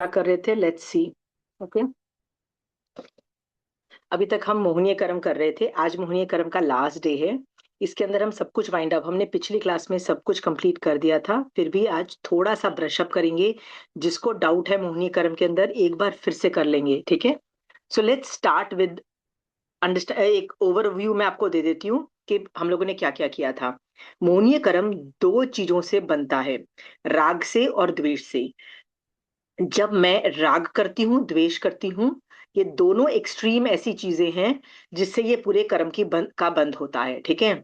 कर रहे थे, लेट्स सी। ओके, अभी तक हम मोहनीय कर्म कर रहे थे। आज मोहनीय कर्म का लास्ट डे है। इसके अंदर हम सब कुछ वाइंड अप, हमने पिछली क्लास में सब कुछ कंप्लीट कर दिया था, फिर भी आज थोड़ा सा ब्रशअप करेंगे। जिसको डाउट है मोहनीय कर्म के अंदर, एक बार फिर से कर लेंगे, ठीक है। So let's start with understand. एक ओवरव्यू मैं आपको दे देती हूँ कि हम लोगों ने क्या क्या किया था। मोहनीय कर्म दो चीजों से बनता है, राग से और द्वेष से। जब मैं राग करती हूँ, द्वेष करती हूँ, ये दोनों एक्सट्रीम ऐसी चीजें हैं जिससे ये पूरे कर्म का बंद होता है, ठीक है।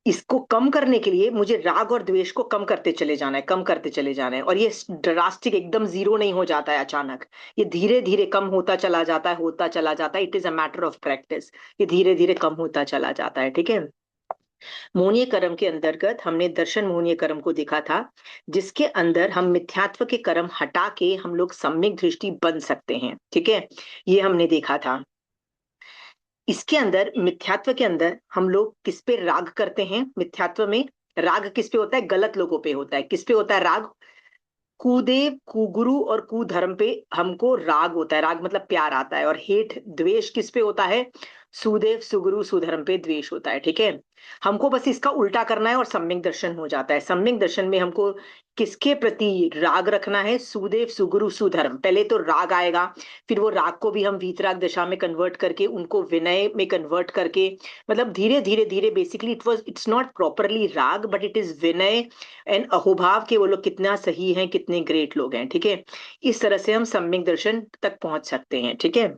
इसको कम करने के लिए मुझे राग और द्वेष को कम करते चले जाना है, कम करते चले जाना है। और ये ड्रास्टिक एकदम जीरो नहीं हो जाता है अचानक, ये धीरे धीरे कम होता चला जाता है, होता चला जाता है। It is a matter of practice, ये धीरे धीरे कम होता चला जाता है, ठीक है। मोहनीय कर्म के अंतर्गत हमने दर्शन मोहनीय कर्म को देखा था, जिसके अंदर हम मिथ्यात्व के कर्म हटा के हम लोग सम्यक दृष्टि बन सकते हैं, ठीक है। ये हमने देखा था। इसके अंदर मिथ्यात्व के अंदर हम लोग किस पे राग करते हैं? मिथ्यात्व में राग किस पे होता है? गलत लोगों पे होता है। किस पे होता है राग? कुदेव, कुगुरु और कुधर्म पे हमको राग होता है। राग मतलब प्यार आता है। और हेट, द्वेष किस पे होता है? सुदेव, सुगुरु, सुधर्म पे द्वेष होता है, ठीक है। हमको बस इसका उल्टा करना है और सम्यक दर्शन हो जाता है। सम्यक दर्शन में हमको किसके प्रति राग रखना है? सुदेव, सुगुरु, सुधर्म। पहले तो राग आएगा, फिर वो राग को भी हम वीतराग दशा में कन्वर्ट करके उनको विनय में कन्वर्ट करके, मतलब धीरे धीरे धीरे, basically it's not properly wrong but it is विनय एंड अहोभाव के वो लोग कितना सही हैं, कितने ग्रेट लोग हैं, ठीक है। इस तरह से हम सम्यक दर्शन तक पहुंच सकते हैं, ठीक है।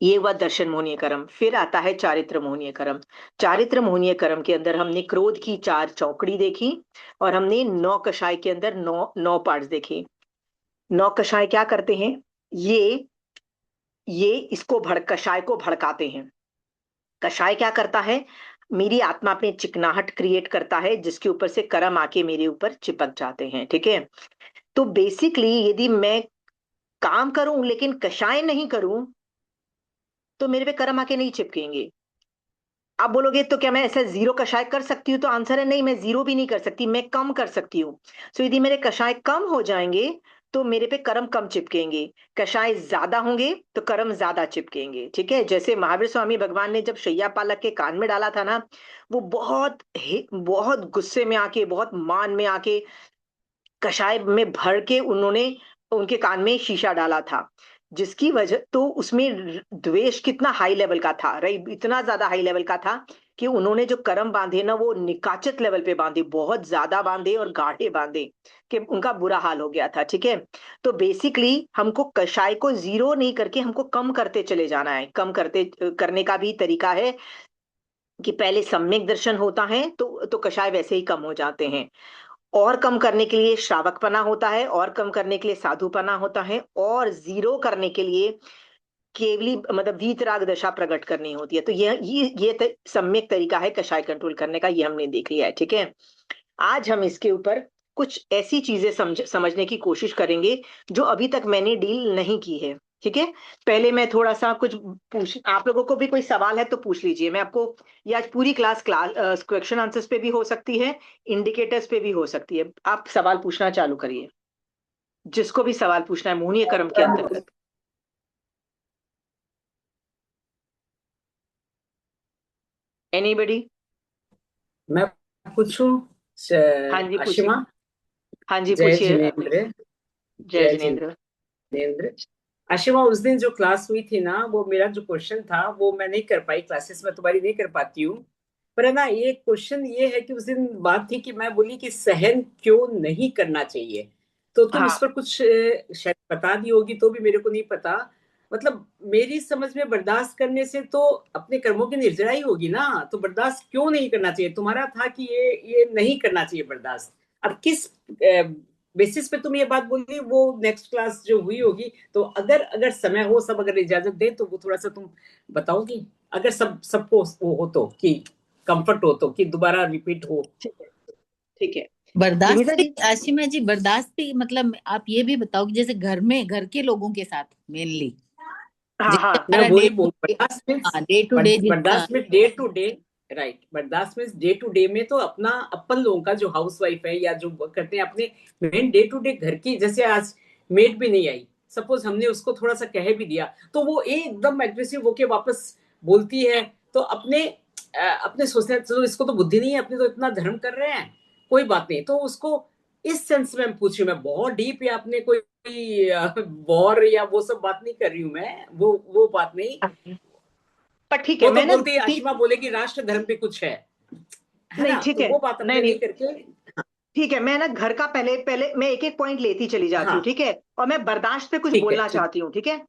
ये हुआ दर्शन मोहनीय कर्म। फिर आता है चारित्र मोहनीय कर्म। चारित्र मोहनीय कर्म के अंदर हमने क्रोध की चार चौकड़ी देखी, और हमने नौ कषाय के अंदर नौ नौ पार्ट्स देखे। नौ कषाय क्या करते हैं? ये ये इसको कषाय को भड़काते हैं। कषाय क्या करता है? मेरी आत्मा अपने चिकनाहट क्रिएट करता है, जिसके ऊपर से कर्म आके मेरे ऊपर चिपक जाते हैं, ठीक है। तो बेसिकली यदि मैं काम करूं लेकिन कषाय नहीं करूं, तो मेरे पे कर्म आके नहीं चिपकेंगे। आप बोलोगे तो क्या मैं ऐसा जीरो कषाय कर सकती हूँ? तो आंसर है नहीं, मैं जीरो भी नहीं कर सकती, मैं कम कर सकती हूँ। सो यदि मेरे कषाय कम हो जाएंगे तो मेरे पे कर्म कम चिपकेंगे। कषाय ज्यादा होंगे तो कर्म ज्यादा चिपकेंगे, ठीक है। जैसे महावीर स्वामी भगवान ने जब शैया पालक के कान में डाला था ना, वो बहुत गुस्से में आके, बहुत मान में आके, कषाय में भर के उन्होंने उनके कान में शीशा डाला था। जिसकी वजह तो उसमें द्वेष कितना हाई लेवल का था, राइट, इतना ज्यादा हाई लेवल का था कि उन्होंने जो कर्म बांधे ना, वो निकाचित लेवल पे बांधे, बहुत ज्यादा बांधे और गाढ़े बांधे कि उनका बुरा हाल हो गया था, ठीक है। तो बेसिकली हमको कषाय को जीरो नहीं करके हमको कम करते चले जाना है। कम करते करने का भी तरीका है कि पहले सम्यक दर्शन होता है तो कषाय वैसे ही कम हो जाते हैं। और कम करने के लिए श्रावकपना होता है, और कम करने के लिए साधुपना होता है, और जीरो करने के लिए केवली मतलब वीतराग दशा प्रकट करनी होती है। तो सम्यक तरीका है कषाय कंट्रोल करने का, ये हमने देख लिया है, ठीक है। आज हम इसके ऊपर कुछ ऐसी चीजें समझने की कोशिश करेंगे जो अभी तक मैंने डील नहीं की है, ठीक है। पहले मैं थोड़ा सा कुछ पूछ, आप लोगों को भी कोई सवाल है तो पूछ लीजिए। मैं आपको, ये आज पूरी क्लास क्वेश्चन आंसर्स पे भी हो सकती है, इंडिकेटर्स पे भी हो सकती है। आप सवाल पूछना चालू करिए, जिसको भी सवाल पूछना है मोहनीय कर्म के अंतर्गत। एनीबडी? मैं पूछूं? हाँ जी पूछिए। आशिमा। हाँ जी जय पूछिए। जिनेन्द्र। जय जय जिनेन्द्र। जिनेन्द्र। आशिमा, उस दिन जो क्लास हुई थी ना, वो मेरा जो क्वेश्चन था वो मैं नहीं कर पाई। क्लासेस में तुम्हारी नहीं कर पाती हूँ। पर है ना, ये क्वेश्चन ये है कि उस दिन बात थी कि मैं बोली कि सहन क्यों नहीं करना चाहिए। तो तुम इस हाँ, पर कुछ शायद बता दी होगी, तो भी मेरे को नहीं पता। मतलब मेरी समझ में बर्दाश्त करने से तो अपने कर्मों की निर्जराई होगी ना। तो बर्दाश्त क्यों नहीं करना चाहिए? तुम्हारा था कि ये नहीं करना चाहिए बर्दाश्त। अब किस बेसिस पे तुम ये बात बोली, वो नेक्स्ट क्लास जो हुई होगी। तो अगर अगर समय हो, सब अगर इजाजत दे, तो वो थोड़ा सा तुम बताओगी। अगर सबको वो हो तो, कि कंफर्ट हो तो, कि दोबारा रिपीट हो। ठीक है, ठीक है। बर्दाश्त निमिषा भी, जी। आशिमा जी, बर्दाश्त भी मतलब आप ये भी बताओ कि जैसे घर के लोगों के साथ मेनली, हाँ जैसे हाँ, हमारा वही डे टू बोल डे, बर्दाश्त में। हाँ, डे टू डे जितना। बर्दाश्त में डे टू डे। राइट, बर्दाश्त में डे टू डे में तो अपना अपन लोगों का जो हाउस वाइफ है या जो work करते हैं अपने मेन डे टू डे घर की, जैसे आज मेड भी नहीं आई, सपोज हमने उसको थोड़ा सा कह भी दिया तो वो एकदम एग्रेसिव होके वापस बोलती है, तो अपने सोचने तो इसको तो बुद्धि नहीं है, अपने तो इतना धर्म कर रहे हैं, कोई बात नहीं। तो उसको इस सेंस में पूछ रही हूँ मैं, बहुत डीप या आपने कोई वॉर या वो सब बात नहीं कर रही हूँ मैं, वो बात नहीं। पर ठीक है, वो तो मैंने बोलती है, अशिमा बोलेगी राष्ट्र धर्म पे कुछ है नहीं, ना, ठीक तो है, वो बात नहीं अपने नहीं, नहीं करके। ठीक है, मैं ना घर का पहले पहले मैं एक एक पॉइंट लेती चली जाती हूँ, हाँ ठीक है, और मैं बर्दाश्त पे कुछ ठीक है, बोलना ठीक। चाहती हूँ, ठीक है।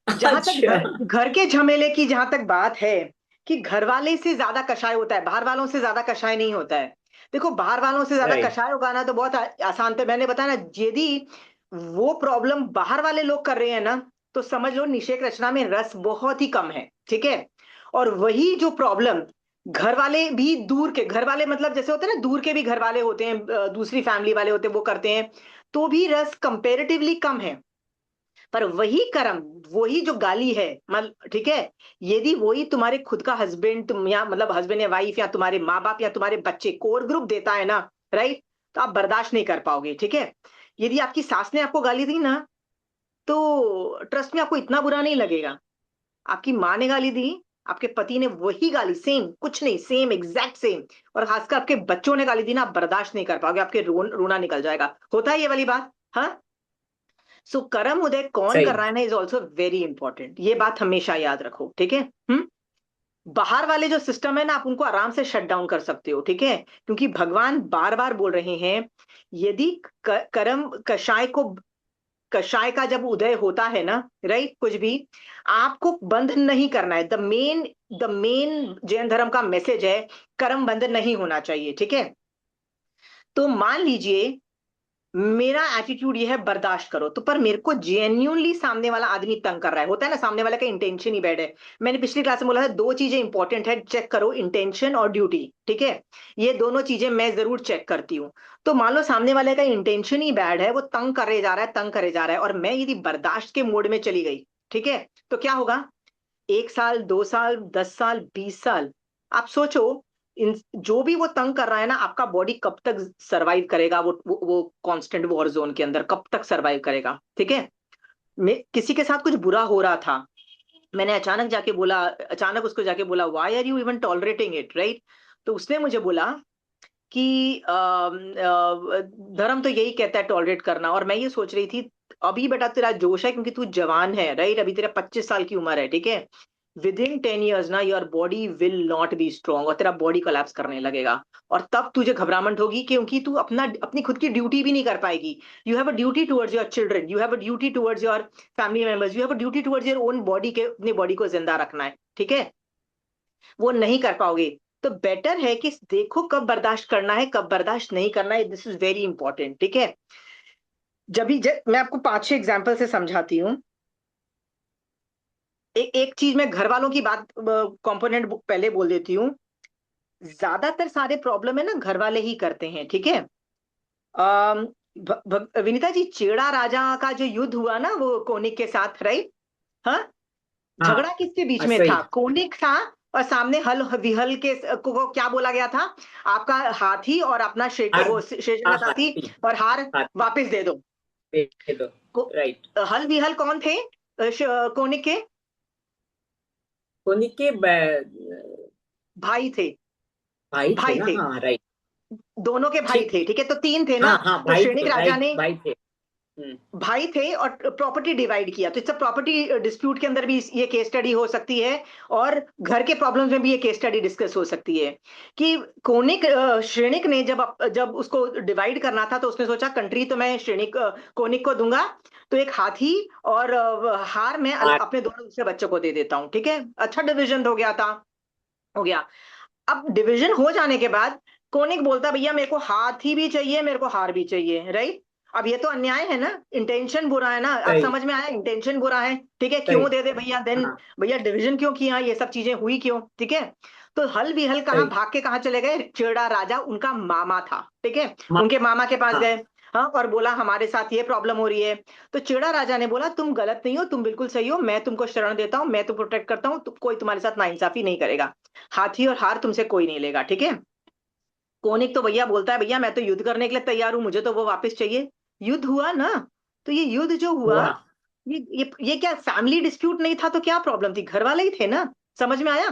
जहां तक अच्छा। घर के झमेले की जहां तक बात है कि घर वाले से ज्यादा कषाय होता है, बाहर वालों से ज्यादा कषाय नहीं होता है। देखो, बाहर वालों से ज्यादा राइट। कषाय होगा ना तो बहुत आसान था, मैंने बताया ना, यदि वो प्रॉब्लम बाहर वाले लोग कर रहे हैं ना, तो समझ लो निषेक रचना में रस बहुत ही कम है, ठीक है। और वही जो प्रॉब्लम घर वाले भी, दूर के घर वाले मतलब जैसे होते हैं ना, दूर के भी घर वाले होते हैं, दूसरी फैमिली वाले होते हैं, वो करते हैं, तो भी रस कंपेरेटिवली कम है। पर वही कर्म, वही जो गाली है, ठीक है, यदि वही तुम्हारे खुद का हस्बैंड, तुम या मतलब हस्बैंड या वाइफ या तुम्हारे माँ बाप या तुम्हारे बच्चे कोर ग्रुप देता है ना, राइट, तो आप बर्दाश्त नहीं कर पाओगे, ठीक है। यदि आपकी सास ने आपको गाली दी ना, तो ट्रस्ट में आपको इतना बुरा नहीं लगेगा। आपकी माँ ने गाली दी, आपके पति ने वही गाली, सेम कुछ नहीं, सेम एग्जैक्ट सेम, और खासकर आपके बच्चों ने गाली दी ना, आप बर्दाश्त नहीं कर पाओगे, आपके रोना निकल जाएगा, होता है ये वाली बात, हाँ। सो कर्म उदय कौन सही। कर रहा है ना, इज ऑल्सो वेरी इंपॉर्टेंट, ये बात हमेशा याद रखो, ठीक है। बाहर वाले जो सिस्टम है ना, आप उनको आराम से शट डाउन कर सकते हो, ठीक है, क्योंकि भगवान बार बार बोल रहे हैं, यदि कर्म कषाय का जब उदय होता है ना, राइट, कुछ भी आपको बंद नहीं करना है। द मेन जैन धर्म का मैसेज है, कर्म बंद नहीं होना चाहिए, ठीक है। तो मान लीजिए मेरा एटीट्यूड ये है, बर्दाश्त करो, तो पर मेरे को जेन्यूनली सामने वाला आदमी तंग कर रहा है, होता है ना, सामने वाले का इंटेंशन ही बैड है। मैंने पिछली क्लास में बोला था, दो चीजें इंपॉर्टेंट है, चेक करो, इंटेंशन और ड्यूटी, ठीक है। ये दोनों चीजें मैं जरूर चेक करती हूँ। तो मान लो सामने वाले का इंटेंशन ही बैड है, वो तंग करे जा रहा है, तंग करे जा रहा है, और मैं यदि बर्दाश्त के मोड में चली गई, ठीक है, तो क्या होगा? 1 साल, 2 साल, 10 साल, 20 साल, आप सोचो, इन जो भी वो तंग कर रहा है ना, आपका बॉडी कब तक सरवाइव करेगा, वो कांस्टेंट वॉर जोन के अंदर कब तक सरवाइव करेगा, ठीक है। मैं किसी के साथ कुछ बुरा हो रहा था, मैंने अचानक उसको जाके बोला, why are you even tolerating it, right. तो उसने मुझे बोला कि धर्म तो यही कहता है टॉलरेट करना, और मैं ये सोच रही थी, अभी बेटा तेरा जोश है क्योंकि तू जवान है, राइट, अभी तेरा 25 साल की उम्र है, ठीक है। विद इन 10 years ना, your body will not be strong, और तेरा बॉडी कोलैप्स करने लगेगा, और तब तुझे घबराहट होगी, क्योंकि तू अपनी खुद की ड्यूटी भी नहीं कर पाएगी। You have a duty towards your children, you have a duty towards your family members, you have a duty towards your own body, के अपनी बॉडी को जिंदा रखना है, ठीक है। वो नहीं कर पाओगे। तो बेटर है कि देखो कब बर्दाश्त करना है, कब बर्दाश्त नहीं करना है, दिस इज वेरी इंपॉर्टेंट, ठीक है। मैं आपको 5-6 एग्जाम्पल से समझाती हूँ। एक चीज मैं घर वालों की बात कंपोनेंट पहले बोल देती हूँ। ज्यादातर सारे प्रॉब्लम है ना, घर वाले ही करते हैं, ठीक है। अम, विनीता जी, चेड़ा राजा का जो युद्ध हुआ ना, वो कोनिक के साथ, राइट, हाँ, हाँ झगड़ा किसके बीच हाँ, में सही। था? कोनिक था, और सामने हल विहल को क्या बोला गया था? आपका हाथी और अपना हार। वो हाँ, शेषनाग हाथी हाथी। और हार हाथी वापस दे दो। दे दो। को, राइट। हल विहल कौन थे? कोनिक के कोनी के भाई थे, भाई थे भाई ना, थे, हाँ राइट। दोनों के भाई ठीक। थे, ठीक है, तो 3 थे ना। हाँ हाँ, तो भाई श्रेणिक थे, राजा राइट, ने, भाई थे। भाई थे, और प्रॉपर्टी डिवाइड किया, तो इट्स प्रॉपर्टी डिस्प्यूट के अंदर भी ये केस स्टडी हो सकती है, और घर के प्रॉब्लम्स में भी ये केस स्टडी डिस्कस हो सकती है। कि श्रेणिक ने जब उसको डिवाइड करना था, तो उसने सोचा कंट्री तो मैं कोनिक को दूंगा, तो एक हाथी और हार मैं हाँ अपने दोनों दूसरे बच्चों को दे देता हूँ, ठीक है, अच्छा डिवीजन हो गया था, हो गया। अब डिवीजन हो जाने के बाद कोनिक बोलता, भैया मेरे को हाथी भी चाहिए, मेरे को हार भी चाहिए, राइट। अब ये तो अन्याय है ना, इंटेंशन बुरा है ना, अब सही। समझ में आया, इंटेंशन बुरा है, ठीक है, सही। क्यों दे दे भैया, देन हाँ भैया डिवीजन क्यों किया, ये सब चीजें हुई क्यों, ठीक है। तो हल विहल कहाँ सही। भाग के कहाँ चले गए? चेड़ा राजा उनका मामा था, ठीक है, मा- उनके मामा के पास हाँ गए, हाँ, और बोला हमारे साथ ये प्रॉब्लम हो रही है। तो चेड़ा राजा ने बोला, तुम गलत नहीं हो, तुम बिल्कुल सही हो, मैं तुमको शरण देता हूँ, मैं तुमको प्रोटेक्ट करता हूँ, कोई तुम्हारे साथ नाइंसाफी नहीं करेगा, हाथी और हार तुमसे कोई नहीं लेगा, ठीक है। कोनिक तो भैया बोलता है, भैया मैं तो युद्ध करने के लिए तैयार हूं, मुझे तो वो वापस चाहिए। युद्ध हुआ ना, तो ये युद्ध जो हुआ, वाह, ये क्या फैमिली डिस्प्यूट नहीं था तो क्या प्रॉब्लम थी? घर वाले ही थे ना। समझ में आया?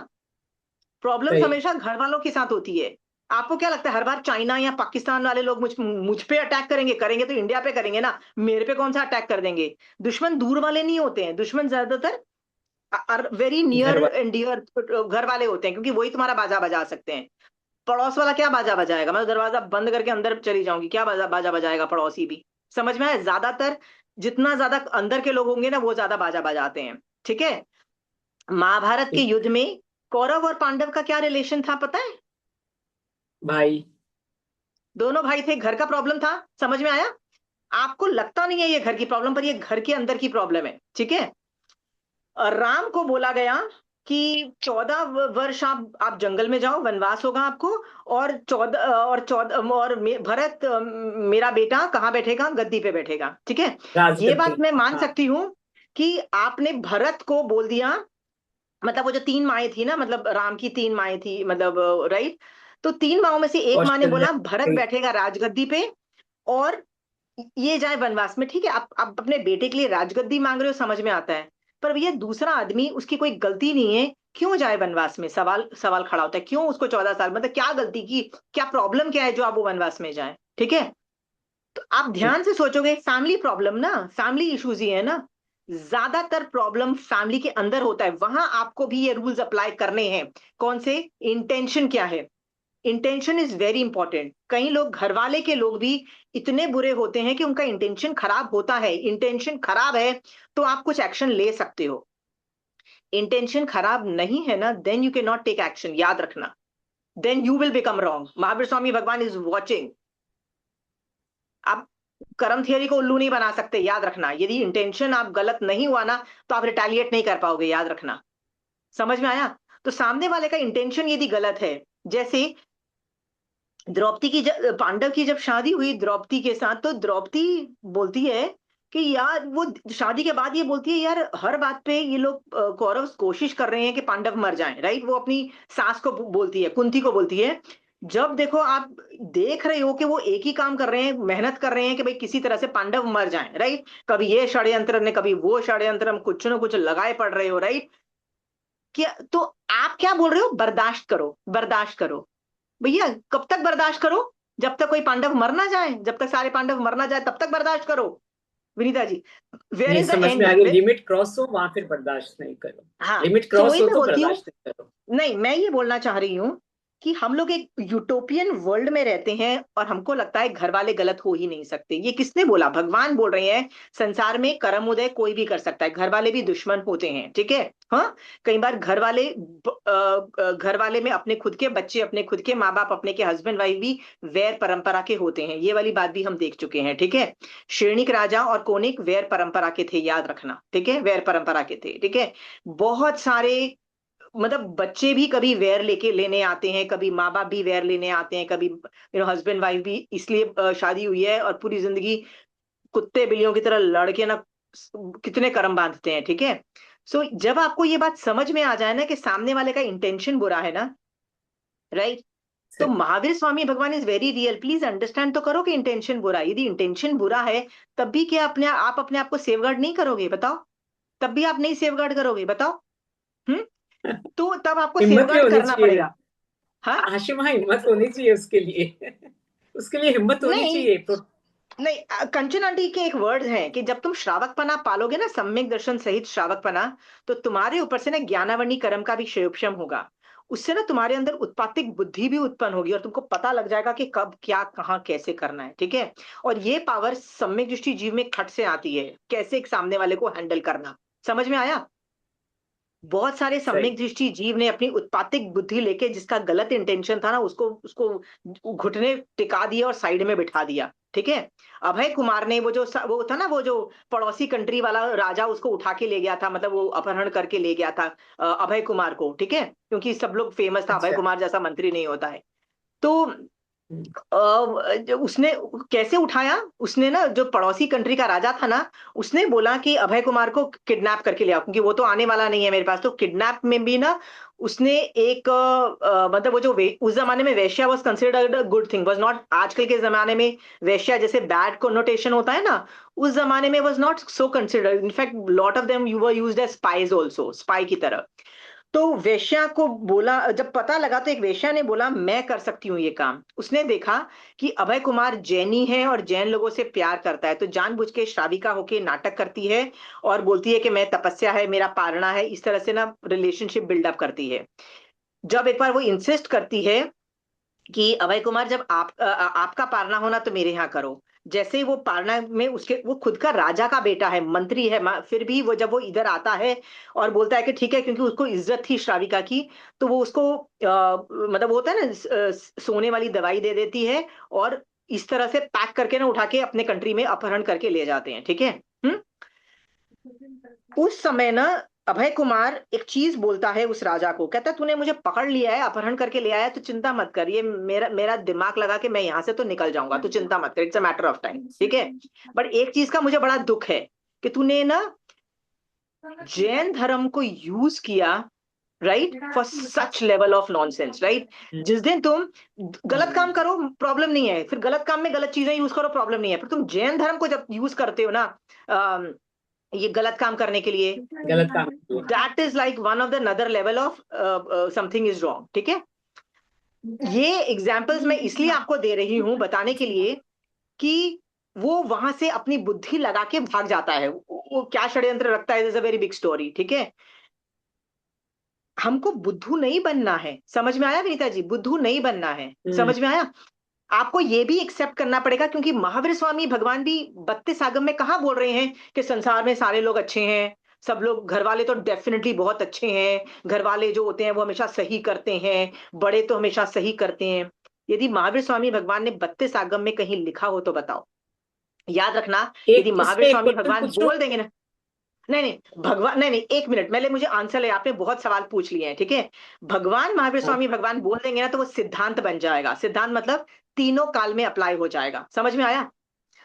प्रॉब्लम्स सही। हमेशा घर वालों के साथ होती है। आपको क्या लगता है हर बार चाइना या पाकिस्तान वाले लोग मुझ पे अटैक करेंगे? करेंगे तो इंडिया पे करेंगे ना, मेरे पे कौन सा अटैक कर देंगे? दुश्मन दूर वाले नहीं होते हैं, दुश्मन ज्यादातर वेरी घर नियर वाले। एंड डियर घर वाले होते हैं, क्योंकि वही तुम्हारा बाजा बजा सकते हैं। पड़ोस वाला क्या बाजा बजाएगा? मैं तो दरवाजा बंद करके अंदर चली जाऊंगी, क्या बाजा बाजा बजाएगा पड़ोसी भी? समझ में आया? ज्यादातर जितना ज्यादा अंदर के लोग होंगे ना, वो ज्यादा बाजा बजाते हैं। ठीक है। महाभारत के युद्ध में कौरव और पांडव का क्या रिलेशन था पता है? भाई। दोनों भाई थे, घर का प्रॉब्लम था। समझ में आया? आपको लगता नहीं है ये घर की प्रॉब्लम, पर ये घर के अंदर की प्रॉब्लम है। ठीक है। और राम को बोला गया कि 14 वर्ष आप जंगल में जाओ, वनवास होगा आपको। और 14 और भरत मेरा बेटा कहाँ बैठेगा? गद्दी पे बैठेगा। ठीक है। ये राजगद्दी। बात मैं मान हाँ। सकती हूँ कि आपने भरत को बोल दिया, मतलब वो जो 3 माएँ थी ना, मतलब राम की 3 माएँ थी, मतलब राइट। तो 3 माओं में से एक माँ ने कौशल्या। बोला भरत बैठेगा राजगद्दी पे, और ये जाए वनवास में। ठीक है, आप अपने बेटे के लिए राजगद्दी मांग रहे हो, समझ में आता है। पर भैया दूसरा आदमी, उसकी कोई गलती नहीं है, क्यों जाए वनवास में? सवाल सवाल खड़ा होता है, क्यों उसको 14 साल, मतलब क्या गलती की? क्या प्रॉब्लम क्या है जो आप वो वनवास में जाए? ठीक है। तो आप ध्यान से सोचोगे, फैमिली प्रॉब्लम ना, फैमिली इश्यूज ही है ना। ज्यादातर प्रॉब्लम फैमिली के अंदर होता है, वहां आपको भी ये रूल्स अप्लाई करने हैं। कौन से? इंटेंशन क्या है? Intention is very important. कई लोग, घर वाले के लोग भी इतने बुरे होते हैं कि उनका इंटेंशन खराब होता है। इंटेंशन खराब है तो आप कुछ एक्शन ले सकते हो। इंटेंशन खराब नहीं है ना, then you can not take action, याद रखना। Then you will become wrong. Mahavir Swami भगवान इज वॉचिंग। आप कर्म थियरी को उल्लू नहीं बना सकते, याद रखना। यदि इंटेंशन आप गलत नहीं हुआ ना, तो आप रिटेलिएट नहीं कर पाओगे, याद रखना। समझ में आया? तो सामने वाले का इंटेंशन यदि गलत है, जैसे द्रौपदी की पांडव की जब शादी हुई द्रौपदी के साथ, तो द्रौपदी बोलती है कि यार, वो शादी के बाद ये बोलती है, यार हर बात पे ये लोग कौरव कोशिश कर रहे हैं कि पांडव मर जाएं, राइट। वो अपनी सास को बोलती है, कुंती को बोलती है, जब देखो आप देख रहे हो कि वो एक ही काम कर रहे हैं, मेहनत कर रहे हैं कि भाई किसी तरह से पांडव मर जाएं, राइट। कभी ये षड्यंत्र ने, कभी वो षड्यंत्र में, कुछ ना कुछ लगाए पड़ रहे हो, राइट। क्या तो आप क्या बोल रहे हो? बर्दाश्त करो, बर्दाश्त करो। भैया कब तक बर्दाश्त करो? जब तक कोई पांडव मर ना जाए, जब तक सारे पांडव मर ना जाए तब तक बर्दाश्त करो। विनीता जी, वेयर नहीं, इज द समझ में एंड? आ गई। लिमिट क्रॉस हो वहां फिर बर्दाश्त नहीं करो। हाँ, लिमिट सो क्रॉस वही हो मैं तो बोलती हूँ। बर्दाश्त नहीं करो। नहीं, मैं ये बोलना चाह रही हूँ कि हम लोग एक यूटोपियन वर्ल्ड में रहते हैं, और हमको लगता है घर वाले गलत हो ही नहीं सकते। ये किसने बोला? भगवान बोल रहे हैं, संसार में कर्म उदय कोई भी कर सकता है, घर वाले भी दुश्मन होते हैं। ठीक है। हाँ, कई बार घर वाले में अपने खुद के बच्चे, अपने खुद के माँ बाप, अपने के हस्बैंड वाइफ भी वैर परंपरा के होते हैं। ये वाली बात भी हम देख चुके हैं। ठीक है। श्रेणिक राजा और कोनिक वैर परंपरा के थे, याद रखना। ठीक है, वैर परंपरा के थे। ठीक है। बहुत सारे, मतलब बच्चे भी कभी वेयर लेके लेने आते हैं, कभी माँ बाप भी वेयर लेने आते हैं, कभी हस्बैंड वाइफ भी। इसलिए शादी हुई है और पूरी जिंदगी कुत्ते बिल्लियों की तरह लड़के ना कितने कर्म बांधते हैं। ठीक है। सो जब आपको ये बात समझ में आ जाए ना कि सामने वाले का इंटेंशन बुरा है ना, राइट, तो सही। महावीर स्वामी भगवान is very real. Please understand तो करो कि इंटेंशन बुरा है। यदि इंटेंशन बुरा है, तब भी क्या अपने आप को सेवगार्ड नहीं करोगे? बताओ। तब भी आप नहीं सेवगार्ड करोगे? बताओ। हम्म। तो तब आपको हिम्मत भी सेवगार्ड होनी करना चाहिए। पड़ेगा। हाँ। हाशिमा, हिम्मत होनी चाहिए उसके लिए। उसके लिए हिम्मत होनी नहीं, चाहिए। नहीं, कंचन आंटी के एक वर्ड है कि जब तुम श्रावकपना पालोगे ना, सम्यक दर्शन सहित श्रावकपना, तो तुम्हारे ऊपर से ना ज्ञानावरणी कर्म का भी क्षयोपशम होगा। उससे ना तुम्हारे अंदर उत्पातिक बुद्धि भी उत्पन्न होगी, और तुमको पता लग जाएगा कि कब क्या कहाँ कैसे करना है। ठीक है। और ये पावर सम्यक दृष्टि जीव में खट से आती है, कैसे एक सामने वाले को हैंडल करना। समझ में आया? बहुत सारे सही। सम्यक दृष्टि जीव ने अपनी उत्पातिक बुद्धि लेके, जिसका गलत इंटेंशन था ना, उसको उसको घुटने टिका दिया और साइड में बिठा दिया। ठीक है। अभय कुमार ने वो था ना, वो जो पड़ोसी कंट्री वाला राजा उसको उठा के ले गया था, मतलब वो अपहरण करके ले गया था अभय कुमार को। ठीक है, क्योंकि सब लोग फेमस था, अभय अच्छा। कुमार जैसा मंत्री नहीं होता है। तो उसने कैसे उठाया, उसने ना जो पड़ोसी कंट्री का राजा था ना, उसने बोला कि अभय कुमार को किडनैप करके ले आओ, क्योंकि वो तो आने वाला नहीं है मेरे पास। तो किडनैप में भी ना उसने एक मतलब वो जो उस जमाने में वेश्या was considered a good thing, was not. आजकल के जमाने में वेश्या जैसे बैड कोनोटेशन होता है ना, उस जमाने में was not so considered. In fact lot of them you were used as spies also, spy की तरह। तो वेश्या को बोला, जब पता लगा तो एक वेश्या ने बोला मैं कर सकती हूँ ये काम। उसने देखा कि अभय कुमार जैनी है और जैन लोगों से प्यार करता है, तो जानबूझ के श्राविका होके नाटक करती है और बोलती है कि मैं तपस्या है, मेरा पारणा है, इस तरह से ना रिलेशनशिप बिल्डअप करती है। जब एक बार वो इंसिस्ट करती है कि अभय कुमार जब आपका पारना होना तो मेरे यहाँ करो, जैसे ही वो पारना में उसके, वो खुद का राजा का बेटा है, मंत्री है, फिर भी वो जब वो इधर आता है और बोलता है कि ठीक है, क्योंकि उसको इज्जत थी श्राविका की, तो वो उसको मतलब वो होता है ना सोने वाली दवाई दे देती है और इस तरह से पैक करके ना उठा के अपने कंट्री में अपहरण करके ले जाते हैं। ठीक है। हम्म। उस समय ना अभय कुमार एक चीज बोलता है उस राजा को, कहता है तूने मुझे पकड़ लिया है, अपहरण करके ले आया है, तो चिंता मत कर, ये मेरा मेरा दिमाग लगा के मैं यहां से तो निकल जाऊंगा, तो चिंता मत कर, it's a matter of time. ठीक है। बट एक चीज का मुझे बड़ा दुख है कि तूने ना जैन धर्म को यूज किया, right, for such level of nonsense, right. जिस दिन तुम गलत काम करो प्रॉब्लम नहीं है, फिर गलत काम में गलत चीजें यूज करो प्रॉब्लम नहीं है, पर तुम जैन धर्म को जब यूज करते हो ना ये गलत काम करने के लिए, गलत काम किया। That is like one of the another level of something is wrong. ठीक है। ये एग्जाम्पल्स मैं इसलिए आपको दे रही हूं बताने के लिए कि वो वहां से अपनी बुद्धि लगा के भाग जाता है, वो क्या षड्यंत्र रखता है, is a very big story. ठीक है। हमको बुद्धू नहीं बनना है, समझ में आया विनीता जी, बुद्धू नहीं बनना है, समझ में आया। आपको ये भी एक्सेप्ट करना पड़ेगा, क्योंकि महावीर स्वामी भगवान भी 32 आगम में कहाँ बोल रहे हैं कि संसार में सारे लोग अच्छे हैं, सब लोग, घर वाले तो डेफिनेटली बहुत अच्छे हैं, घर वाले जो होते हैं वो हमेशा सही करते हैं, बड़े तो हमेशा सही करते हैं। यदि महावीर स्वामी भगवान ने 32 आगम में कहीं लिखा हो तो बताओ। याद रखना, यदि एक इस महावीर पे एक स्वामी क्वेश्चन भगवान पूछूं? बोल देंगे ना, नहीं नहीं भगवान, नहीं नहीं एक मिनट, पहले मुझे आंसर ले, आपने बहुत सवाल पूछ लिए हैं। ठीक है। भगवान महावीर हाँ। स्वामी भगवान बोल देंगे ना तो वो सिद्धांत बन जाएगा, सिद्धांत मतलब तीनों काल में अप्लाई हो जाएगा, समझ में आया।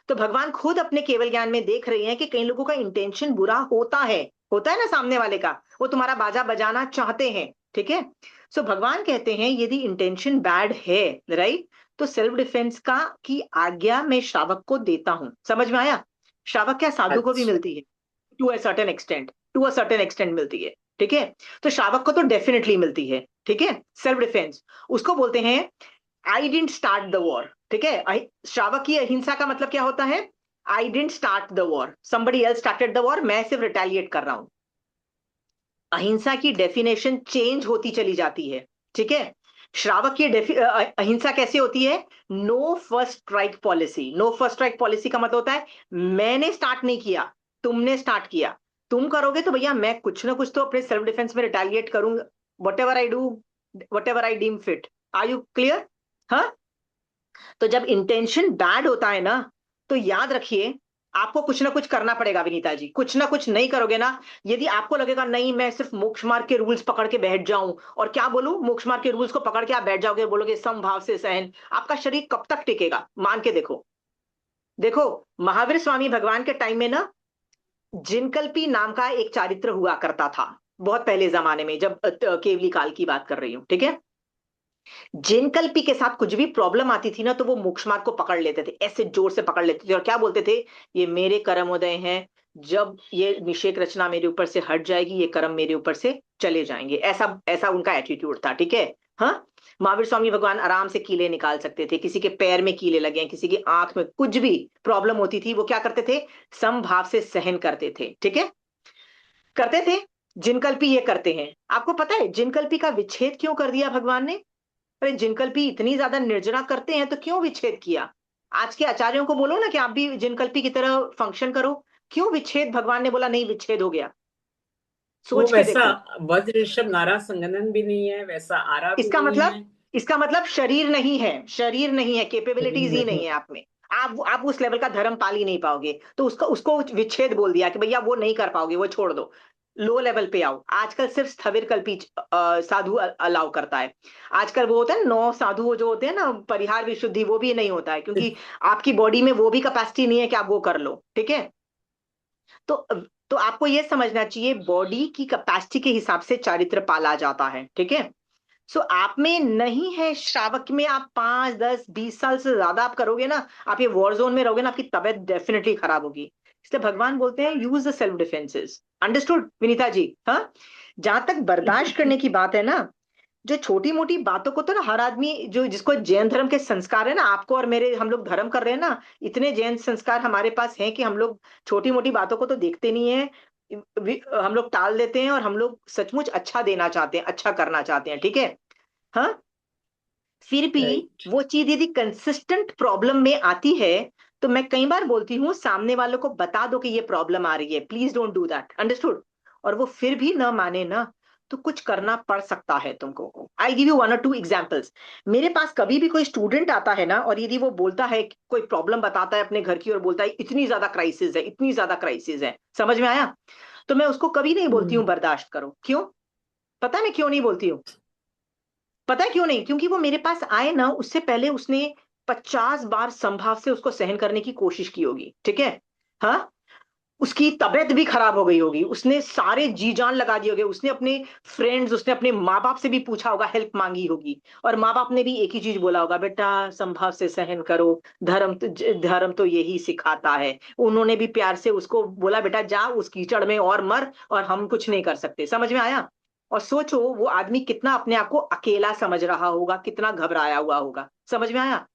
तो भगवान खुद अपने केवल ज्ञान में देख रहे हैं कि कई लोगों का इंटेंशन बुरा होता है ना, सामने वाले का, वो तुम्हारा बाजा बजाना चाहते हैं। ठीक है। सो भगवान कहते हैं यदि इंटेंशन बैड है, राइट, तो सेल्फ डिफेंस का की आज्ञा मैं श्रावक को देता हूं, समझ में आया। श्रावक क्या, साधु को भी अच्छा। मिलती है, टू अ सर्टेन एक्सटेंट मिलती है। ठीक है। तो श्रावक को तो डेफिनेटली मिलती है। ठीक है। सेल्फ डिफेंस उसको बोलते हैं I didn't start the war. ठीक है। श्रावक की अहिंसा का मतलब क्या होता है, I didn't start the war, somebody else started the war, मैं सिर्फ रिटेलिएट कर रहा हूं। अहिंसा की डेफिनेशन चेंज होती चली जाती है। ठीक है। श्रावक की अहिंसा कैसे होती है, no first strike policy. No first strike policy का मतलब होता है मैंने स्टार्ट नहीं किया, तुमने स्टार्ट किया, तुम करोगे तो भैया मैं कुछ ना कुछ तो अपने सेल्फ डिफेंस में रिटेलिएट करूंगा, whatever I do, whatever I deem fit. Are you clear. हाँ। तो जब इंटेंशन बैड होता है ना, तो याद रखिए आपको कुछ ना कुछ करना पड़ेगा विनीता जी, कुछ ना कुछ नहीं करोगे ना, यदि आपको लगेगा नहीं मैं सिर्फ मोक्ष मार्ग के रूल्स पकड़ के बैठ जाऊं, और क्या बोलूं, मोक्ष मार्ग के रूल्स को पकड़ के आप बैठ जाओगे, बोलोगे समभाव से सहन, आपका शरीर कब तक टिकेगा, मान के देखो। देखो, महावीर स्वामी भगवान के टाइम में ना जिनकल्पी नाम का एक चारित्र हुआ करता था, बहुत पहले जमाने में, जब केवली काल की बात कर रही हूं। ठीक है। जिनकल्पी के साथ कुछ भी प्रॉब्लम आती थी ना, तो वो मोक्ष मार्ग को पकड़ लेते थे, ऐसे जोर से पकड़ लेते थे और क्या बोलते थे, ये मेरे कर्मोदय हैं, जब ये निषेक रचना मेरे ऊपर से हट जाएगी ये कर्म मेरे ऊपर से चले जाएंगे, ऐसा ऐसा उनका एटीट्यूड था। ठीक है। हाँ। महावीर स्वामी भगवान आराम से कीले निकाल सकते थे, किसी के पैर में कीले लगे हैं, किसी की आंख में, कुछ भी प्रॉब्लम होती थी वो क्या करते थे, समभाव से सहन करते थे। ठीक है। करते थे। जिनकल्पी ये करते हैं, आपको पता है जिनकल्पी का विच्छेद क्यों कर दिया भगवान ने। अरे जिनकल्पी इतनी ज्यादा निर्जरा करते हैं तो क्यों विच्छेद किया। आज के आचार्यों को बोलो ना कि आप भी जिनकल्पी की तरह फंक्शन करो, क्यों विच्छेद भगवान ने बोला, नहीं विच्छेद हो गया, वो सोच के वैसा देखो। वज्र ऋषभ नारा संगनन भी नहीं है, वैसा आरा भी इसका नहीं मतलब, है। इसका मतलब शरीर नहीं है, शरीर नहीं है, शरीर कैपेबिलिटीज ही नहीं। नहीं है आप में, आप उस लेवल का धर्म पाल ही नहीं पाओगे, तो उसको उसको विच्छेद बोल दिया कि भैया वो नहीं कर पाओगे, वो छोड़ दो। लो लेवल पे आओ। आजकल सिर्फ स्थविर कल्पी साधु अलाउ करता है। आजकल वो होता है 9 साधु जो होते हैं ना, परिहार विशुद्धि, वो भी नहीं होता है, क्योंकि आपकी बॉडी में वो भी कैपेसिटी नहीं है कि आप वो कर लो। ठीक है, तो तो आपको ये समझना चाहिए, बॉडी की कैपेसिटी के हिसाब से चारित्र पाला जाता है। ठीक है, सो आप में नहीं है, श्रावक में आप 5, 10, 20 साल से ज्यादा आप करोगे ना, आप ये वॉर जोन में रहोगे ना, आपकी तबीयत डेफिनेटली खराब होगी। इसलिए भगवान बोलते हैं use the self defences. Understood Vinita ji? हाँ, जहां तक बर्दाश्त करने की बात है ना, जो छोटी मोटी बातों को तो ना हर आदमी, जो जिसको जैन धर्म के संस्कार है ना, आपको और मेरे, हम लोग धर्म कर रहे हैं ना, इतने जैन संस्कार हमारे पास हैं कि हम लोग छोटी मोटी बातों को तो देखते नहीं है, हम लोग टाल देते हैं, और हम लोग सचमुच अच्छा देना चाहते हैं, अच्छा करना चाहते हैं। ठीक है, हाँ, फिर भी राइट। वो चीज यदि कंसिस्टेंट प्रॉब्लम में आती है, तो मैं कई बार बोलती हूँ सामने वालों को बता दो कि ये प्रॉब्लम आ रही है, please don't do that. Understood? और वो फिर भी ना माने ना, तो कुछ करना पड़ सकता है तुमको। आई गिव यू 1 or 2 एग्जाम्पल्स। मेरे पास कभी भी कोई स्टूडेंट आता है ना, और यदि वो बोलता है, कोई प्रॉब्लम बताता है अपने घर की, और बोलता है इतनी ज्यादा क्राइसिस है, इतनी ज्यादा क्राइसिस है, समझ में आया? तो मैं उसको कभी नहीं बोलती हूँ बर्दाश्त करो। क्यों? पता है मैं क्यों नहीं बोलती हूँ? पता है क्यों नहीं? क्योंकि वो मेरे पास आए ना, उससे पहले उसने 50 बार संभव से उसको सहन करने की कोशिश की होगी। ठीक है, हाँ, उसकी तबीयत भी खराब हो गई होगी, उसने सारे जी जान लगा दिए होंगे, उसने अपने फ्रेंड्स, उसने अपने माँ बाप से भी पूछा होगा, हेल्प मांगी होगी, और माँ बाप ने भी एक ही चीज बोला होगा, बेटा संभव से सहन करो, धर्म तो यही सिखाता है। उन्होंने भी प्यार से उसको बोला, बेटा जा उस कीचड़ में और मर, और हम कुछ नहीं कर सकते। समझ में आया? और सोचो वो आदमी कितना अपने आप को अकेला समझ रहा होगा, कितना घबराया हुआ होगा। समझ में आया?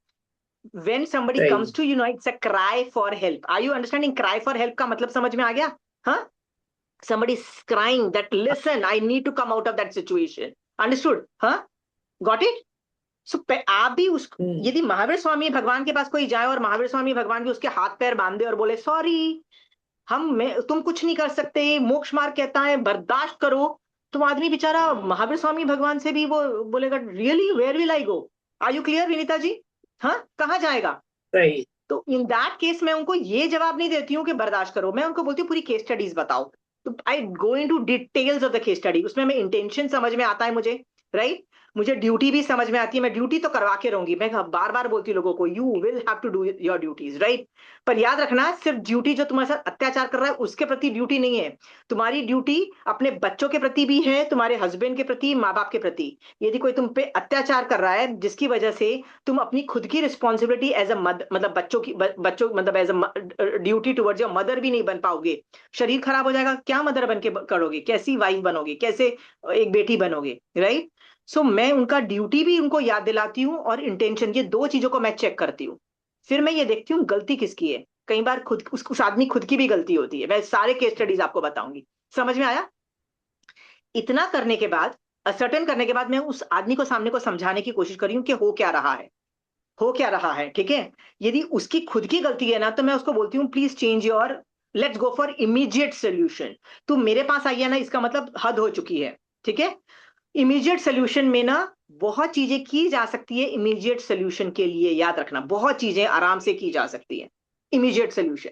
when somebody सही। comes to you know, it's a cry for help. Are you understanding? Cry for help का मतलब समझ में आ गया? हाँ, somebody is crying that listen, I need to come out of that situation. Understood? हाँ, got it? So आप भी उस, यदि महावीर स्वामी भगवान के पास कोई जाए, और महावीर स्वामी भगवान भी उसके हाथ पैर बांध दे और बोले सॉरी, तुम कुछ नहीं कर सकते, मोक्ष मार्ग कहता है बर्दाश्त करो, तो आदमी बेचारा महावीर स्वामी भगवान से भी वो बोलेगा, really where will I go? Are you clear Vinita ji? हाँ, कहाँ जाएगा? सही। तो इन दैट केस मैं उनको ये जवाब नहीं देती हूँ कि बर्दाश्त करो, मैं उनको बोलती हूँ पूरी केस स्टडीज बताओ। तो I go into details of the case study, उसमें मैं इंटेंशन समझ में आता है मुझे, राइट? मुझे ड्यूटी भी समझ में आती है, मैं ड्यूटी तो करवा के रहूंगी। मैं बार बार बोलती हूँ लोगों को, you will have to do your duties, right? पर याद रखना, सिर्फ ड्यूटी जो तुम्हारे साथ अत्याचार कर रहा है उसके प्रति ड्यूटी नहीं है, तुम्हारी ड्यूटी अपने बच्चों के प्रति भी है, तुम्हारे हस्बैंड के प्रति, माँ बाप के प्रति। यदि कोई तुम पे अत्याचार कर रहा है जिसकी वजह से तुम अपनी खुद की रिस्पॉन्सिबिलिटी एज अ मतलब बच्चों मतलब as a duty towards your mother भी नहीं बन पाओगे, शरीर खराब हो जाएगा, क्या मदर बन के करोगे, कैसी वाइफ बनोगे, कैसे एक बेटी बनोगे, राइट? सो मैं उनका ड्यूटी भी उनको याद दिलाती हूँ, और इंटेंशन, ये दो चीजों को मैं चेक करती हूँ। फिर मैं ये देखती हूँ गलती किसकी है। कई बार खुद उस आदमी खुद की भी गलती होती है, मैं सारे केस स्टडीज आपको बताऊंगी। समझ में आया? इतना करने के बाद, असर्टेन करने के बाद, मैं उस आदमी को सामने को समझाने की कोशिश करी हूँ कि हो क्या रहा है, हो क्या रहा है। ठीक है, यदि उसकी खुद की गलती है ना, तो मैं उसको बोलती हूँ please change your, let's go for immediate solution. तू मेरे पास आई है ना, इसका मतलब हद हो चुकी है। ठीक है, इमीडिएट सोल्यूशन में ना बहुत चीजें की जा सकती है, इमीडिएट सोल्यूशन के लिए याद रखना, बहुत चीजें आराम से की जा सकती है इमीडिएट सोल्यूशन।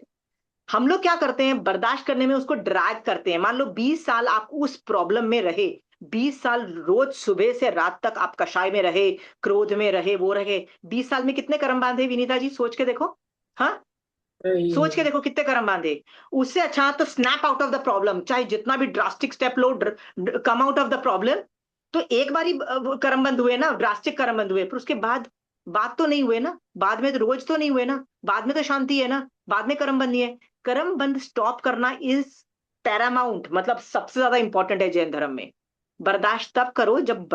हम लोग क्या करते हैं, बर्दाश्त करने में उसको ड्रैग करते हैं। मान लो 20 साल आप उस प्रॉब्लम में रहे, 20 साल रोज सुबह से रात तक आप कषाय में रहे, क्रोध में रहे, वो रहे, 20 साल में कितने कर्म बांधे विनीता जी? सोच के देखो। हाँ, सही। सोच के देखो कितने कर्म बांधे। उससे अच्छा तो snap out of the problem, चाहे जितना भी drastic step low, come out of the problem. तो एक बार ही कर्म बंद हुए ना, ड्रास्टिक कर्म बंद हुए, पर उसके बाद बात तो नहीं हुए ना, बाद में तो रोज तो नहीं हुए ना, बाद में तो शांति है ना, बाद में कर्म बंद नहीं है। कर्म बंद स्टॉप करना इज पैरामाउंट, मतलब सबसे ज्यादा इंपॉर्टेंट है जैन धर्म में। बर्दाश्त तब करो जब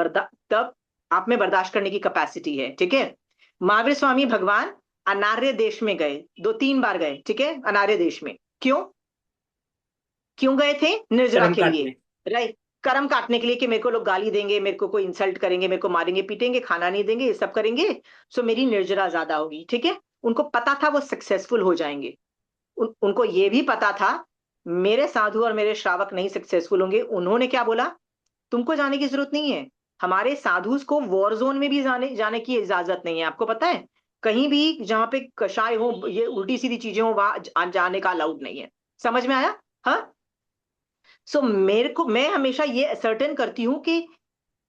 तब आप में बर्दाश्त करने की कैपेसिटी है। ठीक है, महावीर स्वामी भगवान अनार्य देश में गए, 2, 3 बार गए। ठीक है, अनार्य देश में क्यों क्यों गए थे? निर्जरा कर्म के लिए, काटने। राइट? कर्म काटने के लिए, कि मेरे को लोग गाली देंगे, मेरे को कोई इंसल्ट करेंगे, मेरे को मारेंगे पीटेंगे, खाना नहीं देंगे, ये सब करेंगे, सो मेरी निर्जरा ज्यादा होगी। ठीक है, उनको पता था वो सक्सेसफुल हो जाएंगे। उनको ये भी पता था मेरे साधु और मेरे श्रावक नहीं सक्सेसफुल होंगे। उन्होंने क्या बोला, तुमको जाने की जरूरत नहीं है, हमारे साधु को वॉर जोन में भी जाने जाने की इजाजत नहीं है। आपको पता है, कहीं भी जहां पे कषाय हो, ये उल्टी सीधी चीजें हो, वहां जाने का अलाउड नहीं है। समझ में आया? हाँ, सो मैं हमेशा ये असर्टेन करती हूँ कि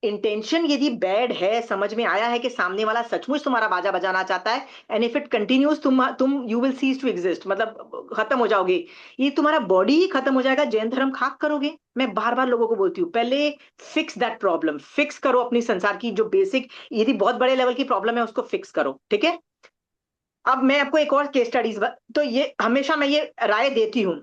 इंटेंशन यदि बैड है, समझ में आया है कि सामने वाला सचमुच तुम्हारा बाजा बजाना चाहता है, एंड इफ इट कंटिन्यूज तुम you will cease to exist, मतलब खत्म हो जाओगे, ये तुम्हारा बॉडी ही खत्म हो जाएगा, जैन धर्म खाक करोगे। मैं बार बार लोगों को बोलती हूँ, पहले फिक्स दैट प्रॉब्लम, फिक्स करो अपनी संसार की जो बेसिक, यदि बहुत बड़े लेवल की प्रॉब्लम है उसको फिक्स करो, ठीक है। अब मैं आपको एक और केस स्टडीज, तो ये हमेशा मैं ये राय देती हूँ।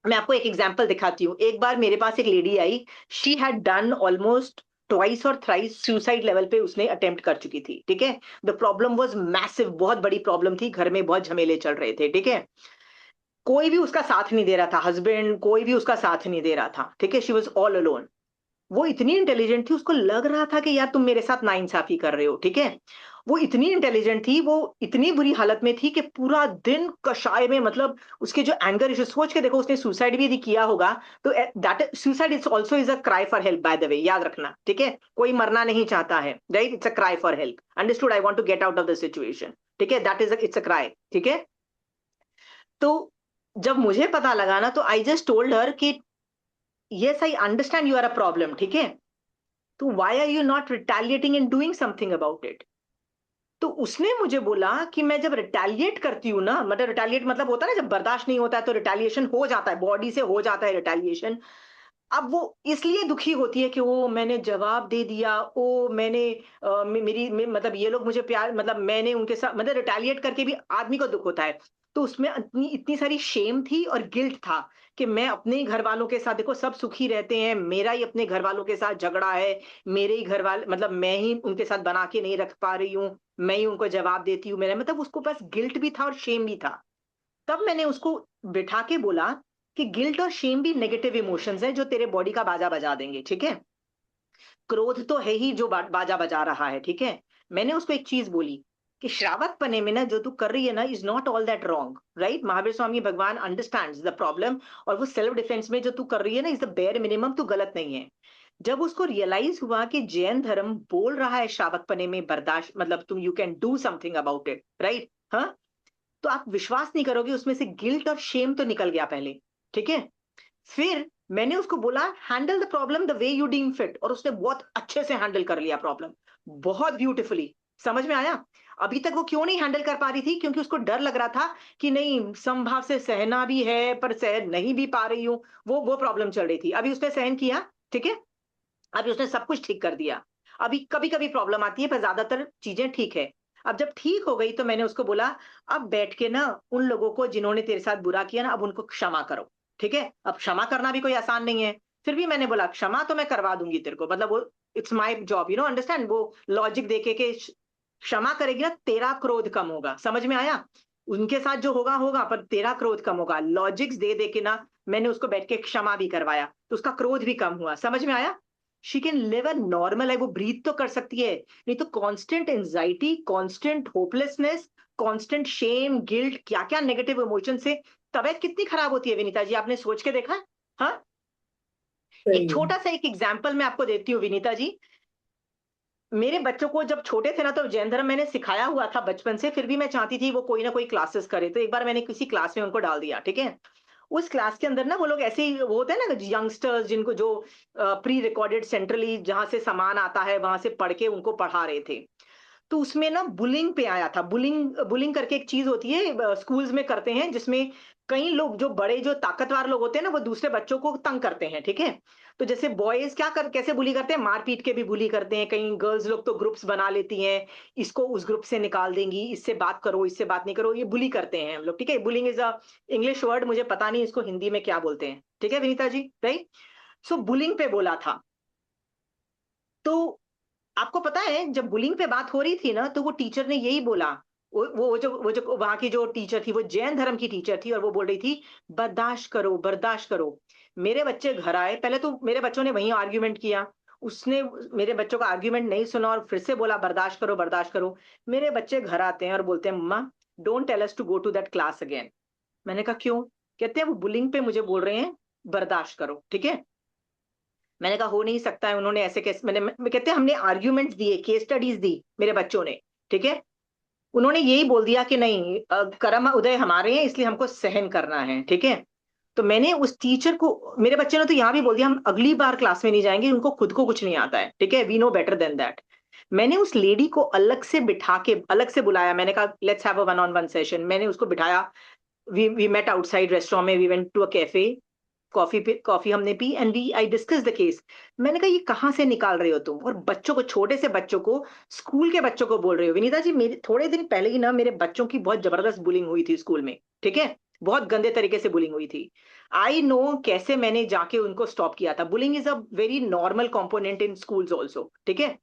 मैं आपको एक एग्जांपल दिखाती हूँ। एक बार मेरे पास एक lady I, she had done almost twice और थ्राइस सुसाइड लेवल पे उसने अटेम्प्ट कर चुकी थी, ठीक है। द प्रॉब्लम वाज मैसिव, बहुत बड़ी प्रॉब्लम थी, घर में बहुत झमेले चल रहे थे, ठीक है। कोई भी उसका साथ नहीं दे रहा था, हस्बैंड कोई भी उसका साथ नहीं दे रहा था, ठीक है। She was all alone. वो इतनी इंटेलिजेंट थी, उसको लग रहा था कि यार तुम मेरे साथ नाइंसाफी कर रहे हो, ठीक है। वो इतनी इंटेलिजेंट थी, वो इतनी बुरी हालत में थी कि पूरा दिन कषाय में, मतलब उसके जो एंगर इश्यू, सोच के देखो उसने सुसाइड भी यदि किया होगा तो that suicide is also is a cry for help, by the way, याद रखना, ठीक है। कोई मरना नहीं चाहता है, right, it's a cry for help, understood, I want to get out of the situation, ठीक है, that is it's a cry, ठीक है। तो जब मुझे पता लगा ना, तो आई जस्ट टोल्ड हर कि yes I understand you are a problem, ठीक है, तो why are you not retaliating and doing something about it. तो उसने मुझे बोला कि मैं जब रिटेलिएट करती हूँ ना, मतलब रिटेलिएट मतलब होता है ना, जब बर्दाश्त नहीं होता है तो रिटेलिएशन हो जाता है, बॉडी से हो जाता है रिटेलिएशन। अब वो इसलिए दुखी होती है कि वो मैंने जवाब दे दिया, ओ मैंने मतलब ये लोग मुझे प्यार, मतलब मैंने उनके साथ, मतलब रिटेलिएट करके भी आदमी को दुख होता है। तो उसमें इतनी इतनी सारी शेम थी और गिल्ट था कि मैं अपने ही घर वालों के साथ, देखो सब सुखी रहते हैं, मेरा ही अपने घर वालों के साथ झगड़ा है, मेरे ही घर वाले, मतलब मैं ही उनके साथ बना के नहीं रख पा रही हूँ, मैं ही उनको जवाब देती हूँ, मेरा मतलब उसको बस गिल्ट भी था और शेम भी था। तब मैंने उसको बिठा के बोला कि गिल्ट और शेम भी नेगेटिव इमोशंस हैं जो तेरे बॉडी का बाजा बजा देंगे, ठीक है। क्रोध तो है ही जो बाजा बजा रहा है, ठीक है। मैंने उसको एक चीज बोली कि श्रावक पने में ना जो तू कर रही है ना is not all that wrong, right. Mahavir Swami भगवान अंडरस्टैंड्स द प्रॉब्लम, और वो सेल्फ डिफेंस में जो तू कर रही है ना इज द बेयर मिनिमम, तू गलत नहीं है। जब उसको रियलाइज हुआ कि जैन धर्म बोल रहा है श्रावक पने में बर्दाश्त, मतलब तुम you can do something about it, right, हाँ, तो आप विश्वास नहीं करोगे उसमें से गिल्ट और शेम तो निकल गया पहले, ठीक है। फिर मैंने उसको बोला handle the problem the way you deem fit, और उसने बहुत अच्छे से हैंडल कर लिया प्रॉब्लम, बहुत ब्यूटीफुली। समझ में आया। अभी तक वो क्यों नहीं हैंडल कर पा रही थी, क्योंकि उसको डर लग रहा था कि नहीं संभाव से सहना भी है पर सह नहीं भी पा रही हूँ, वो प्रॉब्लम चल रही थी। अभी उसने सहन किया, ठीक है, अभी उसने सब कुछ ठीक कर दिया। अभी कभी कभी प्रॉब्लम आती है पर ज्यादातर चीजें ठीक है। अब जब ठीक हो गई तो मैंने उसको बोला अब बैठ के ना उन लोगों को जिन्होंने तेरे साथ बुरा किया ना, अब उनको क्षमा करो, ठीक है। अब क्षमा करना भी कोई आसान नहीं है, फिर भी मैंने बोला क्षमा तो मैं करवा दूंगी तेरे को, मतलब वो इट्स माय जॉब, अंडरस्टैंड, वो लॉजिक देके के क्षमा करेगी ना तेरा क्रोध कम होगा, समझ में आया। उनके साथ जो होगा होगा पर तेरा क्रोध कम होगा, लॉजिक्स दे दे के ना मैंने उसको बैठ के क्षमा भी करवाया, तो उसका क्रोध भी कम हुआ, समझ में आया। She can live a normal life, वो ब्रीथ तो कर सकती है, नहीं तो constant anxiety, constant hopelessness, constant shame guilt, क्या क्या नेगेटिव इमोशन से तबीयत कितनी खराब होती है विनीता जी, आपने सोच के देखा है? हाँ, सही एक है। छोटा सा एक एग्जाम्पल मैं आपको देती हूँ विनीता जी। मेरे बच्चों को जब छोटे थे ना तो जैन धर्म मैंने सिखाया हुआ था बचपन से, फिर भी मैं चाहती थी वो कोई ना कोई क्लासेस करे, तो एक बार मैंने किसी क्लास में उनको डाल दिया, ठीक है। उस क्लास के अंदर ना वो लोग ऐसे ही, वो होते हैं ना यंगस्टर्स जिनको जो प्री रिकॉर्डेड सेंट्रली जहां से सामान आता है वहां से पढ़ के उनको पढ़ा रहे थे। तो उसमें ना बुलिंग पे आया था, बुलिंग बुलिंग करके एक चीज होती है स्कूल्स में करते हैं, जिसमें कई लोग जो बड़े जो ताकतवर लोग होते हैं ना वो दूसरे बच्चों को तंग करते हैं, ठीक है। तो जैसे बॉयज क्या कर कैसे बुली करते हैं, मार पीट के भी बुली करते हैं, कई गर्ल्स लोग तो ग्रुप्स बना लेती हैं, इसको उस ग्रुप से निकाल देंगी, इससे बात करो इससे बात नहीं करो, ये बुली करते हैं हम लोग, ठीक है। Bullying is a English word, मुझे पता नहीं इसको हिंदी में क्या बोलते हैं, ठीक है विनीता जी, राइट। सो बुलिंग पे बोला था। तो आपको पता है जब बुलिंग पे बात हो रही थी ना तो वो टीचर ने यही बोला, वो जो वहां की जो टीचर थी वो जैन धर्म की टीचर थी, और वो बोल रही थी बर्दाश्त करो बर्दाश्त करो। मेरे बच्चे घर आए, पहले तो मेरे बच्चों ने वहीं आर्ग्यूमेंट किया, उसने मेरे बच्चों का आर्ग्यूमेंट नहीं सुना और फिर से बोला बर्दाश्त करो बर्दाश्त करो। मेरे बच्चे घर आते हैं और बोलते हैं mamma don't tell us to go to that class again. मैंने कहा क्यों, कहते हैं वो बुलिंग पे मुझे बोल रहे हैं बर्दाश्त करो, ठीक है। मैंने कहा हो नहीं सकता है, उन्होंने ऐसे कैसे, कहते हैं हमने आर्ग्यूमेंट्स दिए, केस स्टडीज दी मेरे बच्चों ने, ठीक है। उन्होंने यही बोल दिया कि नहीं कर्म उदय हमारे हैं इसलिए हमको सहन करना है, ठीक है। तो मैंने उस टीचर को, मेरे बच्चे ने तो यहाँ भी बोल दिया हम अगली बार क्लास में नहीं जाएंगे, उनको खुद को कुछ नहीं आता है, ठीक है, we know better than that. मैंने उस लेडी को अलग से बिठा के अलग से बुलाया, मैंने कहा let's have a one on one session, मैंने उसको बिठाया, वी मेट आउटसाइड रेस्टोरेंट में, we went to a cafe, coffee हमने पी and we I discuss the case. मैंने कहा ये कहाँ से निकाल रहे हो तुम, और बच्चों को, छोटे से बच्चों को, स्कूल के बच्चों को बोल रहे हो। विनीता जी, मेरे थोड़े दिन पहले ही ना मेरे बच्चों की बहुत जबरदस्त बुलिंग हुई थी स्कूल में, ठीक है, बहुत गंदे तरीके से बुलिंग हुई थी। आई नो कैसे मैंने जाके उनको स्टॉप किया था। Bullying is a very normal component in schools also, ठीक है,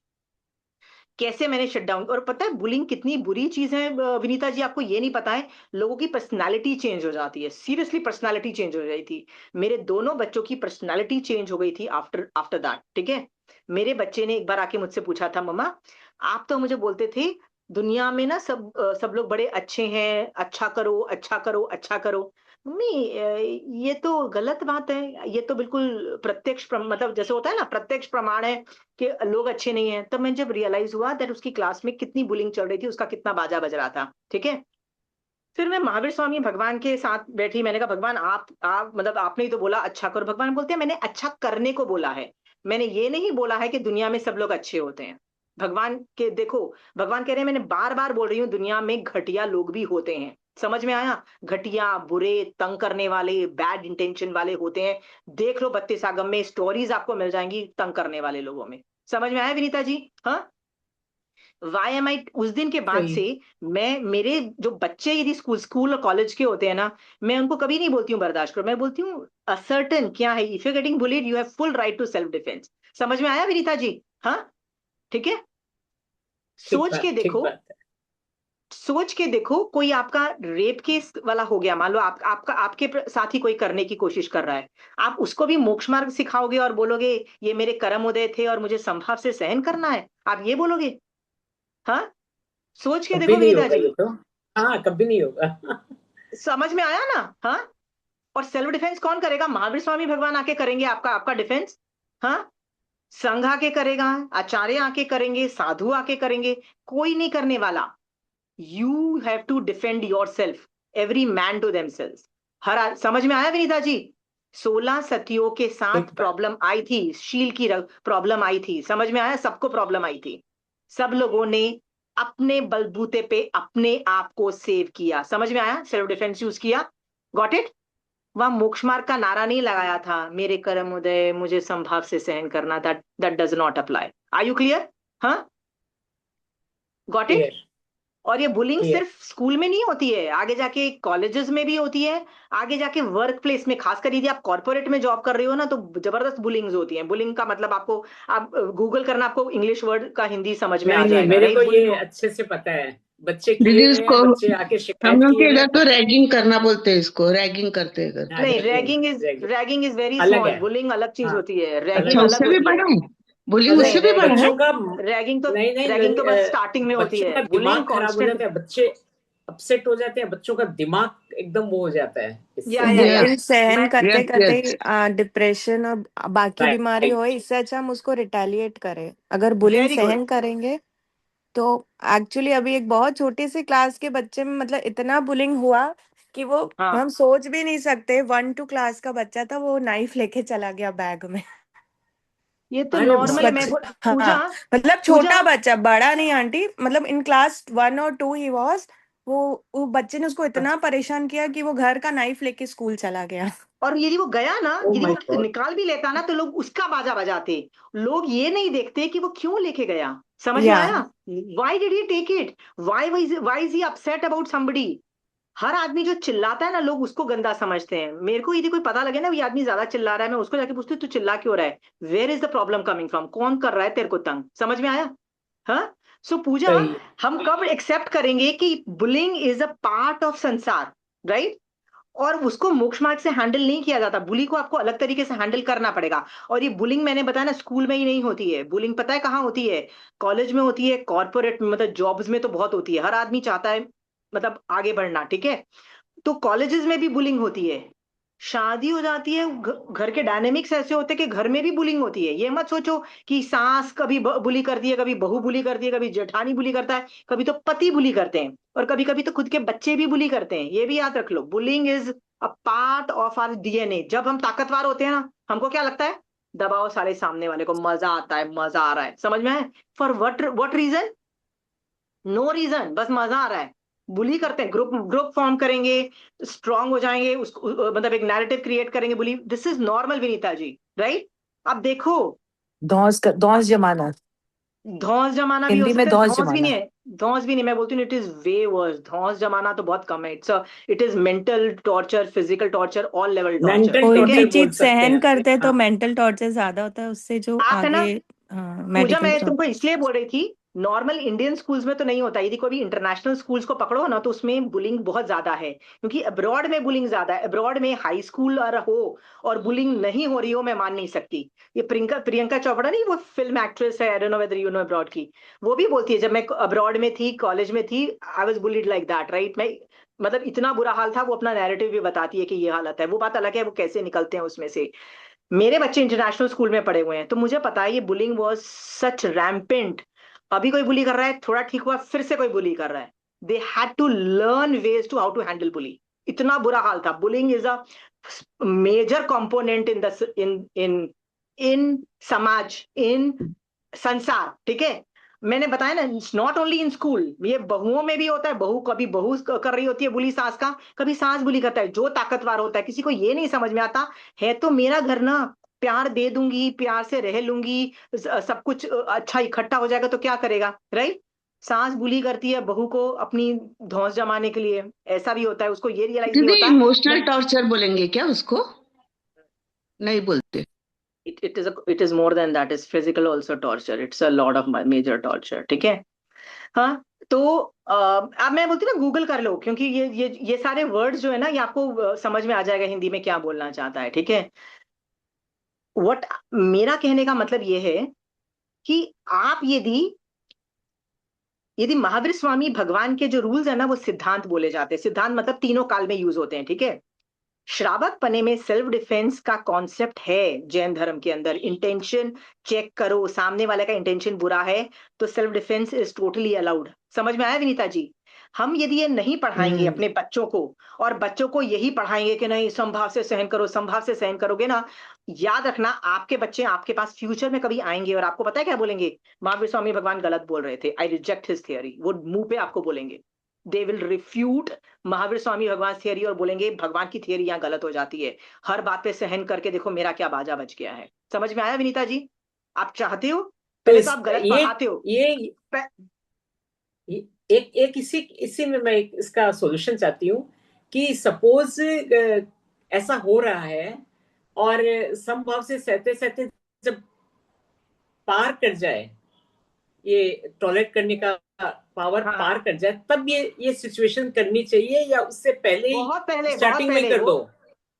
कैसे मैंने शट डाउन। और पता है बुलिंग कितनी बुरी चीज है विनीता जी, आपको ये नहीं पता है, लोगों की पर्सनालिटी चेंज हो जाती है, सीरियसली पर्सनालिटी चेंज हो गई थी। मेरे दोनों बच्चों की पर्सनालिटी चेंज हो गई थी आफ्टर आफ्टर दैट, ठीक है। मेरे बच्चे ने एक बार आके मुझसे पूछा था, मम्मा आप तो मुझे बोलते थे दुनिया में ना सब लोग बड़े अच्छे हैं, अच्छा करो अच्छा करो अच्छा करो। मम्मी ये तो गलत बात है, ये तो बिल्कुल मतलब जैसे होता है ना प्रत्यक्ष प्रमाण है कि लोग अच्छे नहीं हैं। तब मैं जब रियलाइज हुआ दैट उसकी क्लास में कितनी बुलिंग चल रही थी, उसका कितना बाजा बज रहा था, ठीक है। फिर मैं महावीर स्वामी भगवान के साथ बैठी, मैंने कहा भगवान आप मतलब आपने ही तो बोला अच्छा करो। भगवान बोलते हैं मैंने अच्छा करने को बोला है, मैंने ये नहीं बोला है कि दुनिया में सब लोग अच्छे होते हैं। भगवान के देखो, भगवान कह रहे हैं मैंने बार बार बोल रही हूँ दुनिया में घटिया लोग भी होते हैं, समझ में आया, घटिया बुरे तंग करने वाले बैड इंटेंशन वाले होते हैं। देख लो 32 आगम में स्टोरीज आपको मिल जाएंगी तंग करने वाले लोगों में। समझ में आया विनीता जी? हाँ, वाई एम आई, उस दिन के बाद सही। से मैं, मेरे जो बच्चे यदि स्कूल स्कूल और कॉलेज के होते हैं ना, मैं उनको कभी नहीं बोलती हूँ बर्दाश्त करो, मैं बोलती हूँ असर्टन क्या है, if you getting bullied you have full right to self defence. समझ में आया विनीता जी? हाँ, ठीक है। सोच के ठीक देखो, बात है। सोच के देखो कोई आपका रेप केस वाला हो गया, मान लो आपका आपके साथ ही कोई करने की कोशिश कर रहा है, आप उसको भी मोक्ष मार्ग सिखाओगे और बोलोगे ये मेरे कर्म उदय थे और मुझे संभव से सहन करना है, आप ये बोलोगे? हाँ, सोच के कभी देखो नहीं विनीता होगा जी। ये तो। हाँ, कभी नहीं होगा। समझ में आया ना? हाँ, और सेल्फ डिफेंस कौन करेगा? महावीर स्वामी भगवान आके करेंगे आपका आपका डिफेंस। हाँ, संघ आके करेगा, आचार्य आके करेंगे, साधु आके करेंगे, कोई नहीं करने वाला। You have to defend yourself, every man to themselves. समझ में आया विनीता जी? 16 सतियों के ठीक साथ बात। प्रॉब्लम आई थी, शील की प्रॉब्लम आई थी, समझ में आया, सबको प्रॉब्लम आई थी। सब लोगों ने अपने बलबूते पे अपने आप को सेव किया, समझ में आया, सेल्फ डिफेंस यूज किया। Got it? वहां मोक्ष मार्ग का नारा नहीं लगाया था, मेरे कर्म उदय मुझे संभाव से सहन करना, that that does not apply. Are you clear? हाँ, गॉट इट? क्लियर। और ये बुलिंग क्लियर। सिर्फ स्कूल में नहीं होती है, आगे जाके कॉलेजेस में भी होती है, आगे जाके वर्क प्लेस में, खासकर यदि आप कॉर्पोरेट में जॉब कर रहे हो ना तो जबरदस्त बुलिंग्स होती हैं। बुलिंग का मतलब आपको, आप गूगल करना, आपको इंग्लिश वर्ड का हिंदी समझ में आ नहीं नहीं, जाएगा, मेरे राइट? को ये बुलिंग। अच्छे से पता है। बच्चे दीदी किए हुए उसको हैं, बच्चे आके हम शिकायत लोग किए के हुए इधर हैं। तो रैगिंग करना बोलते हैं, इसको रैगिंग करते हैं घर हाँ, पे। नहीं, ragging. Ragging ragging is very अलग स्मॉल, है। बुलिंग अलग चीज हाँ, होती है, अलग रैगिंग अच्छा, है। अलग उससे भी होती है। बड़ा है? बुलिंग अलग नहीं, उससे भी है बड़ा है? बच्चों का। रैगिंग तो, नहीं नहीं रैगिंग तो बस स्टार्टिंग में होती बच्चों है, का बुलिंग दिमाग खराब हो कांस्टेंट। जाता है। बच्चे अपसेट हो जाते हैं, बच्चों का दिमाग एकदम वो हो जाता है इससे। या यस, बुलिंग सहन मैं, करते यस, करते यस। डिप्रेशन और बाकी बीमारी राइट। हो, इससे अच्छा हम उसको रिटेलिएट करें। अगर बुलिंग वेरी गुड। सहन करेंगे तो एक्चुअली अभी एक बहुत छोटी सी क्लास के बच्चे में मतलब इतना बुलिंग हुआ कि वो हाँ, हम सोच भी नहीं सकते। 1-2 क्लास का बच्चा था, वो नाइफ लेके चला गया बैग में। ये तो अरे उस नॉर्मल है। बाप मैं रे। पूजा, हाँ, मतलब पूजा, छोटा बच्चा, बड़ा नहीं आंटी, मतलब इन क्लास 1 और 2 ही वॉज। वो बच्चे ने उसको इतना अच्छा। परेशान किया कि वो घर का नाइफ लेके स्कूल चला गया। और यदि वो गया ना, ओ यदि माय वो गॉड। निकाल भी लेता ना तो लोग उसका बाजा बजाते, लोग ये नहीं देखते कि वो क्यों लेके गया। समझ में या आया? Why did he take it? Why is he upset about somebody? हर आदमी जो चिल्लाता है ना, लोग उसको गंदा समझते हैं। मेरे को यदि कोई पता लगे ना ये आदमी ज्यादा चिल्ला रहा है, मैं उसको जाके पूछती हूँ तू चिल्ला क्यों रहा है, where is the problem coming from, कौन कर रहा है तेरे को तंग? समझ में आया? हाँ, सो पूजा, सही है। हम कब एक्सेप्ट करेंगे कि bullying is a part of संसार, राइट? और उसको मोक्ष मार्ग से हैंडल नहीं किया जाता, बुली को आपको अलग तरीके से हैंडल करना पड़ेगा। और ये बुलिंग मैंने बताया ना स्कूल में ही नहीं होती है, बुलिंग पता है कहाँ होती है? कॉलेज में होती है, कॉर्पोरेट में, मतलब जॉब्स में तो बहुत होती है, हर आदमी चाहता है मतलब आगे बढ़ना, ठीक है, तो कॉलेजेस में भी बुलिंग होती है। शादी हो जाती है, घर के डायनेमिक्स ऐसे होते हैं कि घर में भी बुलिंग होती है। ये मत सोचो कि सास कभी बुली करती है, कभी बहू बुली करती है, कभी जेठानी बुली करता है, कभी तो पति बुली करते हैं, और कभी कभी तो खुद के बच्चे भी बुली करते हैं। ये भी याद रख लो, bullying is a part of our DNA. जब हम ताकतवर होते हैं ना, हमको क्या लगता है, दबाओ साले सामने वाले को, मजा आता है, मजा आ रहा है, समझ में है? For what reason? No reason, बस मजा आ रहा है। बुली करते हैं, ग्रुप ग्रुप फॉर्म करेंगे, स्ट्रांग हो जाएंगे, उसको मतलब एक नैरेटिव क्रिएट करेंगे, bully, this is normal Vinita ji, right? अब देखो, धौंस जमाना, धौंस जमाना भी हो हिंदी में सकता है, धौंस धौंस भी नहीं जमाना। है, धौंस भी नहीं, मैं बोलती हूँ इट इज वे वर्स। धौंस जमाना तो बहुत कम है, it is mental torture, physical torture, all level torture, mental कोई ठीक है? भी टॉर्चर बोल चीज सकते हैं सहन उसे। करते हैं तो हाँ, मेंटल टॉर्चर ज्यादा होता है उससे जो आप है ना, आगे पूजा, मेडिकल मैं प्रॉब्लम। तुमको इसलिए बोल रही थी, नॉर्मल इंडियन स्कूल्स में तो नहीं होता। यदि कोई भी इंटरनेशनल स्कूल्स को पकड़ो ना, तो उसमें बुलिंग बहुत ज्यादा है, क्योंकि अब्रॉड में बुलिंग ज्यादा है। अब्रॉड में हाई स्कूल और हो और बुलिंग नहीं हो रही हो, मैं मान नहीं सकती। ये प्रियंका प्रियंका चोपड़ा नहीं, वो फिल्म एक्ट्रेस है, I don't know whether you know abroad की, वो भी बोलती है, जब मैं अब्रॉड में थी, कॉलेज में थी, I was bullied like that, right? मैं, मतलब इतना बुरा हाल था, वो अपना नैरेटिव भी बताती है कि ये हालत है। वो बात अलग है, वो कैसे निकलते हैं उसमें से। मेरे बच्चे इंटरनेशनल स्कूल में पढ़े हुए हैं, तो मुझे पता है ये बुलिंग वाज सच रैम्पेंट। अभी कोई बुली कर रहा है, थोड़ा ठीक हुआ, फिर से कोई बुली कर रहा है। They had to learn ways to how to handle bully. इतना बुरा हाल था। Bullying is a major component in the in in समाज, इन संसार, ठीक है? मैंने बताया ना, नॉट ओनली इन स्कूल, ये बहुओं में भी होता है। बहू, कभी बहू कर रही होती है बुली सास का, कभी सास बुली करता है। जो ताकतवर होता है, किसी को ये नहीं समझ में आता है, तो मेरा घर ना, प्यार दे दूंगी, प्यार से रह लूंगी, सब कुछ अच्छा इकट्ठा हो जाएगा, तो क्या करेगा, राइट? सास बुली करती है बहू को अपनी धौंस जमाने के लिए, ऐसा भी होता है। उसको ये रियलाइज नहीं दीदी होता। इमोशनल मैं, टॉर्चर बोलेंगे क्या उसको? नहीं बोलते? It is more than that, is physical also torture, it's a lot of major torture, ठीक है? हाँ, तो अब मैं बोलती हूँ ना, गूगल कर लो, क्योंकि ये सारे वर्ड्स जो है ना, ये आपको समझ में आ जाएगा हिंदी में क्या बोलना चाहता है, ठीक है? व्हाट, मेरा कहने का मतलब ये है कि आप यदि यदि महावीर स्वामी भगवान के जो रूल्स है ना, वो सिद्धांत बोले जाते हैं। सिद्धांत मतलब तीनों काल में यूज होते हैं, ठीक है? श्रावक पने में सेल्फ डिफेंस का कॉन्सेप्ट है जैन धर्म के अंदर। इंटेंशन चेक करो, सामने वाले का इंटेंशन बुरा है, तो self defence is totally allowed. समझ में आया विनीता जी? हम यदि ये नहीं पढ़ाएंगे अपने बच्चों को, और बच्चों को यही पढ़ाएंगे कि नहीं, संभाव से सहन करो, संभाव से सहन करोगे ना, याद रखना, आपके बच्चे आपके पास फ्यूचर में कभी आएंगे और आपको पता है क्या बोलेंगे? महावीर स्वामी भगवान गलत बोल रहे थे, आई रिजेक्ट हिज थियोरी। वो मुंह पे आपको बोलेंगे, they will refute Mahavir Swami भगवान थियरी, और बोलेंगे भगवान की थियरी यहाँ गलत हो जाती है। हर बात पे सहन करके देखो मेरा क्या बाजा बच गया है। समझ में आया विनीता जी? आप चाहते हो, तो पहले तो आप गलत पढ़ाते हो। ये एक एक इसी इसी में मैं इसका सॉल्यूशन चाहती हूँ कि सपोज ऐसा हो रहा है, और समभाव से सहते सहते जब पार कर जाए, ये टॉलरेट करने का पावर हाँ, पार कर जाए, तब ये सिचुएशन करनी चाहिए, या उससे पहले ही बहुत पहले, बहुत स्टार्टिंग में पहले। कर वो दो?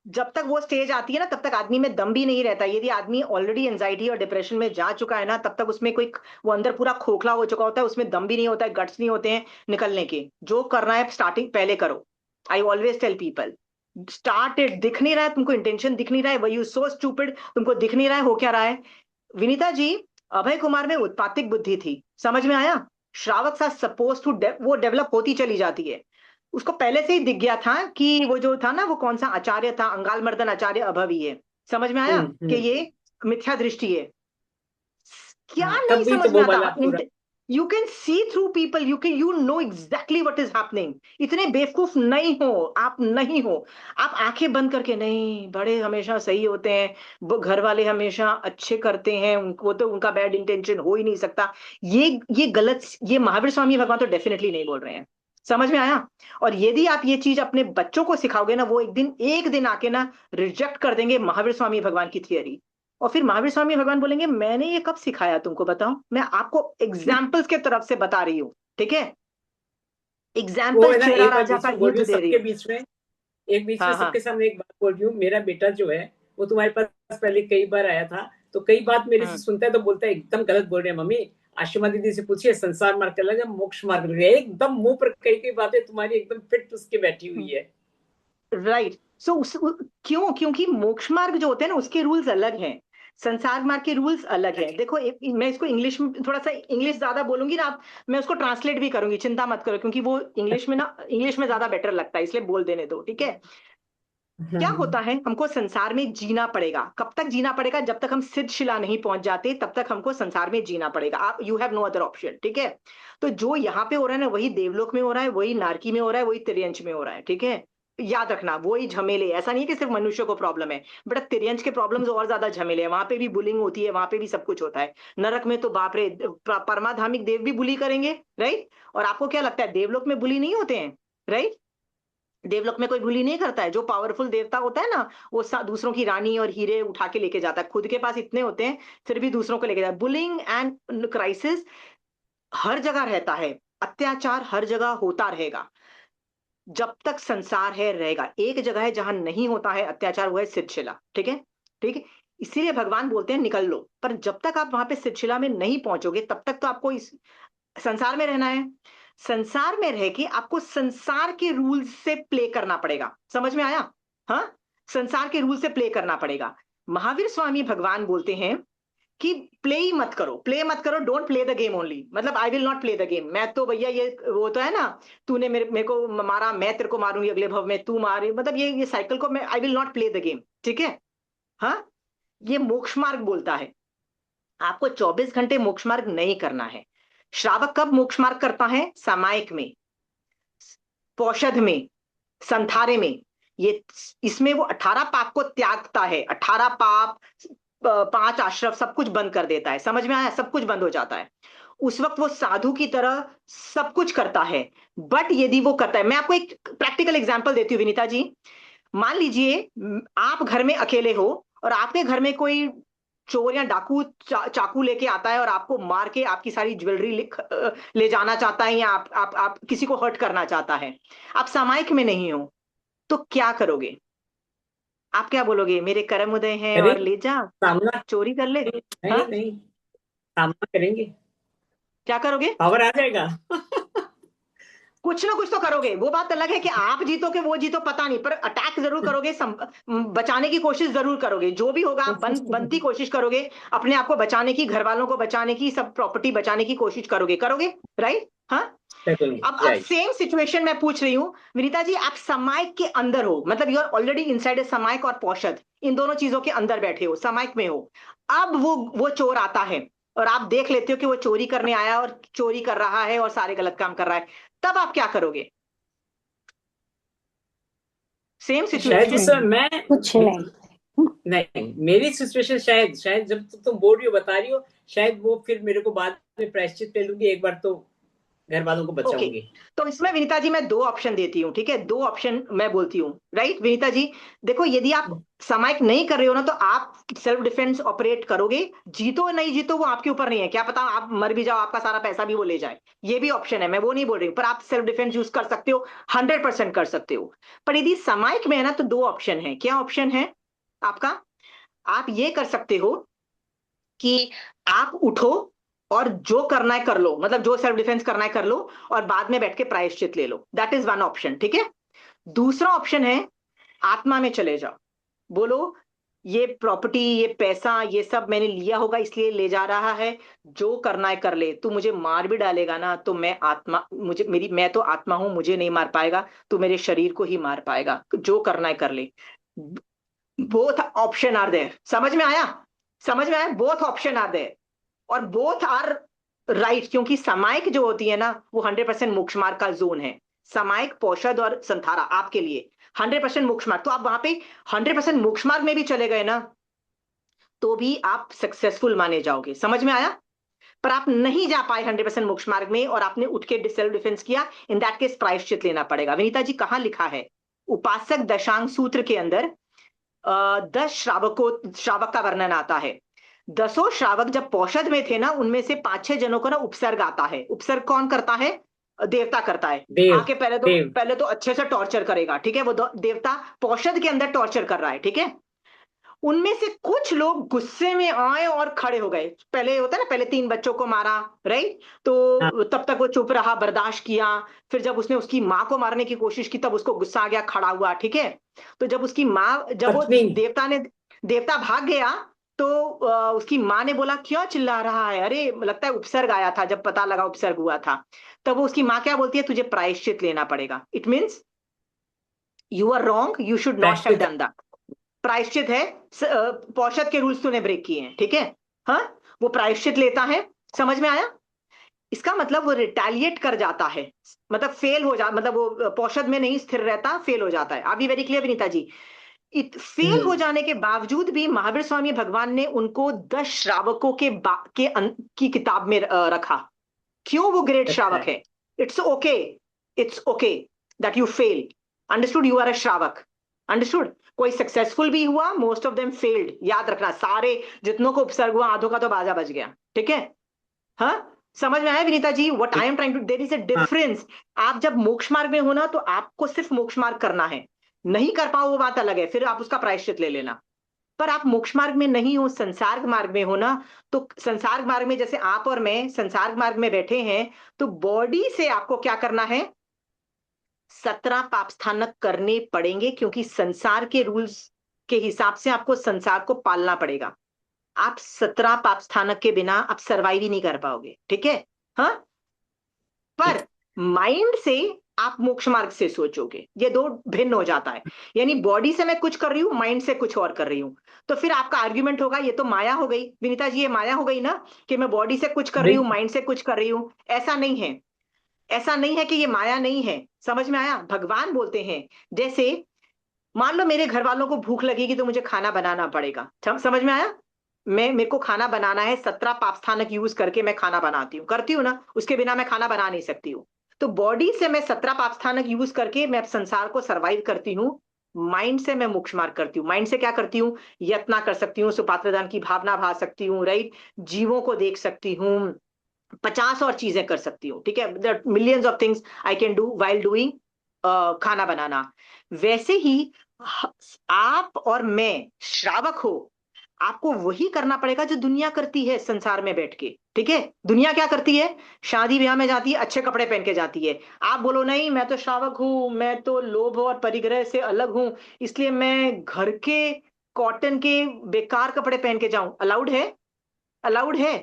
जब तक वो स्टेज आती है ना, तब तक आदमी में दम भी नहीं रहता। यदि आदमी ऑलरेडी एंजाइटी और डिप्रेशन में जा चुका है ना, तब तक उसमें कोई, वो अंदर पूरा खोखला हो चुका होता है, उसमें दम भी नहीं होता है, गट्स नहीं होते हैं निकलने के। जो करना है स्टार्टिंग पहले करो। I always tell people, start it. दिख नहीं रहा है तुमको, इंटेंशन दिख नहीं रहा है, यू सो स्टूपिड, तुमको दिख नहीं रहा है हो क्या रहा है। विनीता जी, अभय कुमार में उत्पातिक बुद्धि थी, समझ में आया? श्रावक सा सपोज टू वो डेवलप होती चली जाती है। उसको पहले से ही दिख गया था कि वो जो था ना, वो कौन सा आचार्य था, अंगाल मर्दन आचार्य अभवी है। समझ में आया कि ये मिथ्या दृष्टि है? क्या हाँ, नहीं तब भी समझ तो में वो आता? वाला पूरा। You can see through people, you know exactly what is happening. इतने बेवकूफ नहीं हो आप, नहीं हो आप। आंखें बंद करके, नहीं, बड़े हमेशा सही होते हैं, वो घर वाले हमेशा अच्छे करते हैं, उनको तो उनका बैड इंटेंशन हो ही नहीं सकता। ये गलत, ये महावीर स्वामी भगवान तो डेफिनेटली नहीं बोल रहे हैं। समझ में आया? और यदि आप ये चीज अपने बच्चों को सिखाओगे ना, वो एक दिन आके ना रिजेक्ट कर देंगे महावीर स्वामी भगवान की थियरी। और फिर महावीर स्वामी भगवान बोलेंगे, मैंने ये कब सिखाया तुमको, बताओ? मैं आपको एग्जाम्पल्स के तरफ से बता रही हूँ, ठीक है? वो एग्जाम्पल है ना, चेरा एक बात राजा बीच का में बोल रही युद्ध हूँ दे रही सबके हूँ। बीच में, एक बीच में हाँ, हाँ, सबके सामने एक बात बोल रही हूँ। मेरा बेटा जो है, वो तुम्हारे पास पहले कई बार आया था, तो कई बात मेरे से सुनता है, तो बोलता है एकदम गलत बोल रहे हैं मम्मी, आशिमा दीदी से पूछिए, संसार मार्ग का अलग है, मोक्ष मार्ग अलग है। एकदम मुंह पर कई कई बातें तुम्हारी एकदम फिट उसके बैठी हुई है। राइट। सो क्यों? क्योंकि मोक्ष मार्ग जो होते हैं ना उसके रूल्स अलग हैं, संसार मार्ग के रूल्स अलग हैं। देखो मैं इसको इंग्लिश में थोड़ा सा इंग्लिश ज्यादा बोलूंगी ना आप, मैं उसको ट्रांसलेट भी करूंगी, चिंता मत करो, क्योंकि वो इंग्लिश में ना, इंग्लिश में ज्यादा बेटर लगता है, इसलिए बोल देने दो, ठीक है? क्या होता है, हमको संसार में जीना पड़ेगा। कब तक जीना पड़ेगा? जब तक हम सिद्ध शिला नहीं पहुंच जाते तब तक हमको संसार में जीना पड़ेगा। आप you have no other option, ठीक है? तो जो यहाँ पे हो रहा है ना, वही देवलोक में हो रहा है, वही नारकी में हो रहा है, वही तिर्यंच में हो रहा है, ठीक है? याद रखना, वही झमेले। ऐसा नहीं है कि सिर्फ मनुष्य को प्रॉब्लम है, बट तिर्यंच के प्रॉब्लम्स और ज्यादा झमेले हैं। वहां पे भी बुलिंग होती है, वहां पे भी सब कुछ होता है। नरक में तो बाप रे, परमाधामिक देव भी बुली करेंगे, राइट? और आपको क्या लगता है देवलोक में बुली नहीं होते हैं, राइट? देवलोक में कोई बुली नहीं करता है। जो पावरफुल देवता होता है ना, वो दूसरों की रानी और हीरे उठा के लेके जाता है। खुद के पास इतने होते हैं फिर भी दूसरों को लेके जाता है। बुलिंग एंड क्राइसिस हर जगह रहता है, अत्याचार हर जगह होता रहेगा, जब तक संसार है रहेगा। एक जगह है जहां नहीं होता है अत्याचार, वो है सिद्धशिला, ठीक है? ठीक है, इसीलिए भगवान बोलते हैं निकल लो। पर जब तक आप वहां पे सिद्धशिला में नहीं पहुंचोगे तब तक तो आपको इस संसार में रहना है। संसार में रह के आपको संसार के रूल से प्ले करना पड़ेगा। समझ में आया? हाँ, संसार के रूल से प्ले करना पड़ेगा। महावीर स्वामी भगवान बोलते हैं कि प्ले ही मत करो, प्ले मत करो, don't play the game only. मतलब I will not play the game. मैं तो भैया ये वो तो है ना, तूने मेरे को मारा, मैं तेरे को मारूंगी अगले भव में, तू मारे, मतलब ये साइकिल को मैं आई will not play the game, ठीक है? हाँ, ये मोक्ष मार्ग बोलता है आपको 24 घंटे मोक्ष मार्ग नहीं करना है। श्रावक कब मोक्ष मार्ग करता है? सामायिक में, पौषध में, संथारे में। ये इसमें वो 18 पाप को त्यागता है। 18 पाप, 5 आश्रव, सब कुछ बंद कर देता है। समझ में आया? सब कुछ बंद हो जाता है। उस वक्त वो साधु की तरह सब कुछ करता है। बट यदि वो करता है, मैं आपको एक प्रैक्टिकल एग्जांपल देती हूँ विनीता जी। मान लीजिए आप घर में अकेले हो और आपके घर में कोई चोर या डाकू चाकू लेके आता है और आपको मार के आपकी सारी ज्वेलरी ले जाना चाहता है, या आप किसी को हर्ट करना चाहता है। आप सामायिक में नहीं हो, तो क्या करोगे? आप क्या बोलोगे? मेरे कर्म उदय हैं अरे और ले जा, सामना, चोरी कर ले? नहीं हाँ, नहीं, सामना करेंगे, क्या करोगे? पावर आ जाएगा। कुछ ना कुछ तो करोगे। वो बात अलग है कि आप जीतोगे वो जीतो पता नहीं, पर अटैक जरूर करोगे, बचाने की कोशिश जरूर करोगे। जो भी होगा आप बनती कोशिश करोगे, अपने आप को बचाने की, घर वालों को बचाने की, सब प्रॉपर्टी बचाने की कोशिश करोगे, राइट? हाँ। अब सेम सिचुएशन मैं पूछ रही हूँ विनीता जी, आप समायक के अंदर हो, मतलब you are already inside a समायक और पौषध, इन दोनों चीजों के अंदर बैठे हो, समायक में हो। अब वो चोर आता है और आप देख लेते हो कि वो चोरी करने आया और चोरी कर रहा है और सारे गलत काम कर रहा है, तब आप क्या करोगे? सेम शायद उस सिचुएशन। समय मैं कुछ नहीं। नहीं, मेरी सिचुएशन शायद जब तुम बोल रही हो, बता रही हो, शायद वो फिर मेरे को बाद में प्रायश्चित ले लूंगी, एक बार तो घर वालों को बचाऊंगी। तो इसमें विनीता जी मैं 2 ऑप्शन देती हूँ, ठीक है? 2 ऑप्शन मैं बोलती हूँ, राइट विनीता जी? देखो, यदि आप समायिक नहीं कर रहे हो ना, तो आप सेल्फ डिफेंस ऑपरेट करोगे। जीतो नहीं जीतो वो आपके ऊपर नहीं है, क्या पता आप मर भी जाओ, आपका सारा पैसा भी वो ले जाए, ये भी ऑप्शन है, मैं वो नहीं बोल रही हूँ। पर आप सेल्फ डिफेंस यूज कर सकते हो, 100% कर सकते हो। पर यदि समायिक में है ना, तो 2 ऑप्शन है। क्या ऑप्शन है आपका? आप ये कर सकते हो कि आप उठो और जो करना है कर लो, मतलब जो सेल्फ डिफेंस करना है कर लो, और बाद में बैठ के प्रायश्चित ले लो। दैट इज वन ऑप्शन, ठीक है? दूसरा ऑप्शन है आत्मा में चले जाओ, बोलो ये प्रॉपर्टी, ये पैसा, ये सब मैंने लिया होगा इसलिए ले जा रहा है, जो करना है कर ले। तू मुझे मार भी डालेगा ना तो मैं आत्मा, मैं तो आत्मा हूं, मुझे नहीं मार पाएगा, तू मेरे शरीर को ही मार पाएगा, जो करना है कर ले। Both option are there. समझ में आया? समझ में आया? बोथ ऑप्शन आर देयर और बोथ आर राइट, क्योंकि समायिक जो होती है ना, वो 100% मोक्ष मार्ग का जोन है। समायिक, पौषध और संथारा आपके लिए 100% मोक्ष मार्ग। तो आप वहां पे 100% मोक्ष मार्ग में भी चले गए ना, तो भी आप सक्सेसफुल माने जाओगे। समझ में आया? पर आप नहीं जा पाए 100% मोक्ष मार्ग में और आपने उठ के सेल्फ डिफेंस किया, इन दैट केस प्रायश्चित लेना पड़ेगा। विनीता जी, कहां लिखा है? उपासक दशांग सूत्र के अंदर 10 श्रावक का वर्णन आता है। 10 श्रावक जब पौषध में थे ना, उनमें से 5-6 जनों को ना उपसर्ग आता है। उपसर्ग कौन करता है? देवता करता है। आके पहले तो अच्छे से टॉर्चर करेगा, ठीक है? वो देवता पौषध के अंदर टॉर्चर कर रहा है, ठीक है? उनमें से कुछ लोग गुस्से में आए और खड़े हो गए। पहले होता है ना, पहले 3 बच्चों को मारा, राइट? तो तब तक वो चुप रहा, बर्दाश्त किया। फिर जब उसने उसकी माँ को मारने की कोशिश की, तब उसको गुस्सा आ गया, खड़ा हुआ, ठीक है? तो जब उसकी माँ, जब वो पत्नी देवता भाग गया, तो उसकी माँ ने बोला क्यों चिल्ला रहा है, अरे लगता है उपसर्ग आया था, जब पता लगा उपसर्ग हुआ था, तब वो उसकी माँ क्या बोलती है, तुझे प्रायश्चित लेना पड़ेगा। It means you are wrong, you should not have प्रायश्चित। Done that. प्रायश्चित है, पौषद के रूल्स तूने ब्रेक किए हैं, ठीक है। हाँ, वो प्रायश्चित लेता है। समझ में आया? इसका मतलब वो रिटेलिएट कर जाता है, मतलब फेल हो जा, मतलब वो पौषद में नहीं स्थिर रहता, फेल हो जाता है। आप भी वेरी क्लियर विनीता जी। फेल हो जाने के बावजूद भी महावीर स्वामी भगवान ने उनको 10 श्रावकों की किताब में रखा। क्यों वो ग्रेट रखा श्रावक है। है? It's okay, it's okay that you fail. Understood? You are a श्रावक। अंडरस्टूड? कोई सक्सेसफुल भी हुआ, मोस्ट ऑफ देम फेल्ड। याद रखना, सारे जितनों को उपसर्ग हुआ आधों का तो बाजा बज गया, ठीक है। हाँ, समझ में आया Vinita ji? What I am trying to, there is a हाँ, डिफरेंस। आप जब मोक्ष मार्ग में हो ना, तो आपको सिर्फ मोक्ष मार्ग करना है। नहीं कर पाओ वो बात अलग है, फिर आप उसका प्रायश्चित ले लेना। पर आप मोक्ष मार्ग में नहीं हो, संसार मार्ग में हो ना, तो संसार मार्ग में जैसे आप और मैं संसार मार्ग में बैठे हैं, तो बॉडी से आपको क्या करना है? 17 पाप स्थानक करने पड़ेंगे, क्योंकि संसार के रूल्स के हिसाब से आपको संसार को पालना पड़ेगा। आप 17 पाप स्थानक के बिना आप सर्वाइव ही नहीं कर पाओगे, ठीक है। हाँ, पर माइंड से आप मोक्ष मार्ग से सोचोगे, ये दो भिन्न हो जाता है। यानी बॉडी से मैं कुछ कर रही हूं, माइंड से कुछ और कर रही हूं, तो फिर आपका आर्ग्यूमेंट होगा ये तो माया हो गई। विनीता जी, ये माया हो गई ना, कि मैं बॉडी से कुछ कर रही हूँ, बिल्कुल माइंड से कुछ कर रही हूँ। ऐसा नहीं है, ऐसा नहीं है कि ये माया नहीं है। समझ में आया? भगवान बोलते हैं, जैसे मान लो मेरे घर वालों को भूख लगेगी तो मुझे खाना बनाना पड़ेगा। समझ में आया? मेरे को खाना बनाना है, 17 पाप स्थानक यूज करके मैं खाना बनाती हूँ, करती हूँ ना, उसके बिना मैं खाना बना नहीं सकती हूँ। तो बॉडी से मैं 17 पाप स्थानक यूज करके मैं संसार को सरवाइव करती हूँ। माइंड से मैं मोक्ष मार्ग करती हूँ। माइंड से क्या करती हूँ? यत्ना कर सकती हूँ, सुपात्रदान की भावना भा सकती हूँ, राइट, जीवों को देख सकती हूँ, 50 और चीजें कर सकती हूँ, ठीक है। Millions of things I can do while doing खाना बनाना। वैसे ही आप और मैं श्रावक हो, आपको वही करना पड़ेगा जो दुनिया करती है संसार में बैठ के, ठीक है। दुनिया क्या करती है? शादी ब्याह में जाती है, अच्छे कपड़े पहन के जाती है। आप बोलो नहीं, मैं तो श्रावक हूं, मैं तो लोभ और परिग्रह से अलग हूं, इसलिए मैं घर के कॉटन के बेकार कपड़े पहन के जाऊं। अलाउड है? अलाउड है?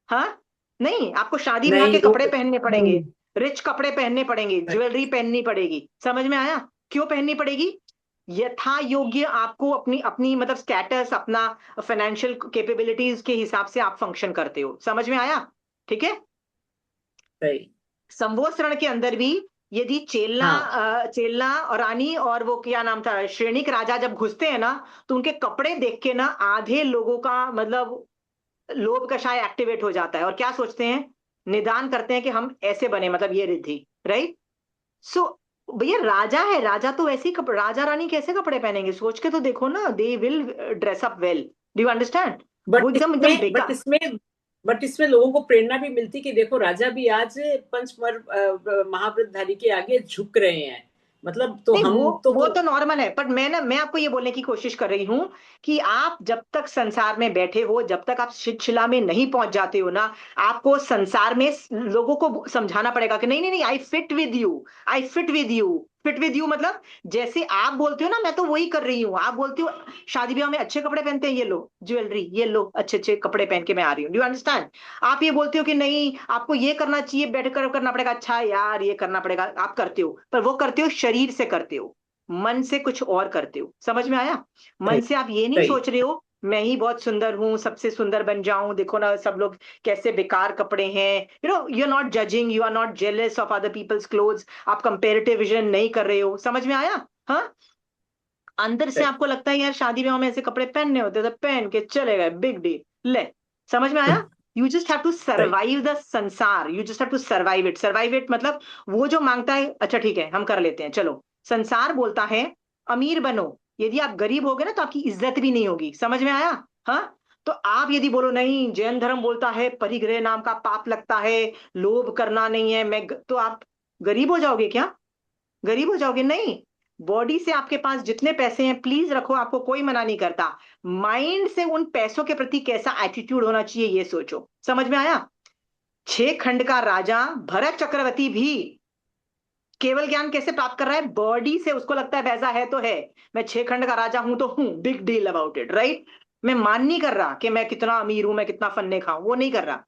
हाँ, नहीं, आपको शादी ब्याह नहीं के वो कपड़े पहनने पड़ेंगे, नहीं। रिच कपड़े पहनने पड़ेंगे, ज्वेलरी पहननी पड़ेगी। समझ में आया? क्यों पहननी पड़ेगी? यथा योग्य आपको अपनी अपनी मतलब स्टेटस, अपना फाइनेंशियल कैपेबिलिटीज के हिसाब से आप फंक्शन करते हो। समझ में आया? ठीक है। सही। संवत्सरण के अंदर भी यदि चेलना हाँ, चेलना और रानी और वो क्या नाम था, श्रेणिक राजा जब घुसते हैं ना, तो उनके कपड़े देख के ना आधे लोगों का मतलब लोभ कषाय एक्टिवेट हो जाता है, और क्या सोचते हैं? निदान करते हैं कि हम ऐसे बने, मतलब ये रिद्धि, राइट। सो भैया राजा है, राजा तो वैसे ही कपड़े, राजा रानी कैसे कपड़े पहनेंगे? सोच के तो देखो ना, they will dress up well. Do you understand? But वो एकदम एकदम इसमें बट बेकार। इसमें बट इसमें लोगों को प्रेरणा भी मिलती कि देखो राजा भी आज महाव्रतधारी के आगे झुक रहे हैं। मतलब तो नहीं, हम तो वो तो नॉर्मल है, पर मैं आपको ये बोलने की कोशिश कर रही हूं कि आप जब तक संसार में बैठे हो, जब तक आप शिला में नहीं पहुंच जाते हो ना, आपको संसार में लोगों को समझाना पड़ेगा कि नहीं नहीं नहीं, I fit with you, I fit with you. Fit with you मतलब जैसे आप बोलते हो ना, मैं तो वही कर रही हूँ। आप बोलते हो शादी ब्याह में अच्छे कपड़े पहनते हैं, ये लो ज्वेलरी, ये लो अच्छे अच्छे कपड़े पहन के मैं आ रही हूँ। Do you understand? आप ये बोलते हो कि नहीं आपको ये करना चाहिए, बैठ कर करना पड़ेगा, अच्छा यार ये करना पड़ेगा, आप करते हो, पर वो करते हो शरीर से करते हो, मन से कुछ और करते हो। समझ में आया? मन सही। से आप ये नहीं सही। सोच रहे हो मैं ही बहुत सुंदर हूं, सबसे सुंदर बन जाऊं, देखो ना सब लोग कैसे बेकार कपड़े हैं। You are not judging, you are not jealous of other people's clothes. आप कंपेरेटिव विजन नहीं कर रहे हो। समझ में आया? हाँ, अंदर से सही। आपको लगता है यार शादी ब्याह में ऐसे कपड़े पहनने होते तो पहन के चले गए, बिग डील। ले, समझ में आया? यू जस्ट हैव टू सही। सर्वाइव द संसार, you just have to survive it. Survive it मतलब वो जो मांगता है, अच्छा ठीक है हम कर लेते हैं, चलो। संसार बोलता है अमीर बनो, यदि आप गरीब होगे ना तो आपकी इज्जत भी नहीं होगी। समझ में आया? हाँ, तो आप यदि बोलो नहीं, जैन धर्म बोलता है परिग्रह नाम का पाप लगता है, लोभ करना नहीं है, तो आप गरीब हो जाओगे क्या? गरीब हो जाओगे नहीं। बॉडी से आपके पास जितने पैसे हैं प्लीज रखो, आपको कोई मना नहीं करता। माइंड से उन पैसों के प्रति कैसा एटीट्यूड होना चाहिए ये सोचो। समझ में आया? 6 खंड का राजा भरत चक्रवर्ती भी केवल ज्ञान कैसे प्राप्त कर रहा है? बॉडी से। उसको लगता है वैसा है तो है, मैं 6 खंड का राजा हूं तो हूं, big deal about it, right? मैं मान नहीं कर रहा कि मैं कितना अमीर हूं, मैं कितना फन्ने खाऊं, वो नहीं कर रहा।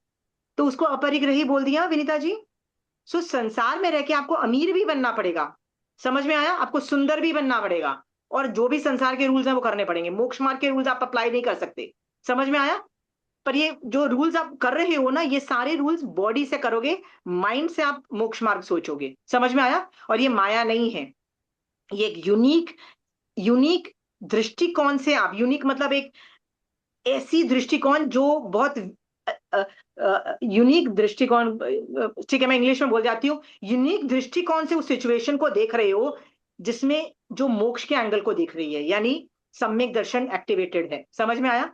तो उसको अपरिग्रही बोल दिया विनीता जी। सो संसार में रह के आपको अमीर भी बनना पड़ेगा, समझ में आया? आपको सुंदर भी बनना पड़ेगा, और जो भी संसार के रूल्स हैं वो करने पड़ेंगे। मोक्ष मार्ग के रूल्स आप अप्लाई नहीं कर सकते, समझ में आया? पर ये जो रूल्स आप कर रहे हो ना, ये सारे रूल्स बॉडी से करोगे, माइंड से आप मोक्ष मार्ग सोचोगे, समझ में आया? और ये माया नहीं है, ये एक यूनिक यूनिक दृष्टिकोण से आप, यूनिक मतलब एक ऐसी दृष्टिकोण जो बहुत यूनिक दृष्टिकोण, ठीक है मैं इंग्लिश में बोल जाती हूँ, यूनिक दृष्टिकोण से उस सिचुएशन को देख रहे हो, जिसमें जो मोक्ष के एंगल को देख रही है, यानी सम्यक दर्शन एक्टिवेटेड है। समझ में आया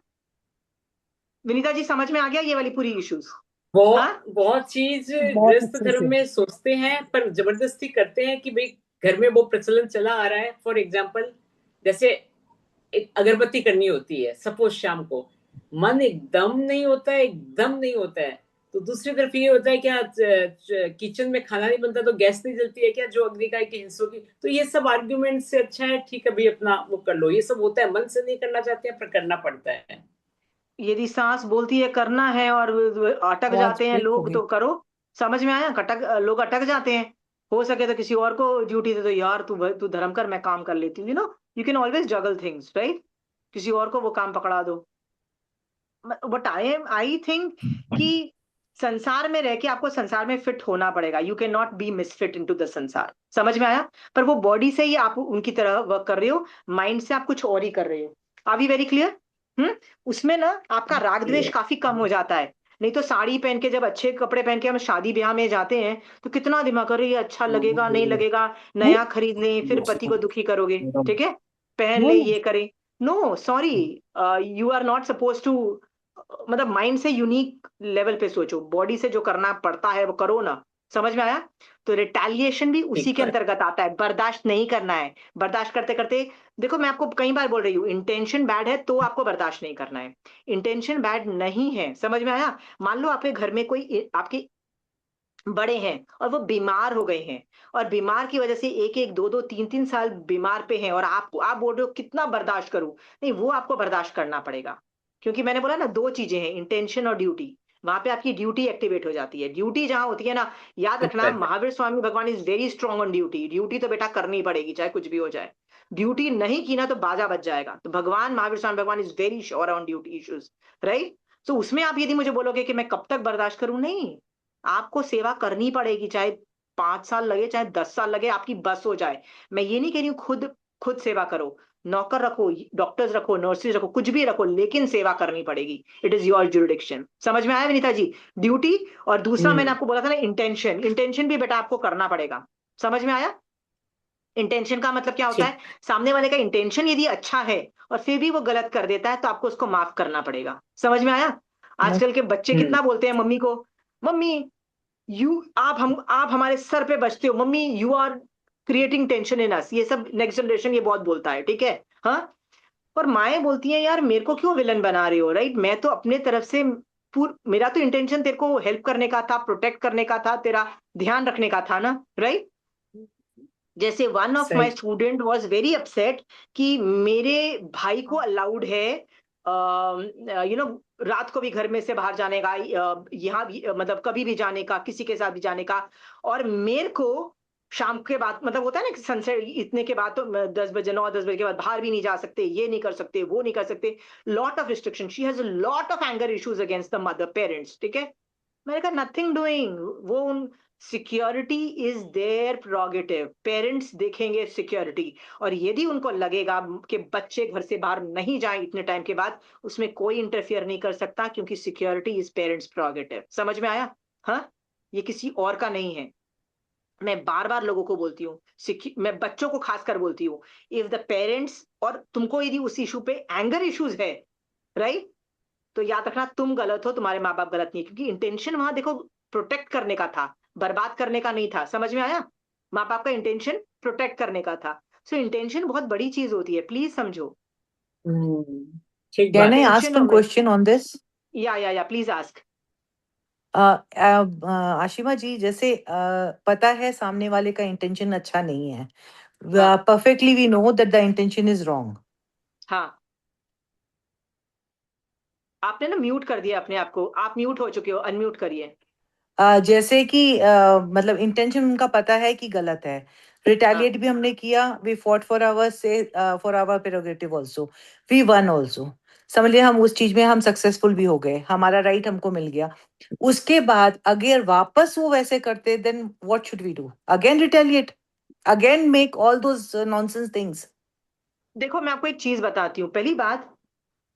विनीता जी? समझ में आ गया ये वाली पूरी इश्यूज? हाँ, बहुत चीज बहुत गृहस्थ अच्छे धर्म से। में सोचते हैं पर जबरदस्ती करते हैं कि भाई घर में वो प्रचलन चला आ रहा है। फॉर एग्जाम्पल, जैसे एक अगरबत्ती करनी होती है सपोज शाम को, मन एकदम नहीं होता है, एकदम नहीं होता है, तो दूसरी तरफ ये होता है क्या किचन में खाना नहीं बनता तो गैस नहीं जलती है क्या, जो अग्निकाय के हिंसों की। तो ये सब आर्ग्यूमेंट से अच्छा है ठीक है भाई अपना वो कर लो, ये सब होता है, मन से नहीं करना चाहते हैं पर करना पड़ता है। यदि सांस बोलती है करना है और अटक आवाज जाते हैं ब्रेक हो लोग, गई। तो करो। समझ में आया? लोग अटक जाते हैं, हो सके तो किसी और को ड्यूटी दे दो, यार तू तू धर्म कर, मैं काम कर लेती हूँ, you can always juggle things, right? किसी और को वो काम पकड़ा दो। बट आई थिंक कि संसार में रह के आपको संसार में फिट होना पड़ेगा, you can not be misfit into the संसार। समझ में आया? पर वो बॉडी से ही आप उनकी तरह वर्क कर रहे हो, माइंड से आप कुछ और ही कर रहे हो। Are we very clear? उसमें ना आपका राग द्वेष काफी कम हो जाता है। नहीं तो साड़ी पहन के, जब अच्छे कपड़े पहन के हम शादी ब्याह में जाते हैं, तो कितना दिमाग कर रही है, अच्छा लगेगा नहीं लगेगा, नया खरीद लें, फिर पति को दुखी करोगे, ठीक है? पहन ले, ये करें। No sorry, you are not suppose to, मतलब माइंड से यूनिक लेवल पे सोचो, बॉडी से जो करना पड़ता है वो करो ना। समझ में आया? तो रिटेलिएशन भी उसी ठीक के है। अंतर्गत आता है, बर्दाश्त नहीं करना है। बर्दाश्त करते करते, देखो मैं आपको कई बार बोल रही हूँ, इंटेंशन बैड है तो आपको बर्दाश्त नहीं करना है, इंटेंशन बैड नहीं है। समझ में आया? मान लो आपके घर में कोई आपके बड़े हैं और वो बीमार हो गए हैं, और बीमार की वजह से एक एक दो दो तीन तीन साल बीमार पे हैं, और आप बोल रहे हो कितना बर्दाश्त करूं? नहीं, वो आपको बर्दाश्त करना पड़ेगा, क्योंकि मैंने बोला ना, दो चीजें हैं, इंटेंशन और ड्यूटी। वहां पे आपकी ड्यूटी एक्टिवेट हो जाती है। ड्यूटी जहां होती है ना, याद ठीक रखना, है। महावीर स्वामी भगवान is very strong on duty. Duty तो बेटा करनी ही पड़ेगी, चाहे कुछ भी हो जाए। ड्यूटी नहीं की ना तो बाजा बच जाएगा। तो भगवान, महावीर स्वामी भगवान is very sure on duty issues, right? तो उसमें आप यदि मुझे बोलोगे कि मैं कब तक बर्दाश्त करूं, नहीं, आपको सेवा करनी पड़ेगी, चाहे 5 साल लगे, चाहे 10 साल लगे, आपकी बस हो जाए। मैं ये नहीं कह रही हूँ खुद खुद सेवा करो, नौकर रखो, डॉक्टर्स रखो, नर्सेज रखो, कुछ भी रखो, लेकिन सेवा करनी पड़ेगी। It is your jurisdiction. समझ में आया विनीता जी? ड्यूटी, और दूसरा मैंने आपको बोला था ना, इंटेंशन। इंटेंशन भी बेटा आपको करना पड़ेगा। समझ में आया? इंटेंशन का मतलब क्या होता है? ठीक। सामने वाले का इंटेंशन यदि अच्छा है और फिर भी वो गलत कर देता है, तो आपको उसको माफ करना पड़ेगा। समझ में आया? आजकल के बच्चे हम्म। कितना बोलते हैं मम्मी को, मम्मी आप हमारे सर पे बचते हो, mummy you are creating tension in us. ये सब नेक्स्ट जनरेशन ये बहुत बोलता है, ठीक है? हाँ, और माएं बोलती हैं, यार मेरे को क्यों विलन बना रहे हो, राइट? मैं तो अपने तरफ से मेरा तो इंटेंशन तेरे को हेल्प करने का था, प्रोटेक्ट करने का था, तेरा ध्यान रखने का था ना, राइट? जैसे वन ऑफ माय सही। स्टूडेंट वाज वेरी अपसेट कि मेरे भाई को अलाउड है रात को भी घर में से बाहर जाने का, यहाँ भी मतलब कभी भी जाने का, किसी के साथ भी जाने का, और मेरे को शाम के बाद, मतलब होता है ना कि सनसेट इतने के बाद तो 10 बजे, 9-10 बजे के बाद बाहर भी नहीं जा सकते, ये नहीं कर सकते, वो नहीं कर सकते, lot of restriction. She has a lot of anger issues against the mother parents, ठीक है? मैंने कहा नथिंग डूइंग, वो security is their prerogative, parents देखेंगे सिक्योरिटी। और यदि उनको लगेगा कि बच्चे घर से बाहर नहीं जाएं इतने टाइम के बाद, उसमें कोई इंटरफियर नहीं कर सकता, क्योंकि सिक्योरिटी इज पेरेंट्स प्रोगेटिव। समझ में आया? हाँ, ये किसी और का नहीं है। मैं बार बार लोगों को बोलती हूँ, मैं बच्चों को खासकर बोलती हूँ, इफ द पेरेंट्स, और तुमको यदि उस इशू पे एंगर इश्यूज है, राइट, तो याद रखना तुम गलत हो, तुम्हारे माँ बाप गलत नहीं है, क्योंकि इंटेंशन वहां देखो प्रोटेक्ट करने का था, बर्बाद करने का नहीं था। समझ में आया? माँ बाप का इंटेंशन प्रोटेक्ट करने का था। सो इंटेंशन बहुत बड़ी चीज होती है, प्लीज समझो। हम्म। ठीक Can बात I है। ask intention, one question on this? या प्लीज आस्क। आशिमा जी, जैसे पता है सामने वाले का इंटेंशन अच्छा नहीं है, हाँ perfectly we know that the intention is wrong. हाँ, आपने ना म्यूट कर दिया अपने आप को, आप म्यूट हो चुके हो, अनम्यूट करिए। जैसे कि मतलब इंटेंशन उनका पता है कि गलत है, हाँ रिटेलिएट भी हमने किया, वी फॉट फॉर आवर से for our prerogative also, we won also, समझ लिया, हम उस चीज में हम सक्सेसफुल भी हो गए, हमारा राइट हमको मिल गया। उसके बाद अगर वापस वो वैसे करते, then what should we do? Again retaliate, again make all those nonsense things? देखो मैं आपको एक चीज बताती हूँ। पहली बात,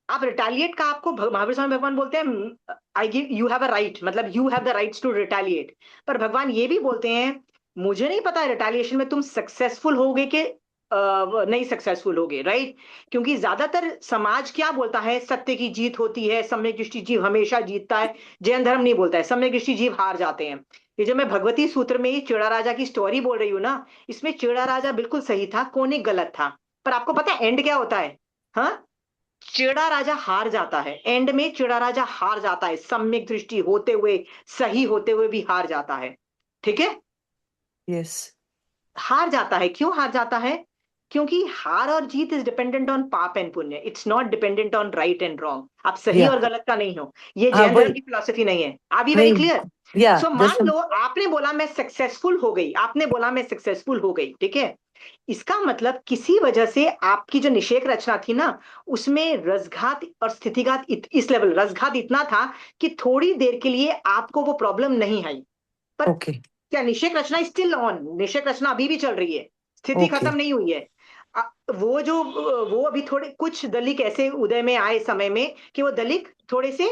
आप रिटेलिएट का आपको महावीर स्वामी भगवान बोलते हैं I give you have a right, मतलब you have the rights to retaliate. पर भगवान ये भी बोलते हैं मुझे नहीं पता रिटेलिएशन में तुम सक्सेसफुल होगे कि नहीं सक्सेसफुल होगे, राइट? क्योंकि ज्यादातर समाज क्या बोलता है, सत्य की जीत होती है, सम्यक दृष्टि जीव हमेशा जीतता है। जैन धर्म नहीं बोलता है, सम्यक दृष्टि जीव हार जाते हैं। ये जो मैं भगवती सूत्र में ये चिड़ा राजा की स्टोरी बोल रही हूँ ना, इसमें चिड़ा राजा बिल्कुल सही था, कोने गलत था। पर आपको पता है एंड क्या होता है? हाँ, चिड़ा राजा हार जाता है, एंड में चिड़ा राजा हार जाता है, सम्यक दृष्टि होते हुए, सही होते हुए भी हार जाता है। ठीक है, यस, हार जाता है। क्यों हार जाता है? क्योंकि हार और जीत is dependent on paap and पुण्य, it's not dependent on right and wrong. आप सही या, और गलत का नहीं हो, ये हाँ जैन धर्म वही, की फिलॉसफी नहीं है। आर बी वेरी नहीं, क्लियर? या सो मान जस्ट, लो आपने बोला मैं सक्सेसफुल हो गई, आपने बोला मैं सक्सेसफुल हो गई, ठीक है? इसका मतलब किसी वजह से आपकी जो निषेक रचना थी ना, उसमें रसघात और स्थितिघात इस लेवल रसघात इतना था कि थोड़ी देर के लिए आपको वो प्रॉब्लम नहीं आई। पर ओके, क्या निषेक रचना स्टिल ऑन, निषेक रचना अभी भी चल रही है, स्थिति ओके, खत्म नहीं हुई है। वो जो वो अभी थोड़े कुछ दलिक ऐसे उदय में आए समय में कि वो दलिक थोड़े से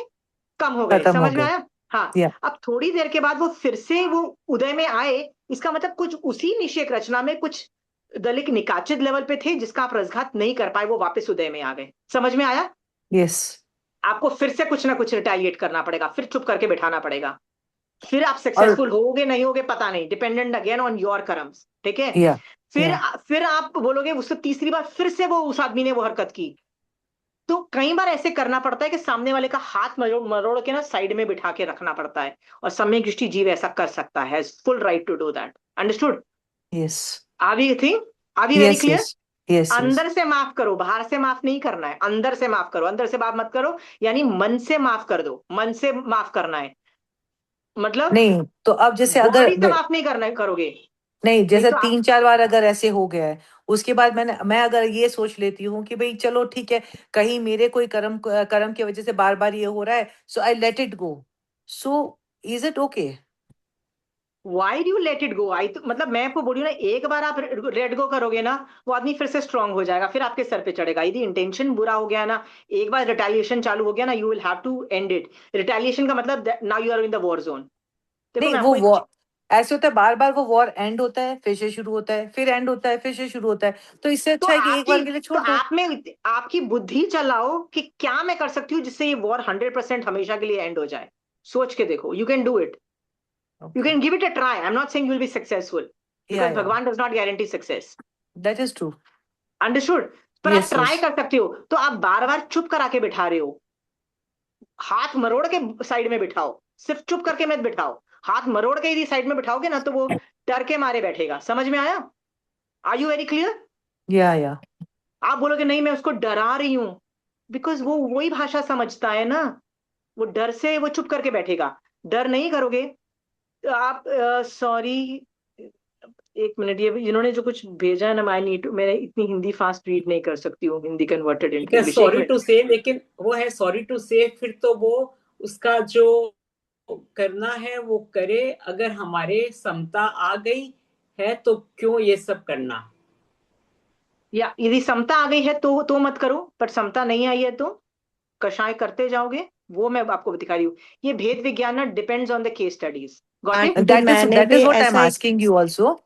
कम हो गए, खत्म हो समझ में गए, आया? हाँ। या, अब थोड़ी देर के बाद वो फिर से वो उदय में आए, इसका मतलब कुछ उसी निषेक रचना में कुछ दलित निकाचित लेवल पे थे जिसका आप रसघात नहीं कर पाए, वो वापस उदय में आ गए। समझ में आया? यस, आपको फिर से कुछ ना कुछ रिटेलिएट करना पड़ेगा, फिर चुप करके बैठाना पड़ेगा, फिर आप और सक्सेसफुल होगे नहीं होगे पता नहीं, dependent again on your karmas. ठीक है? या, फिर या, फिर आप बोलोगे उससे तीसरी बार फिर से वो उस आदमी ने वो हरकत की, तो कई बार ऐसे करना पड़ता है कि सामने वाले का हाथ मरोड़ मरोड़ के ना साइड में बिठा के रखना पड़ता है, और सम्यक दृष्टि जीव ऐसा कर सकता है, full right to do that. Understood? Yes, are we think, are we very yes, clear? Yes, yes, yes, अंदर से माफ करो, बाहर से माफ नहीं करना है, अंदर से माफ करो, अंदर से बात मत करो, यानी मन से माफ कर दो, मन से माफ करना है, मतलब नहीं तो अब जैसे अगर बॉडी से माफ नहीं करना करोगे, नहीं, नहीं जैसे तो आप। 3-4 बार अगर ऐसे हो गया है, उसके बाद मैं अगर ये सोच लेती हूँ कि भाई चलो ठीक है, कहीं मेरे कोई कर्म की वजह से बार बार ये हो रहा है, so I let it go, so is it okay? Why do let it go? I तो मतलब मैं आपको बोली ना, एक बार आप लेट गो करोगे ना, वो आदमी फिर से स्ट्रांग हो जाएगा, फिर आपके सर पे चढ़ेगा। यदि इंटेंशन बुरा हो गया ना, एक बार रिटेलिएशन चालू हो गया ना, you will have to end it. Retaliation का मतलब now you are in the war zone. देखो नहीं, मैं वो आपको एक, वॉर ऐसे होता है, बार बार वो वॉर एंड होता है, फिर से शुरू होता है, फिर एंड होता है, फिर से शुरू होता है, तो इससे तो अच्छा है कि एक आपकी बार के लिए तो छोड़ दो। आप में आपकी बुद्धि चलाओ कि क्या मैं कर सकती हूँ जिससे ये वॉर 100% हमेशा के लिए एंड हो जाए। सोच के देखो, you can do it, you okay, can give it a try. I am not saying you will be successful, या, बिकॉज भगवान does not guarantee success. That is true, understood? पर आप यस, ट्राई यस, कर सकते हो। तो आप बार बार चुप करा के बिठा रहे हो, हाथ मरोड़ के साइड में बिठाओ, सिर्फ चुप करके मत बिठाओ। हाथ मरोड़ के यदि साइड में बिठाओगे ना, तो वो डर के मारे बैठेगा। समझ में आया? Are you very clear? या, आप बोलोगे नहीं मैं उसको डरा रही हूं, बिकॉज वो वही भाषा समझता है ना, वो डर से वो चुप करके बैठेगा। डर नहीं करोगे तो आप, सॉरी, एक मिनट, ये इन्होंने जो कुछ भेजा है ना, आई नीड, मैं इतनी हिंदी फास्ट रीड नहीं कर सकती हूँ, हिंदी कन्वर्टेड ठीक इनटू है, इंग्लिश, एक सॉरी मिनट। टू से, लेकिन वो है सॉरी टू से, फिर तो वो उसका जो करना है वो करे। अगर हमारे समता आ गई है तो क्यों ये सब करना? या यदि समता आ गई है तो मत करो, पर समता नहीं आई है तो कषाय करते जाओगे, वो मैं आपको दिखा रही हूँ। ये भेद विज्ञान ना depends on the case studies. Got it? Aunty that is मैंने दैट भी इज व्हाट आई एम ऐसा एक आस्किंग यू आल्सो,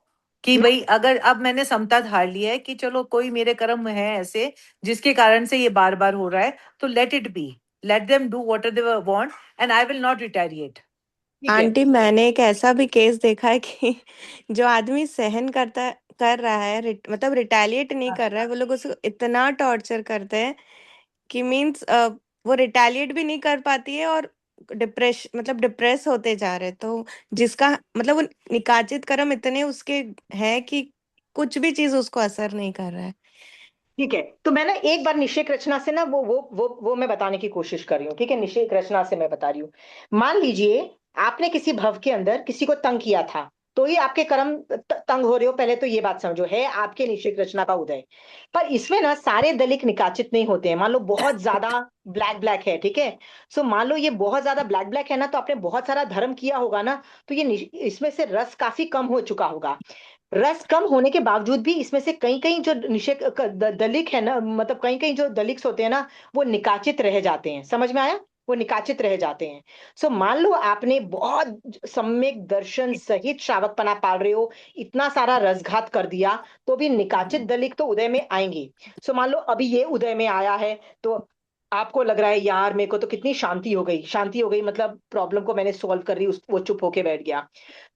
कि नो, भाई अगर अब मैंने समता धार लिया है कि चलो कोई मेरे कर्म है ऐसे जिसके कारण से ये बार बार हो रहा है, तो let it be, let them do what they want, and I will not retaliate. ठीक है। आंटी मैंने एक ऐसा भी केस देखा है कि जो आदमी सहन कर रहा है, मतलब रिटेलिएट नहीं कर रहा है, वो लोग उसको इतना टॉर्चर करते हैं कि मीन्स वो रिटेलिएट भी नहीं कर पाती है, और डिप्रेस होते जा रहे, तो जिसका मतलब वो निकाचित कर्म इतने उसके है कि कुछ भी चीज उसको असर नहीं कर रहा है। ठीक है, तो मैं ना एक बार निषेक रचना से ना वो मैं बताने की कोशिश कर रही हूँ। ठीक है, निषेक रचना से मैं बता रही हूँ। मान लीजिए आपने किसी भव के अंदर किसी को तंग किया था, तो ही आपके कर्म तंग हो रहे हो। पहले तो ये बात समझो, है आपके निषेक रचना का उदय। पर इसमें ना सारे दलिक निकाचित नहीं होते हैं। मान लो बहुत ज्यादा ब्लैक ब्लैक है, ठीक है। सो मान लो ये बहुत ज्यादा ब्लैक ब्लैक है ना, तो आपने बहुत सारा धर्म किया होगा ना, तो ये इसमें से रस काफी कम हो चुका होगा। रस कम होने के बावजूद भी इसमें से कई कई जो निषेक दलिक है ना, मतलब कई कई जो दलिक्स होते हैं ना, वो निकाचित रह जाते हैं। समझ में आया? वो निकाचित रह जाते हैं। सो मान लो आपने बहुत सम्यक दर्शन सहित श्रावकपना पाल रहे हो, इतना सारा रसघात कर दिया, तो भी निकाचित दलिक तो उदय में आएंगे। सो मान लो अभी ये उदय में आया है, तो आपको लग रहा है यार मेरे को तो कितनी शांति हो गई, शांति हो गई, मतलब प्रॉब्लम को मैंने सॉल्व कर रही, वो चुप होके बैठ गया।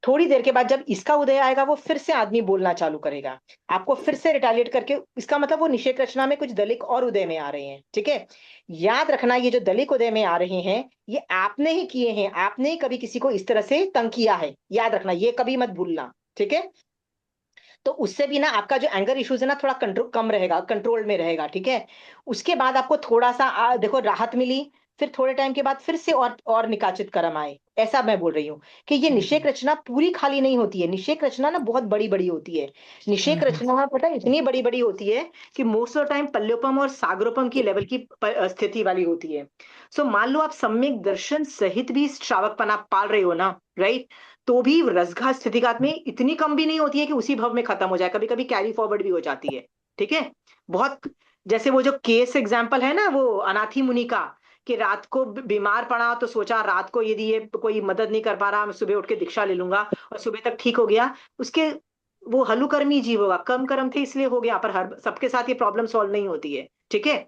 थोड़ी देर के बाद जब इसका उदय आएगा, वो फिर से आदमी बोलना चालू करेगा, आपको फिर से रिटालिएट करके। इसका मतलब वो निषेक रचना में कुछ दलिक और उदय में आ रहे हैं। ठीक है, याद रखना, ये जो दलिक उदय में आ रहे हैं, ये आपने ही किए हैं। आपने ही कभी किसी को इस तरह से तंग किया है, याद रखना, ये कभी मत भूलना। ठीक है, तो उससे भी ना आपका जो एंगर इश्यूज है ना, थोड़ा कंट्रोल कम रहेगा, कंट्रोल में रहेगा। ठीक है, उसके बाद आपको थोड़ा सा देखो राहत मिली, फिर थोड़े टाइम के बाद फिर से और निकाचित कर्म आए। ऐसा मैं बोल रही हूँ कि ये निषेक रचना पूरी खाली नहीं होती है। निषेक रचना ना बहुत बड़ी बड़ी होती है। निषेक रचना पता है इतनी बड़ी बड़ी होती है कि मोस्ट ऑफ टाइम पल्योपम और सागरोपम की लेवल की स्थिति वाली होती है। सो मान लो आप सम्यक दर्शन सहित भी श्रावकपना पाल रहे हो ना, राइट, तो भी रसघा स्थितिघात में इतनी कम भी नहीं होती है कि उसी भव में खत्म हो जाए, कभी कभी कैरी फॉरवर्ड भी हो जाती है। ठीक है, बहुत, जैसे वो जो केस एग्जांपल है ना, वो अनाथी मुनि का, कि रात को बीमार पड़ा तो सोचा रात को यदि ये कोई मदद नहीं कर पा रहा, मैं सुबह उठ के दीक्षा ले लूंगा, और सुबह तक ठीक हो गया। उसके वो हलुकर्मी जीव होगा, कम कर्म थे इसलिए हो गया, पर हर सबके साथ ये प्रॉब्लम सॉल्व नहीं होती है। ठीक है,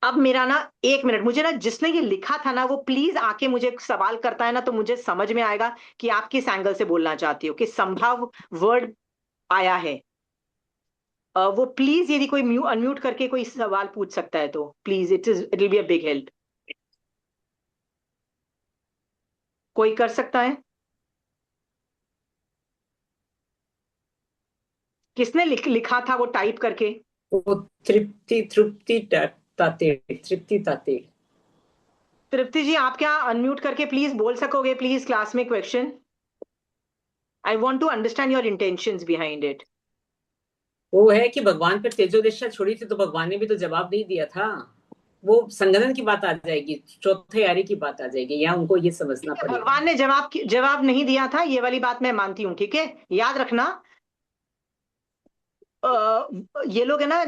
अब मेरा ना एक मिनट, मुझे ना जिसने ये लिखा था ना, वो प्लीज आके मुझे सवाल करता है ना, तो मुझे समझ में आएगा कि आप किस एंगल से बोलना चाहती हो, कि संभव वर्ड आया है। वो प्लीज, यदि कोई अनम्यूट करके कोई सवाल पूछ सकता है तो please, it will be a big help. कोई कर सकता है? किसने लिखा था वो टाइप करके? वो तृप्ति ताते। तृप्ति जी, आप क्या अनम्यूट करके प्लीज बोल सकोगे प्लीज क्लास में question? I want to understand your intentions behind it. वो है कि भगवान पर तेजोदशा छोड़ी थी, तो भगवान ने भी तो जवाब नहीं दिया था। वो संगठन की बात आ जाएगी, चौथे यारी की बात आ जाएगी, यहाँ उनको ये समझना पड़ेगा। भगवान ने जवाब नहीं दिया था, ये वाली बात मैं मानती हूँ। ठीक है, याद रखना, ये लोग है ना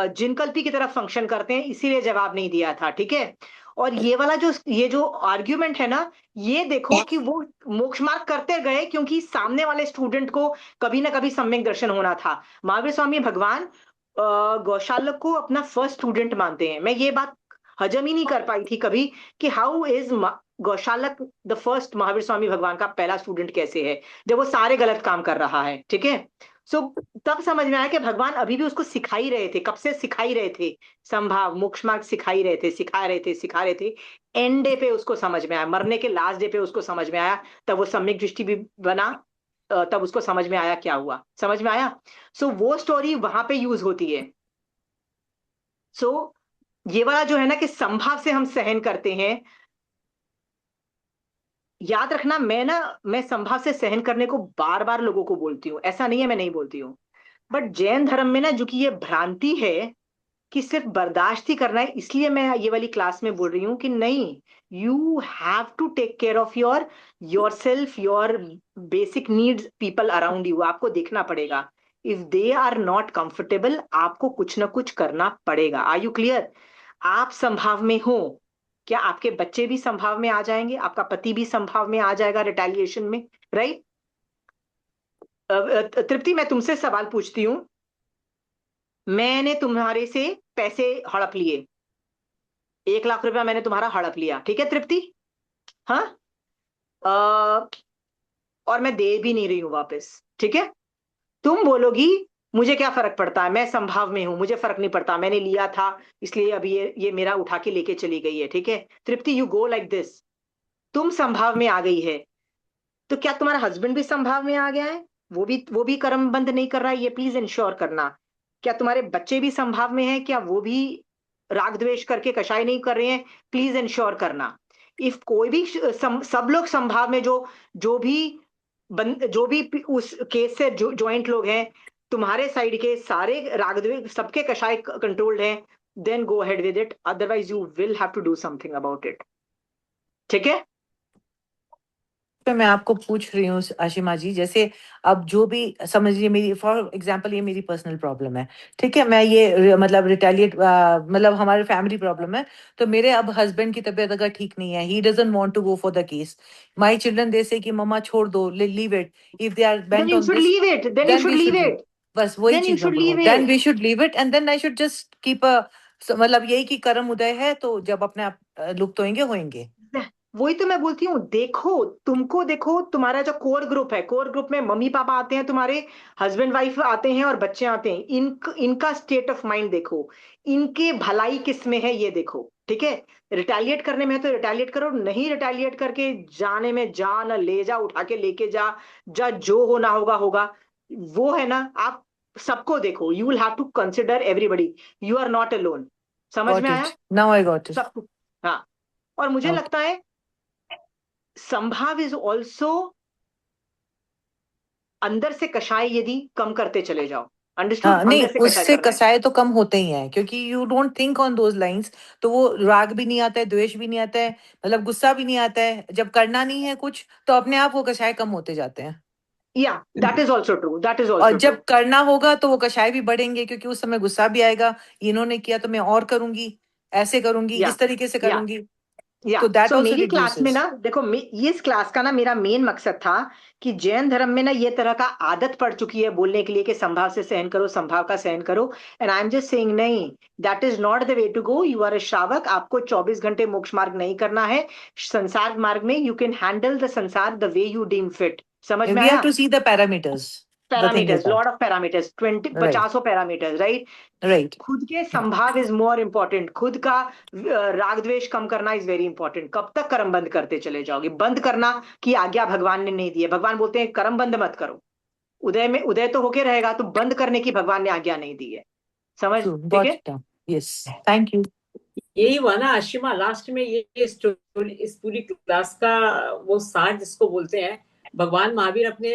जिनकल्पी की तरफ फंक्शन करते हैं, इसीलिए जवाब नहीं दिया था। ठीक है, और ये जो आर्ग्यूमेंट है ना, ये देखो कि वो मोक्ष मार्ग करते गए क्योंकि सामने वाले स्टूडेंट को कभी ना कभी सम्यक दर्शन होना था। महावीर स्वामी भगवान गौशालक को अपना फर्स्ट स्टूडेंट मानते हैं। मैं ये बात हजम ही नहीं कर पाई थी कभी कि how is Goshalak the first, Mahavir Swami भगवान का पहला स्टूडेंट कैसे है, जब वो सारे गलत काम कर रहा है। ठीक है, सो तब समझ में आया कि भगवान अभी भी उसको सिखा ही रहे थे। कब से सिखा ही रहे थे? संभाव मोक्ष मार्ग सिखा ही रहे थे, सिखा रहे थे। एंड डे पे उसको समझ में आया, मरने के लास्ट डे पे उसको समझ में आया, तब वो सम्यक दृष्टि भी बना। तब उसको समझ में आया क्या हुआ, समझ में आया। सो वो स्टोरी वहां पे यूज होती है। सो ये वाला जो है ना कि संभाव से हम सहन करते हैं, याद रखना, मैं संभाव से सहन करने को बार बार लोगों को बोलती हूँ, ऐसा नहीं है मैं नहीं बोलती हूँ। बट जैन धर्म में ना जो कि ये भ्रांति है कि सिर्फ बर्दाश्त ही करना है, इसलिए मैं ये वाली क्लास में बोल रही हूँ कि नहीं, you have to take care of yourself, your basic needs, people around you. आपको देखना पड़ेगा, if they are not comfortable, आपको कुछ ना कुछ करना पड़ेगा। Are you clear? आप संभाव में हो, क्या आपके बच्चे भी संभाव में आ जाएंगे, आपका पति भी संभाव में आ जाएगा रिटेलिएशन में, राइट? तृप्ति, मैं तुमसे सवाल पूछती हूँ, मैंने तुम्हारे से पैसे हड़प लिए, 1 लाख रुपया मैंने तुम्हारा हड़प लिया, ठीक है तृप्ति? हाँ, और मैं दे भी नहीं रही हूं वापस, ठीक है? तुम बोलोगी मुझे क्या फर्क पड़ता है, मैं संभाव में हूं, मुझे फर्क नहीं पड़ता, मैंने लिया था इसलिए अभी ये मेरा उठा के लेके चली गई है। ठीक है तृप्ति, यू गो लाइक दिस, तुम संभाव में आ गई है, तो क्या तुम्हारा हस्बैंड भी संभाव में आ गया है? वो भी कर्म बंद नहीं कर रहा है, ये प्लीज इंश्योर करना। क्या तुम्हारे बच्चे भी संभाव में हैं? क्या वो भी राग द्वेष करके कषाय नहीं कर रहे हैं? प्लीज इंश्योर करना। इफ कोई भी सब लोग संभाव में, जो भी उस केस से ज्वाइंट लोग हैं, तुम्हारे साइड के सारे राग द्वेष सबके कषाय कंट्रोल्ड हैं, then go ahead with it, otherwise you will have to do something about it. ठीक है? पे मैं आपको पूछ रही हूँ आशिमा जी, जैसे अब जो भी समझिए, मेरी फॉर एग्जांपल ये मेरी पर्सनल प्रॉब्लम है, ठीक है, मैं ये मतलब रिटेलिएट मतलब हमारे फैमिली प्रॉब्लम है, तो मेरे अब हस्बैंड की तबीयत अगर ठीक नहीं है, he doesn't want to go for the case, my children they say कि मम्मा छोड़ दो, leave it, if they are Then bent you on should this, leave it. Then you then should we leave should leave. it. बस वही Then you चीज मैं should बोल रहा हूँ, leave then it. We should leave it and then I should just keep मतलब यही कि कर्म उदय है, तो जब अपने आप लुप्त होंगे। वही तो मैं बोलती हूँ, देखो तुम्हारा जो कोर ग्रुप है, कोर ग्रुप में मम्मी पापा आते हैं, तुम्हारे हस्बैंड वाइफ आते हैं और बच्चे आते हैं, इनका स्टेट ऑफ माइंड देखो, इनके भलाई किस में है ये देखो। ठीक है? रिटेलिएट करने में है तो रिटेलिएट करो, नहीं रिटेलिएट करके जाने में जा, न ले जा, उठा के लेके जा जो होना होगा होगा। वो है ना, आप सबको देखो, you will have to consider everybody, you are not alone. समझ में गॉट इट, आया? Now I got it. सबको। हाँ। और मुझे ओके, लगता है संभाव इज ऑल्सो अंदर से कषाय यदि कम करते चले जाओ। अंडरस्टूड? हाँ नहीं, अंदर से कषाय उससे करना है। कसाय तो कम होते ही हैं, क्योंकि you don't think on those lines, तो वो राग भी नहीं आता है, द्वेष भी नहीं आता है, मतलब गुस्सा भी नहीं आता है, जब करना नहीं है कुछ तो अपने आप वो कषाय कम होते जाते हैं। या that is also true, that is और ऑल्सो ट्रू। जब करना होगा तो वो कषाय भी बढ़ेंगे, क्योंकि उस समय गुस्सा भी आएगा, इन्होंने किया तो मैं और करूंगी, ऐसे करूंगी, या इस तरीके से या करूंगी, या तो दैट सो ऑल्सो मेरी क्लास में रिड्यूसेस। ना देखो, ये इस क्लास का ना मेरा मेन मकसद था कि जैन धर्म में ना ये तरह का आदत पड़ चुकी है बोलने के लिए कि संभाव से सहन करो, संभाव का सहन करो, and I am just saying नहीं, that is not the way to go. You are a shravak, आपको 24 घंटे मोक्ष मार्ग नहीं करना है। संसार मार्ग में यू कैन हैंडल द संसार the way you deem fit. समझ में वी हैव आया? To see the parameters, the thing is parameters, that, lot of parameters, 20 right 50 parameters, right? Right. खुद के संभाव इज मोर इंपॉर्टेंट, खुद का राग द्वेष कम करना इज वेरी इंपॉर्टेंट। कब तक कर्म बंद करते चले जाओगे? बंद करना की आज्ञा भगवान ने नहीं दी है। भगवान बोलते हैं कर्म बंद मत करो, उदय में उदय तो होके रहेगा, तो बंद करने की भगवान ने आज्ञा नहीं दी है। समझ? ट्रू, ठीक गॉट है? It, yes, thank you. यही हुआ ना आशिमा, लास्ट में ये स्टोरी, इस पूरी क्लास का वो सार जिसको बोलते हैं, भगवान महावीर अपने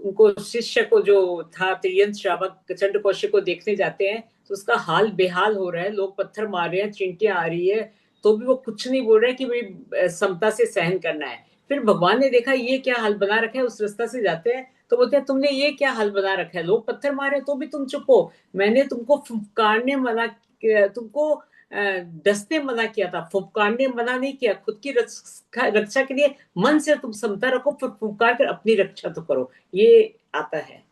उनको शिष्य को जो था त्रियंत श्रावक चंड कौशिक को देखने जाते हैं, तो उसका हाल बेहाल हो रहा है, लोग पत्थर मार रहे हैं, चींटियां आ रही है, तो भी वो कुछ नहीं बोल रहे कि भाई समता से सहन करना है। फिर भगवान ने देखा ये क्या हाल बना रखा है, उस रास्ता से जाते हैं तो बोलते हैं तुमने ये क्या हाल बना रखा है, लोग पत्थर मारे तो भी तुम चुप हो, मैंने तुमको फुफकारने मना, तुमको डसने मना किया था, फुफकारने मना नहीं किया। खुद की रक्षा के लिए मन से तुम समता रखो, फिर फुफकार कर अपनी रक्षा तो करो। ये आता है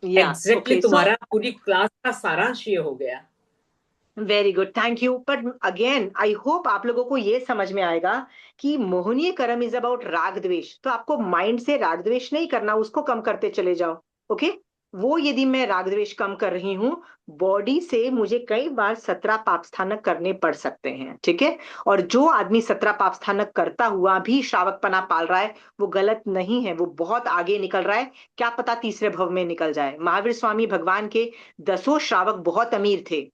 एग्जैक्टली ओके, सो तुम्हारा पूरी क्लास का सारांश ये हो गया। Very good, thank you. But again I hope आप लोगों को ये समझ में आएगा कि मोहनीय कर्म इज अबाउट राग द्वेष, तो आपको माइंड से राग द्वेष नहीं करना, उसको कम करते चले जाओ। ओके? वो यदि मैं राग द्वेष कम कर रही हूँ, बॉडी से मुझे कई बार 17 पाप स्थानक करने पड़ सकते हैं। ठीक है? और जो आदमी 17 पाप स्थानक करता हुआ भी श्रावकपना पाल रहा है, वो गलत नहीं है, वो बहुत आगे निकल रहा है। क्या पता तीसरे भव में निकल जाए। महावीर स्वामी भगवान के 10 श्रावक बहुत अमीर थे,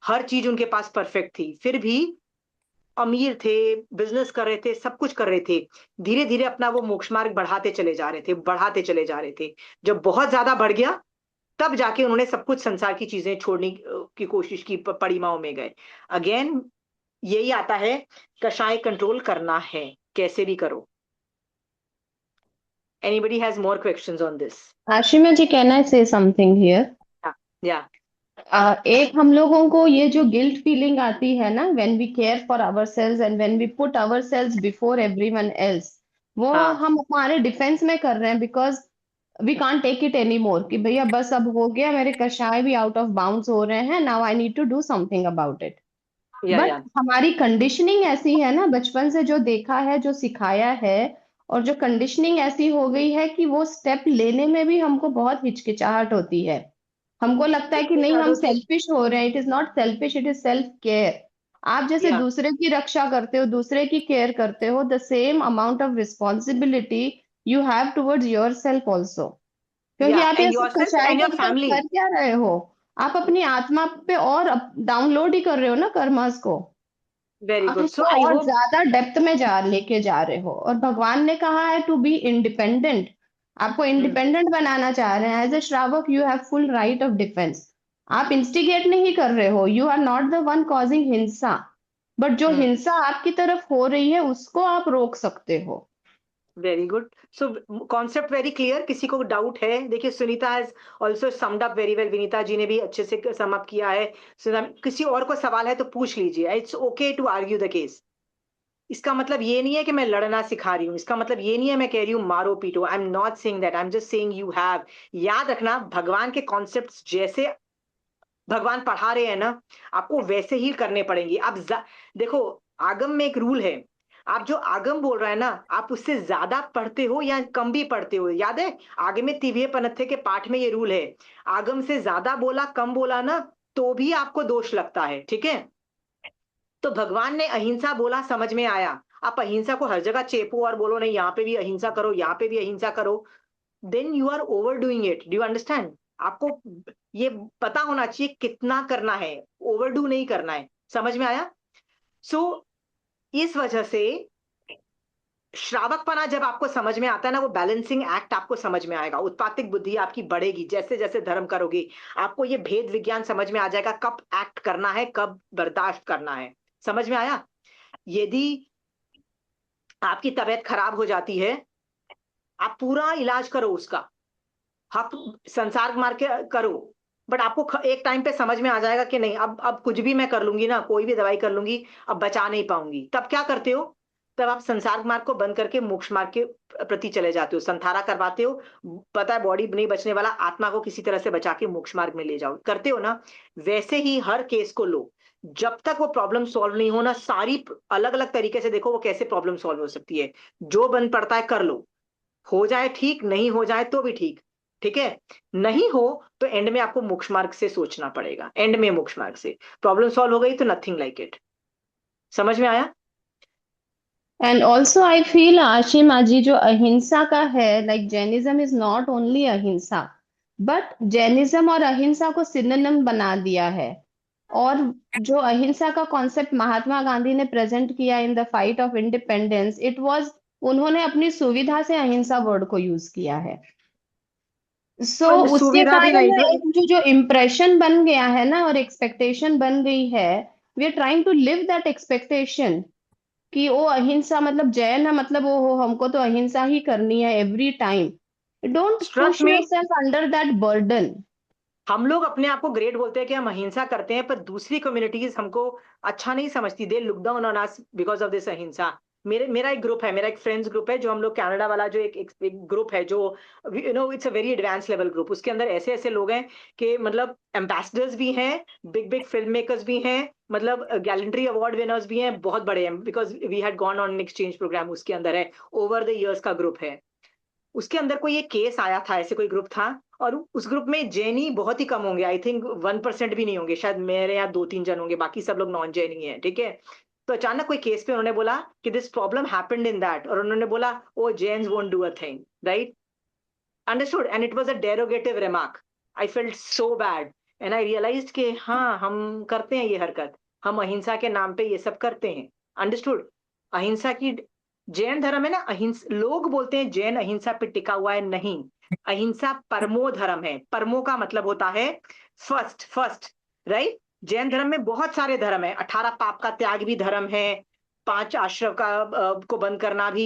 हर चीज उनके पास परफेक्ट थी, फिर भी अमीर थे, बिजनेस कर रहे थे, सब कुछ कर रहे थे, धीरे धीरे अपना वो मोक्ष मार्ग बढ़ाते चले जा रहे थे, बढ़ाते चले जा रहे थे। जब बहुत ज्यादा बढ़ गया, तब जाके उन्होंने सब कुछ संसार की चीजें छोड़ने की कोशिश की, पड़ीमाओं में गए। अगेन यही आता है, कषाय कंट्रोल करना है, कैसे भी करो। Anybody has more questions on this? Ashima ji, can I say something here? या एक हम लोगों को ये जो गिल्ट फीलिंग आती है ना, when we care for ourselves and when we put ourselves before everyone else, वो हाँ हम हमारे डिफेंस में कर रहे हैं, because we can't take it any more, कि भैया बस अब हो गया, मेरे कषाय भी आउट ऑफ बाउंड्स हो रहे हैं, now I need to do something about it. But या हमारी कंडीशनिंग ऐसी है ना, बचपन से जो देखा है, जो सिखाया है, और जो कंडीशनिंग ऐसी हो गई है कि वो स्टेप लेने में भी हमको बहुत हिचकिचाहट होती है। हमको लगता है कि नहीं, हम सेल्फिश हो रहे हैं। It is not selfish, it is self care. आप जैसे या दूसरे की रक्षा करते हो, दूसरे की केयर करते हो, the same amount of responsibility you have towards your self also. क्योंकि या आप एंड ये सब योरसेल्फ कषाय एंड योर कर कर फैमिली। कर क्या रहे हो? आप अपनी आत्मा पे और डाउनलोड ही कर रहे हो ना कर्मास को। वेरी आप गुड। सो उसको आई और होप, ज्यादा डेप्थ में लेके जा रहे हो। और भगवान ने कहा है टू बी इंडिपेंडेंट, आपको इंडिपेंडेंट बनाना चाह रहे हैं। एज ए श्रावक you have full right of defence. आप इंस्टिगेट नहीं कर रहे हो, you are not the one causing हिंसा, बट जो हिंसा आपकी तरफ हो रही है उसको आप रोक सकते हो। Very good. So concept very clear. किसी को डाउट है? देखिए Sunita has also summed up very well, Vinita ji ने भी अच्छे से सम अप किया है। किसी और को सवाल है तो पूछ लीजिए। It's okay to argue the case. इसका मतलब ये नहीं है कि मैं लड़ना सिखा रही हूँ, इसका मतलब ये नहीं है मैं कह रही हूँ मारो पीटो। I am not saying that, I am just saying you have. याद रखना, भगवान के कॉन्सेप्ट्स जैसे भगवान पढ़ा रहे हैं ना, आपको वैसे ही करने पड़ेंगे। देखो, आगम में एक रूल है। आप जो आगम बोल रहे हैं ना, आप उससे ज्यादा पढ़ते हो या कम भी पढ़ते हो, याद है आगे में तिव्य पनत्थे के पाठ में ये रूल है। आगम से ज्यादा बोला कम बोला ना, तो भी आपको दोष लगता है, ठीक है। तो भगवान ने अहिंसा बोला, समझ में आया। आप अहिंसा को हर जगह चेपो और बोलो नहीं यहाँ पे भी अहिंसा करो, यहाँ पे भी अहिंसा करो, then you are overdoing it. Do you understand? आपको ये पता होना चाहिए कितना करना है, ओवरडू नहीं करना है। समझ में आया? सो इस वजह से श्रावकपना जब आपको समझ में आता है ना, वो बैलेंसिंग एक्ट आपको समझ में आएगा। उत्पातिक बुद्धि आपकी बढ़ेगी जैसे जैसे धर्म करोगे। आपको ये भेद विज्ञान समझ में आ जाएगा, कब एक्ट करना है, कब बर्दाश्त करना है। समझ में आया? यदि आपकी तबीयत खराब हो जाती है, आप पूरा इलाज करो उसका, हक संसार मार के करो, बट आपको एक टाइम पे समझ में आ जाएगा कि नहीं, अब कुछ भी मैं कर लूंगी ना, कोई भी दवाई कर लूंगी, अब बचा नहीं पाऊंगी। तब क्या करते हो? तब आप संसार मार्ग को बंद करके मोक्ष मार्ग के प्रति चले जाते हो, संथारा करवाते हो। पता है बॉडी नहीं बचने वाला, आत्मा को किसी तरह से बचा के मोक्ष मार्ग में ले जाओ, करते हो ना। वैसे ही हर केस को लो, जब तक वो प्रॉब्लम सॉल्व नहीं हो ना, सारी अलग अलग तरीके से देखो वो कैसे प्रॉब्लम सॉल्व हो सकती है। जो बन पड़ता है कर लो, हो जाए ठीक, नहीं हो जाए तो भी ठीक, ठीक है। नहीं हो तो एंड में आपको मोक्ष मार्ग से सोचना पड़ेगा, एंड में मोक्ष मार्ग से प्रॉब्लम सॉल्व हो गई तो नथिंग लाइक इट। समझ में आया? And also I feel Ashim ji, जो अहिंसा का है, like Jainism is not only ahimsa, but Jainism और अहिंसा को सिनोनिम बना दिया है। और जो अहिंसा का कॉन्सेप्ट महात्मा गांधी ने प्रेजेंट किया in the fight of independence, it was, उन्होंने अपनी सुविधा से अहिंसा वर्ड को यूज किया है। सो उसके सुविधा भी कारण नहीं था। एक जो जो इम्प्रेशन बन गया है ना, और एक्सपेक्टेशन बन गई है, we are trying to live that expectation कि वो अहिंसा मतलब जैन है, मतलब वो हो, हमको तो अहिंसा ही करनी है every time. Don't trust push में, योरसेल्फ अंडर दैट बर्डन। हम लोग अपने आप को ग्रेट बोलते हैं कि हम अहिंसा करते हैं, पर दूसरी कम्युनिटीज हमको अच्छा नहीं समझती। They look down on us because of this अहिंसा। मेरा एक ग्रुप है, मेरा एक फ्रेंड्स ग्रुप है, जो हम लोग कनाडा वाला जो एक ग्रुप है, जो it's a very advance level group. उसके अंदर ऐसे ऐसे लोग हैं कि मतलब एम्बेसडर्स भी हैं, बिग बिग फिल्म मेकर्स भी हैं, मतलब गैलेंट्री अवार्ड विनर्स भी हैं, बहुत बड़े हैं, because we had gone on exchange program. उसके अंदर है, ओवर द इयर्स का ग्रुप है। उसके अंदर कोई एक केस आया था, ऐसे कोई ग्रुप था, और उस ग्रुप में जैनी बहुत ही कम होंगे, आई थिंक 1% भी नहीं होंगे, शायद मेरे यहाँ 2-3 जन होंगे, बाकी सब लोग नॉन जैनी हैं, ठीक है। तो अचानक कोई केस पे उन्होंने बोला कि this problem happened in that, और उन्होंने बोला oh Jains won't do a thing, right? Understood? And it was a derogatory remark. I felt so bad, and I realised कि हाँ, हम करते हैं ये हरकत, हम अहिंसा के नाम पे ये सब करते हैं। अंडरस्टूड? अहिंसा की, जैन धर्म है ना, अहिंसा लोग बोलते हैं जैन अहिंसा पे टिका हुआ है, नहीं। अहिंसा परमो धर्म है। परमो का मतलब होता है फर्स्ट, फर्स्ट, राइट? जैन धर्म में बहुत सारे धर्म है, 18 पाप का त्याग भी धर्म है, 5 आश्रम का को बंद करना भी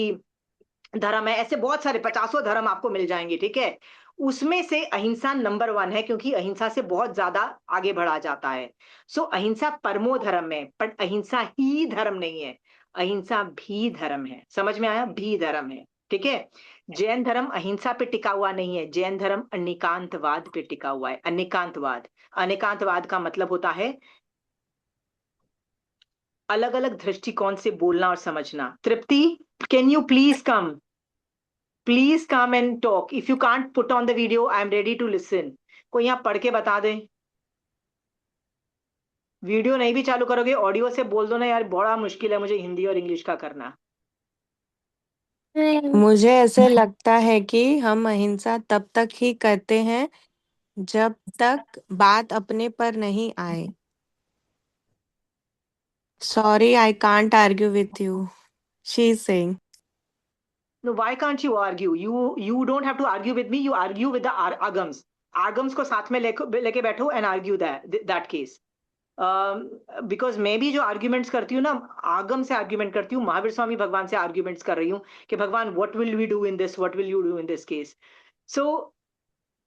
धर्म है, ऐसे बहुत सारे 50 धर्म आपको मिल जाएंगे, ठीक है। उसमें से अहिंसा नंबर 1 है, क्योंकि अहिंसा से बहुत ज्यादा आगे बढ़ा जाता है। सो अहिंसा परमो धर्म है, पर अहिंसा ही धर्म नहीं है, अहिंसा भी धर्म है। समझ में आया? भी धर्म है, ठीक है। जैन धर्म अहिंसा पे टिका हुआ नहीं है, जैन धर्म अनिकांतवाद पे टिका हुआ है। अनिकांतवाद, अनिकांतवाद का मतलब होता है अलग अलग दृष्टिकोण से बोलना और समझना। Trupti, can you please come? Please come and talk. If you can't put on the video, I am ready to listen. कोई यहाँ पढ़ के बता दे। वीडियो नहीं भी चालू करोगे, ऑडियो से बोल दो ना यार, बड़ा मुश्किल है मुझे हिंदी और इंग्लिश का करना। मुझे ऐसे लगता है कि हम अहिंसा तब तक ही करते हैं जब तक बात अपने पर नहीं आए। Sorry, I can't argue with you, she is saying. No, why can't you argue? You don't have to argue with me. You argue with the agams. Agams को साथ में लेके बैठो and argue that case. Because मैं भी जो arguments करती हूँ ना, आगम से आर्ग्यूमेंट करती हूँ, महावीर स्वामी भगवान से आर्ग्यूमेंट्स कर रही हूँ कि भगवान what will we do in this, what will you do in this case. So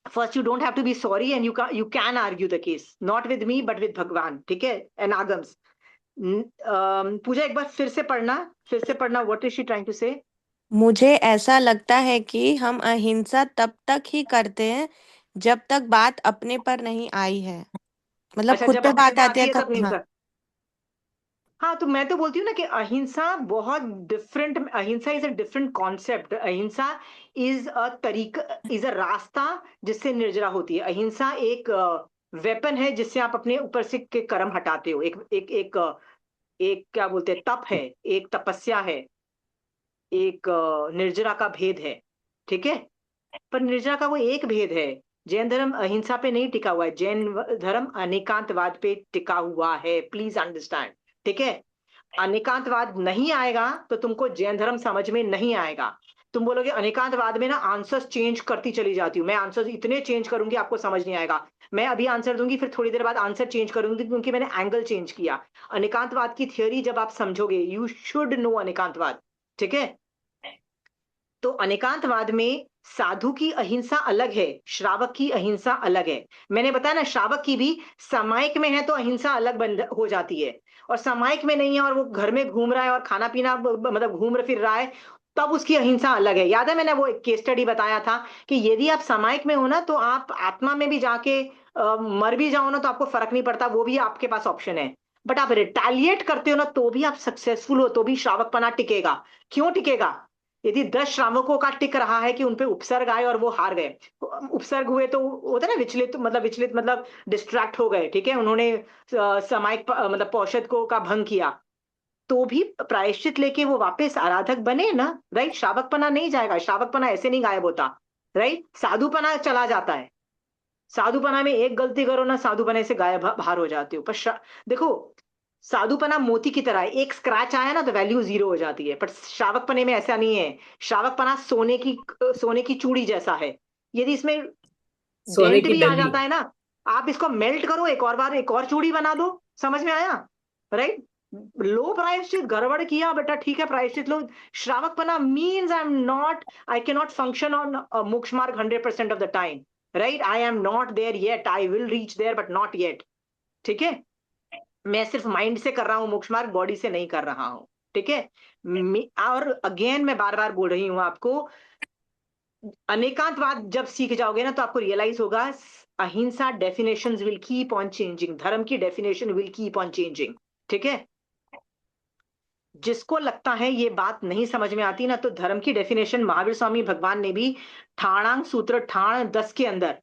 first you don't have to be sorry and you can argue the case, not with me but with भगवान, ठीक है, and आगम्स. पूजा एक बार फिर से पढ़ना what is she trying to say. मुझे ऐसा लगता है कि हम अहिंसा तब तक ही करते हैं जब तक बात अपने पर नहीं आई है। मतलब अच्छा, खुद जब पे अपने बात पे आती आती है है तब तब। हाँ, हिंसा. हाँ, तो मैं तो बोलती हूँ ना कि अहिंसा बहुत डिफरेंट, अहिंसा इज अ डिफरेंट कॉन्सेप्ट. अहिंसा इज अ तरीका, इज अ रास्ता जिससे निर्जरा होती है. अहिंसा एक वेपन है जिससे आप अपने ऊपर से के कर्म हटाते हो. एक एक एक एक क्या बोलते हैं, तप है, एक तपस्या है, एक निर्जरा का भेद है, ठीक है. पर निर्जरा का वो एक भेद है. जैन धर्म अहिंसा पे नहीं टिका हुआ है, जैन धर्म अनेकांतवाद पे टिका हुआ है, प्लीज अंडरस्टैंड, ठीक है. अनेकांतवाद नहीं आएगा तो तुमको जैन धर्म समझ में नहीं आएगा. तुम बोलोगे अनेकांतवाद में ना आंसर्स चेंज करती चली जाती हूँ, मैं आंसर्स इतने चेंज करूंगी आपको समझ नहीं आएगा. मैं अभी आंसर दूंगी, फिर थोड़ी देर बाद आंसर चेंज करूंगी क्योंकि मैंने एंगल चेंज किया. अनेकांतवाद की थियोरी जब आप समझोगे, यू शुड नो अनेकांतवाद, ठीक है. तो अनेकांतवाद में साधु की अहिंसा अलग है, श्रावक की अहिंसा अलग है. मैंने बताया ना, श्रावक की भी सामायिक में है तो अहिंसा अलग बन हो जाती है, और सामायिक में नहीं है और वो घर में घूम रहा है और खाना पीना मतलब घूम फिर रहा है, तब उसकी अहिंसा अलग है. याद है मैंने वो एक केस स्टडी बताया था कि यदि आप सामायिक में हो ना, तो आप आत्मा में भी जाके मर भी जाओ ना तो आपको फर्क नहीं पड़ता, वो भी आपके पास ऑप्शन है. बट आप रिटेलिएट करते हो ना तो भी आप सक्सेसफुल हो, तो भी श्रावकपना टिकेगा. क्यों टिकेगा? यदि 10 श्रावकों का टिक रहा है कि उनपे उपसर्ग आए और वो हार गए, उपसर्ग हुए तो होता है ना विचलित मतलब डिस्ट्रैक्ट हो गए, ठीक है, उन्होंने सामायिक मतलब पौषध को का भंग किया, तो भी प्रायश्चित लेके वो वापस आराधक बने ना, राइट. श्रावकपना नहीं जाएगा, श्रावकपना ऐसे नहीं गायब होता, राइट. साधुपना चला जाता है. साधुपना में एक गलती करो ना, साधुपने से गायब बाहर हो जाते हो. पर देखो, साधुपना मोती की तरह है, एक स्क्रैच आया ना तो वैल्यू 0 हो जाती है. पर श्रावकपने में ऐसा नहीं है. श्रावकपना सोने की चूड़ी जैसा है. यदि इसमें सोने डेंट की भी आ डली. जाता है ना, आप इसको मेल्ट करो, एक और बार एक और चूड़ी बना दो. समझ में आया, राइट. लो प्रायश्चित, गड़बड़ किया बेटा, ठीक है, प्रायश्चित लो. श्रावकपना means I can not function on moksha marg 100% of the time, right. I am not there yet, I will reach there but not yet, ठीक है. मैं सिर्फ माइंड से कर रहा हूँ मोक्ष मार्ग, बॉडी से नहीं कर रहा हूँ, ठीक है. और अगेन मैं बार बार बोल रही हूँ आपको, अनेकांतवाद जब सीख जाओगे ना तो आपको रियलाइज होगा अहिंसा definitions will keep on changing, धर्म की definition will keep on changing, ठीक है. जिसको लगता है ये बात नहीं समझ में आती ना, तो धर्म की डेफिनेशन महावीर स्वामी भगवान ने भी ठाणांग सूत्र ठाण 10 के अंदर,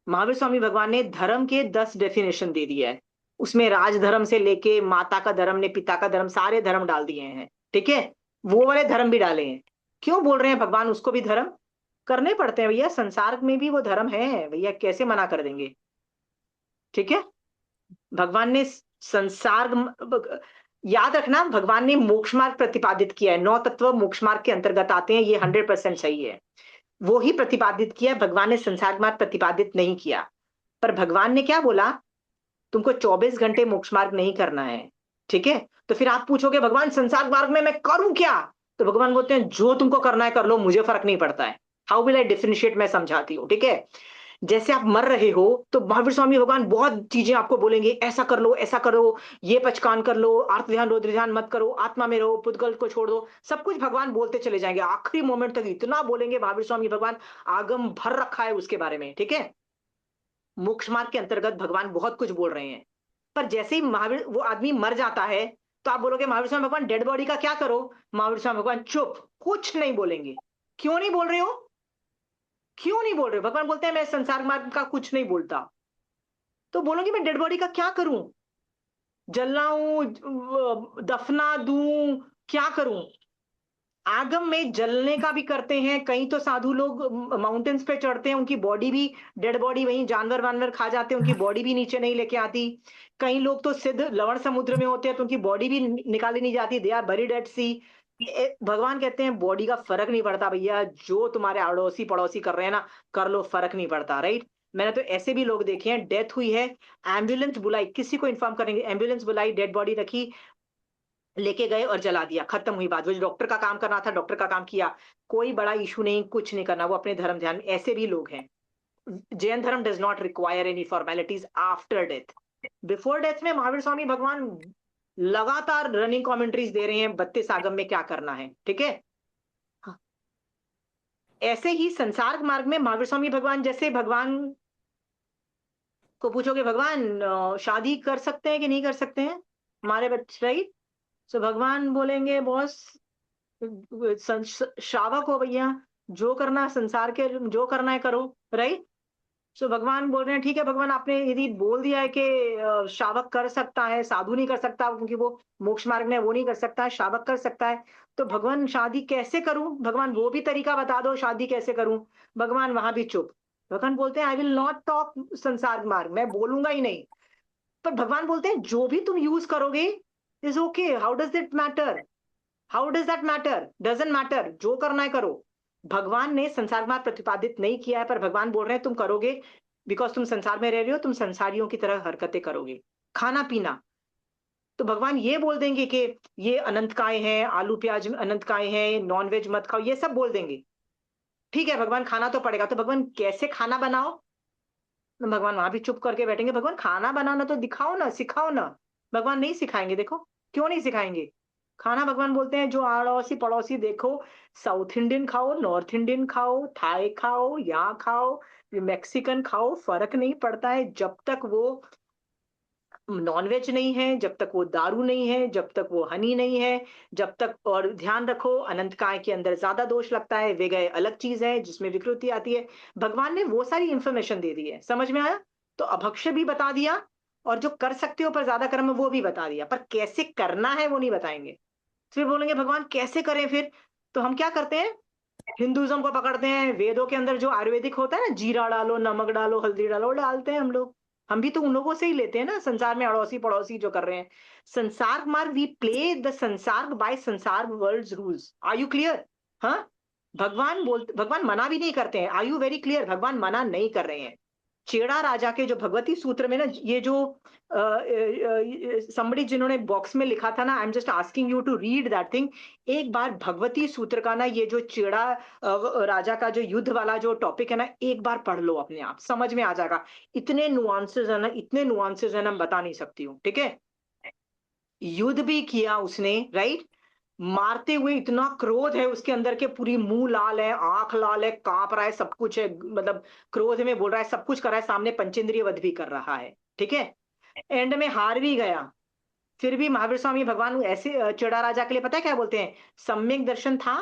महावीर स्वामी भगवान ने धर्म के 10 डेफिनेशन दे दिया है. उसमें राजधर्म से लेके माता का धर्म ने पिता का धर्म सारे धर्म डाल दिए हैं, ठीक है. वो वाले धर्म भी डाले हैं. क्यों बोल रहे हैं भगवान उसको भी धर्म करने पड़ते हैं भैया, संसार में भी वो धर्म है भैया, कैसे मना कर देंगे, ठीक है. भगवान ने संसार, याद रखना, भगवान ने मोक्ष मार्ग प्रतिपादित किया है, 9 तत्व मोक्ष मार्ग के अंतर्गत आते हैं, ये 100% सही है. वो ही प्रतिपादित किया, भगवान ने संसार मार्ग प्रतिपादित नहीं किया. पर भगवान ने क्या बोला, तुमको 24 घंटे मोक्ष मार्ग नहीं करना है, ठीक है. तो फिर आप पूछोगे भगवान संसार मार्ग में मैं करूं क्या, तो भगवान बोलते हैं जो तुमको करना है कर लो, मुझे फर्क नहीं पड़ता है. हाउ विल आई डिफरेंशिएट, मैं समझाती हूँ, ठीक है. जैसे आप मर रहे हो तो महावीर स्वामी भगवान बहुत चीजें आपको बोलेंगे, ऐसा कर लो, ऐसा करो, ये पचकान कर लो, आर्त ध्यान रौद्र ध्यान मत करो, आत्मा में रहो, पुद्गल को छोड़ दो, सब कुछ भगवान बोलते चले जाएंगे, आखिरी मोमेंट तक इतना बोलेंगे महावीर स्वामी भगवान, आगम भर रखा है उसके बारे में, ठीक है. मोक्ष मार्ग के अंतर्गत भगवान बहुत कुछ बोल रहे हैं. पर जैसे ही महावीर वो आदमी मर जाता है, तो आप बोलोगे महावीर स्वामी भगवान डेड बॉडी का क्या करो, महावीर स्वामी भगवान चुप, कुछ नहीं बोलेंगे. क्यों नहीं बोल रहे हो, क्यों नहीं बोल रहे हो? भगवान बोलते हैं मैं संसार मार्ग का कुछ नहीं बोलता. तो बोलोगे मैं डेड बॉडी का क्या करूं, जलाऊं, दफना दूं, क्या करूं? आगम में जलने का भी करते हैं। कई तो साधु लोग माउंटेन्स पे चढ़ते हैं, उनकी बॉडी भी, डेड बॉडी वहीं जानवर वानवर खा जाते हैं, उनकी बॉडी भी नीचे नहीं लेके आती। कई लोग तो सिद्ध लवण समुद्र में होते हैं, तो उनकी बॉडी भी निकाली नहीं जाती, दे आर बरीड एट सी। भगवान कहते हैं बॉडी का फर्क नहीं पड़ता भैया, जो तुम्हारे अड़ोसी पड़ोसी कर रहे हैं ना, कर लो, फर्क नहीं पड़ता, राइट? मैंने तो ऐसे भी लोग देखे हैं, डेथ हुई है, एम्बुलेंस बुलाई, किसी को इन्फॉर्म करेंगे, एम्बुलेंस बुलाई, डेड बॉडी रखी, लेके गए और जला दिया, खत्म हुई बात। वो जो डॉक्टर का काम करना था, डॉक्टर का काम किया, कोई बड़ा इशू नहीं, कुछ नहीं करना, वो अपने धर्म ध्यान। ऐसे भी लोग हैं। जैन धर्म does not require any formalities after death. Before death में महावीर स्वामी भगवान लगातार रनिंग कमेंट्रीज दे रहे हैं, 32 आगम में क्या करना है, ठीक है? हाँ। ऐसे ही संसार मार्ग में महावीर स्वामी भगवान, जैसे भगवान को पूछोगे भगवान शादी कर सकते हैं कि नहीं कर सकते हैं हमारे बच्चे, राइट? सो भगवान बोलेंगे बॉस, श्रावक हो भैया, जो करना संसार के, जो करना है करो, राइट? सो भगवान बोल रहे हैं ठीक है भगवान, आपने यदि बोल दिया है कि श्रावक कर सकता है, साधु नहीं कर सकता क्योंकि वो मोक्ष मार्ग में, वो नहीं कर सकता है, श्रावक कर सकता है, तो भगवान शादी कैसे करूं? भगवान वो भी तरीका बता दो, शादी कैसे करूं? भगवान वहां भी चुप। भगवान बोलते हैं आई विल नॉट टॉक संसार मार्ग, मैं बोलूंगा ही नहीं। पर भगवान बोलते हैं जो भी तुम यूज करोगे is okay, how does it matter? How does that matter? Doesn't matter, जो करना है करो। भगवान ने संसार मार्ग प्रतिपादित नहीं किया है, पर भगवान बोल रहे हैं तुम करोगे, बिकॉज तुम संसार में रह रहे हो, तुम संसारियों की तरह हरकतें करोगे। खाना पीना, तो भगवान ये बोल देंगे कि ये अनंत काय हैं, आलू प्याज अनंत काय हैं, नॉनवेज मत खाओ, ये सब बोल देंगे। ठीक है भगवान, खाना तो पड़ेगा, तो भगवान कैसे खाना बनाओ? तो भगवान वहां भी चुप करके बैठेंगे। भगवान खाना बनाना तो दिखाओ ना, सिखाओ ना। भगवान नहीं सिखाएंगे, देखो क्यों नहीं सिखाएंगे। खाना भगवान बोलते हैं जो अड़ोसी पड़ोसी देखो, साउथ इंडियन खाओ, नॉर्थ इंडियन खाओ, थाई खाओ, यहाँ खाओ, मैक्सिकन खाओ, फर्क नहीं पड़ता है, जब तक वो नॉनवेज नहीं है, जब तक वो दारू नहीं है, जब तक वो हनी नहीं है, जब तक। और ध्यान रखो अनंत काय के अंदर ज्यादा दोष लगता है, वे गए अलग चीज है जिसमें विकृति आती है। भगवान ने वो सारी इंफॉर्मेशन दे दी है, समझ में आया? तो अभक्ष्य भी बता दिया, और जो कर सकते हो पर ज्यादा कर्म वो भी बता दिया, पर कैसे करना है वो नहीं बताएंगे। फिर बोलेंगे भगवान कैसे करें फिर? तो हम क्या करते हैं, हिंदुज्म को पकड़ते हैं, वेदों के अंदर जो आयुर्वेदिक होता है ना, जीरा डालो, नमक डालो, हल्दी डालो, डालते हैं हम लोग। हम भी तो उन लोगों से ही लेते हैं ना, संसार में अड़ोसी पड़ोसी जो कर रहे हैं। संसार मार्ग, वी प्ले द संसार बाय संसार world rules. Are you clear? हाँ, भगवान मना भी नहीं करते हैं। Are you very clear? भगवान मना नहीं कर रहे हैं। चेड़ा राजा के जो भगवती सूत्र में ना, ये जो somebody जिन्होंने बॉक्स में लिखा था ना, I am just asking you to read that thing. एक बार भगवती सूत्र का ना, ये जो चेड़ा राजा का जो युद्ध वाला जो टॉपिक है ना, एक बार पढ़ लो, अपने आप समझ में आ जाएगा। इतने नुआंसेस है ना, इतने नुआंसेस है ना, मैं बता नहीं सकती हूँ, ठीक है? युद्ध भी किया उसने, राइट? मारते हुए इतना क्रोध है उसके अंदर के, पूरी मुंह लाल है, आंख लाल है, कांप रहा है, सब कुछ है, मतलब क्रोध में बोल रहा है, सब कुछ कर रहा है, सामने पंचेंद्रिय वध भी कर रहा है, ठीक है? एंड में हार भी गया। फिर भी महावीर स्वामी भगवान ऐसे चेड़ा राजा के लिए पता है क्या बोलते हैं? सम्यक दर्शन था,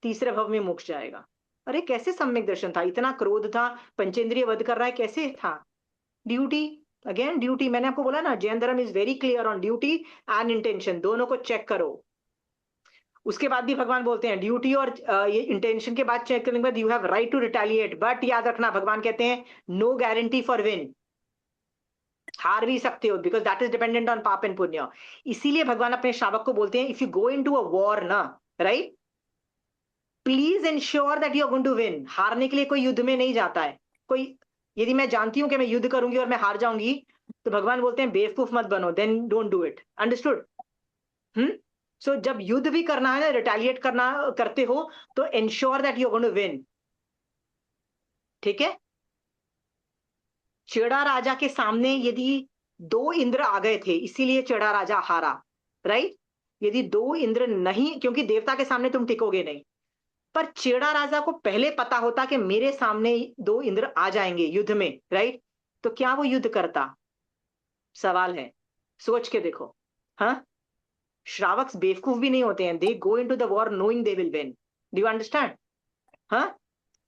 तीसरे भव में मोक्ष जाएगा। अरे कैसे सम्यक दर्शन था? इतना क्रोध था, पंचेंद्रिय वध कर रहा है, कैसे था? Duty, again duty. मैंने आपको बोला ना, जैन धर्म is very clear on duty and intention, दोनों को चेक करो। उसके बाद भी भगवान बोलते हैं ड्यूटी और ये इंटेंशन के बाद चेक करने के बाद you have right to retaliate, but याद रखना भगवान कहते हैं नो गारंटी फॉर विन। हार भी सकते हो, because that is dependent on paap and punya. इसीलिए भगवान अपने श्रावक को बोलते हैं if you go into a war ना, right, please ensure that you are going to win. हारने के लिए कोई युद्ध में नहीं जाता है कोई। यदि मैं जानती हूं कि मैं युद्ध करूंगी और मैं हार जाऊंगी, तो भगवान बोलते हैं बेवकूफ मत बनो, then don't do it. Understood? So जब युद्ध भी करना है ना, रिटेलिएट करना करते हो, तो ensure that you are going to win, ठीक है? चेड़ा राजा के सामने यदि 2 इंद्र आ गए थे, इसीलिए चेड़ा राजा हारा, राइट? यदि 2 इंद्र नहीं, क्योंकि देवता के सामने तुम टिकोगे नहीं, पर चेड़ा राजा को पहले पता होता कि मेरे सामने 2 इंद्र आ जाएंगे युद्ध में, राइट? तो क्या वो युद्ध करता? सवाल है, सोच के देखो। हाँ, श्रावक बेवकूफ भी नहीं होते हैं, they go into the war knowing they will win. Do you understand? हाँ,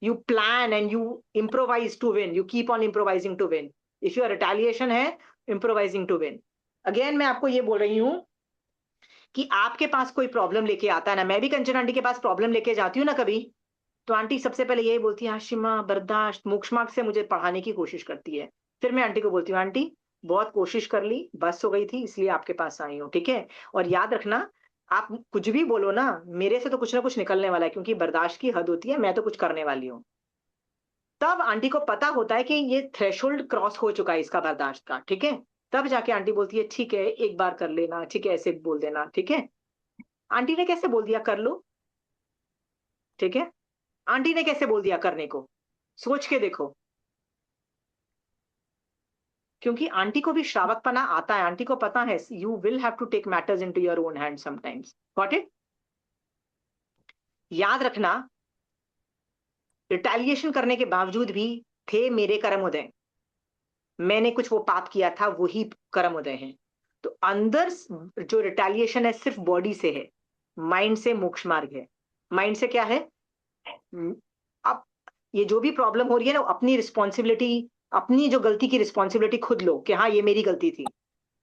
you plan and you improvise to win, you keep on improvising to win. If your retaliation है, improvising to win, अगेन मैं आपको ये बोल रही हूँ कि आपके पास कोई प्रॉब्लम लेके आता है ना, मैं भी कंचन आंटी के पास प्रॉब्लम लेके जाती हूँ ना कभी, तो आंटी सबसे पहले यही बोलती है, आशिमा बर्दाश्त, मोक्षमार्ग से मुझे पढ़ाने की कोशिश करती है। फिर मैं आंटी को बोलती हूँ, आंटी बहुत कोशिश कर ली, बस हो गई थी, इसलिए आपके पास आई हूँ, ठीक है। और याद रखना, आप कुछ भी बोलो ना, मेरे से तो कुछ ना कुछ निकलने वाला है, क्योंकि बर्दाश्त की हद होती है, मैं तो कुछ करने वाली हूँ। तब आंटी को पता होता है कि ये थ्रेशोल्ड क्रॉस हो चुका है इसका बर्दाश्त का, ठीक है। तब जाके आंटी बोलती है, ठीक है एक बार कर लेना, ठीक है ऐसे बोल देना, ठीक है। आंटी ने कैसे बोल दिया कर लो, ठीक है। आंटी ने कैसे बोल दिया करने को, सोच के देखो। क्योंकि आंटी को भी श्रावकपना आता है, आंटी को पता है you will have to take matters into your own hand sometimes, got it. याद रखना, रिटेलिएशन करने के बावजूद भी थे मेरे कर्म उदय, मैंने कुछ वो पाप किया था, वही कर्म उदय है। तो अंदर जो रिटेलिएशन है सिर्फ बॉडी से है, माइंड से मोक्ष मार्ग है। माइंड से क्या है, अब ये जो भी प्रॉब्लम हो रही है ना, अपनी रिस्पॉन्सिबिलिटी, अपनी जो गलती की रिस्पॉन्सिबिलिटी खुद लो कि हाँ ये मेरी गलती थी।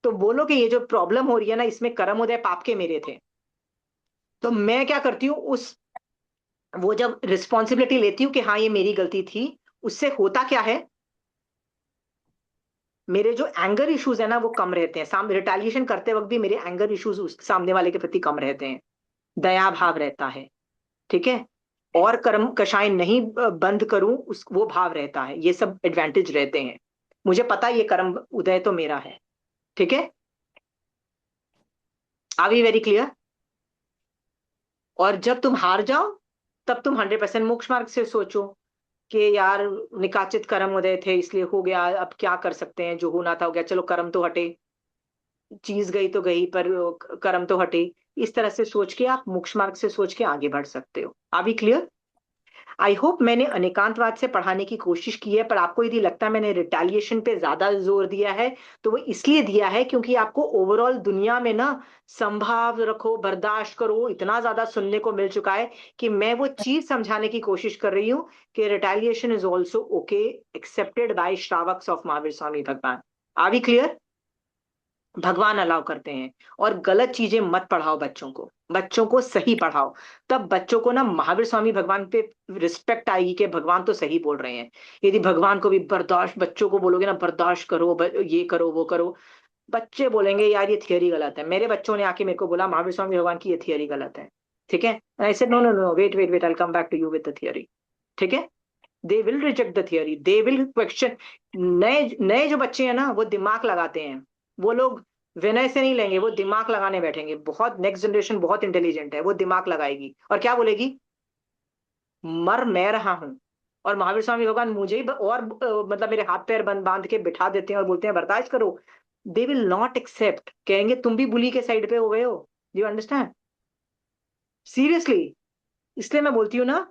तो बोलो कि ये जो प्रॉब्लम हो रही है ना, इसमें कर्म उदय पाप के मेरे थे। तो मैं क्या करती हूँ, उस वो जब रिस्पॉन्सिबिलिटी लेती हूँ कि हाँ ये मेरी गलती थी, उससे होता क्या है, मेरे जो एंगर इश्यूज है ना वो कम रहते हैं। सामने रिटेलिएशन करते वक्त भी मेरे एंगर इश्यूज सामने वाले के प्रति कम रहते हैं, दया भाव रहता है, ठीक है। और कर्म कषाय नहीं बंद करूं, उस वो भाव रहता है, ये सब एडवांटेज रहते हैं। मुझे पता है ये कर्म उदय तो मेरा है, ठीक है। Are we very clear. और जब तुम हार जाओ, तब तुम 100% मोक्ष मार्ग से सोचो कि यार निकाचित कर्म उदय थे इसलिए हो गया, अब क्या कर सकते हैं, जो होना था हो गया, चलो कर्म तो हटे, चीज गई तो गई, पर कर्म तो हटे। इस तरह से सोच के आप मोक्ष मार्ग से सोच के आगे बढ़ सकते हो। Are we clear. I hope मैंने अनेकांतवाद से पढ़ाने की कोशिश की है, पर आपको यदि लगता है मैंने रिटेलिएशन पे ज्यादा जोर दिया है, तो वो इसलिए दिया है क्योंकि आपको ओवरऑल दुनिया में ना संभाव रखो, बर्दाश्त करो, इतना ज्यादा सुनने को मिल चुका है कि मैं वो चीज समझाने की कोशिश कर रही हूँ कि retaliation is also okay, accepted by shravaks of Mahavir Swami भगवान। Are we clear. भगवान अलाउ करते हैं। और गलत चीजें मत पढ़ाओ बच्चों को, बच्चों को सही पढ़ाओ। तब बच्चों को ना महावीर स्वामी भगवान पे रिस्पेक्ट आएगी कि भगवान तो सही बोल रहे हैं। यदि भगवान को भी बर्दाश्त, बच्चों को बोलोगे ना बर्दाश्त करो, ये करो वो करो, बच्चे बोलेंगे यार ये थियरी गलत है। मेरे बच्चों ने आके मेरे को बोला महावीर स्वामी भगवान की ये थियरी गलत है, ठीक है। ऐसे no no no, wait wait wait, I come back to you with the theory, ठीक है। They will reject the theory, they will question. नए नए जो बच्चे हैं ना वो दिमाग लगाते हैं, वो लोग विनय से नहीं लेंगे, वो दिमाग लगाने बैठेंगे। बहुत नेक्स्ट जनरेशन बहुत इंटेलिजेंट है, वो दिमाग लगाएगी और क्या बोलेगी, मर मैं रहा हूं। और महावीर स्वामी भगवान मुझे ही और मतलब मेरे हाथ पैर बंद बांध के बिठा देते हैं और बोलते हैं बर्दाश्त करो। दे विल नॉट एक्सेप्ट, कहेंगे तुम भी बुली के साइड पे हो गए हो। You understand, seriously. इसलिए मैं बोलती हूँ ना,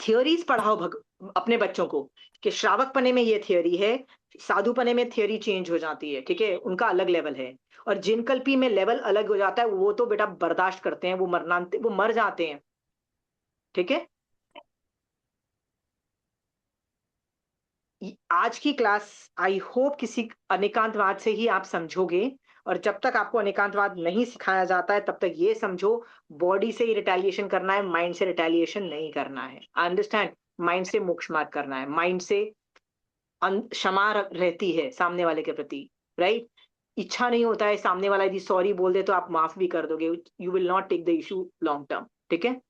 थियोरीज पढ़ाओ अपने बच्चों को कि श्रावक पने में ये थियोरी है, साधु पने में थियोरी चेंज हो जाती है, ठीक है, उनका अलग लेवल है। और जिन कल्पी में लेवल अलग हो जाता है, वो तो बेटा बर्दाश्त करते हैं, वो मर जाते हैं, ठीक है। आज की क्लास आई होप किसी अनेकांतवाद से ही आप समझोगे। और जब तक आपको अनेकांतवाद नहीं सिखाया जाता है, तब तक ये समझो बॉडी से ही रिटेलिएशन करना है, माइंड से रिटेलिएशन नहीं करना है। अंडरस्टैंड। माइंड से मोक्ष मार्ग करना है, माइंड से क्षमा रहती है सामने वाले के प्रति, राइट। इच्छा नहीं होता है सामने वाला यदि सॉरी बोल दे तो आप माफ भी कर दोगे, you will not take the issue long term, ठीक है।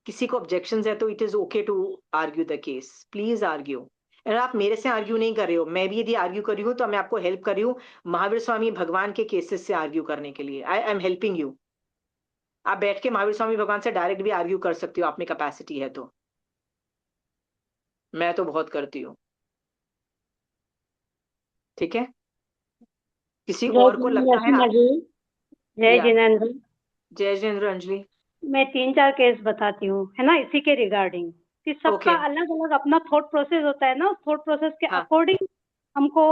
किसी को ऑब्जेक्शन है तो it is okay to argue the case, please argue. अगर आप मेरे से आर्ग्यू नहीं कर रहे हो, मैं भी यदि आर्ग्यू कर रही हूँ तो मैं आपको हेल्प कर रही हूँ महावीर स्वामी भगवान के केसेस से आर्ग्यू करने के लिए। I am helping you. आप बैठ के महावीर स्वामी भगवान से डायरेक्ट भी आर्ग्यू कर सकते हो, आप में कैपेसिटी है तो। मैं तो बहुत करती हूँ, ठीक है। किसी जय और को लगता है नरसिम्हा जी, जय या जिनेन्द्र। जय जिनेन्द्र अंजलि। मैं 3-4 केस बताती हूँ, है ना, इसी के रिगार्डिंग कि सबका ओके, अलग अलग अपना थॉट प्रोसेस होता है ना, उस थॉट प्रोसेस के हाँ अकॉर्डिंग हमको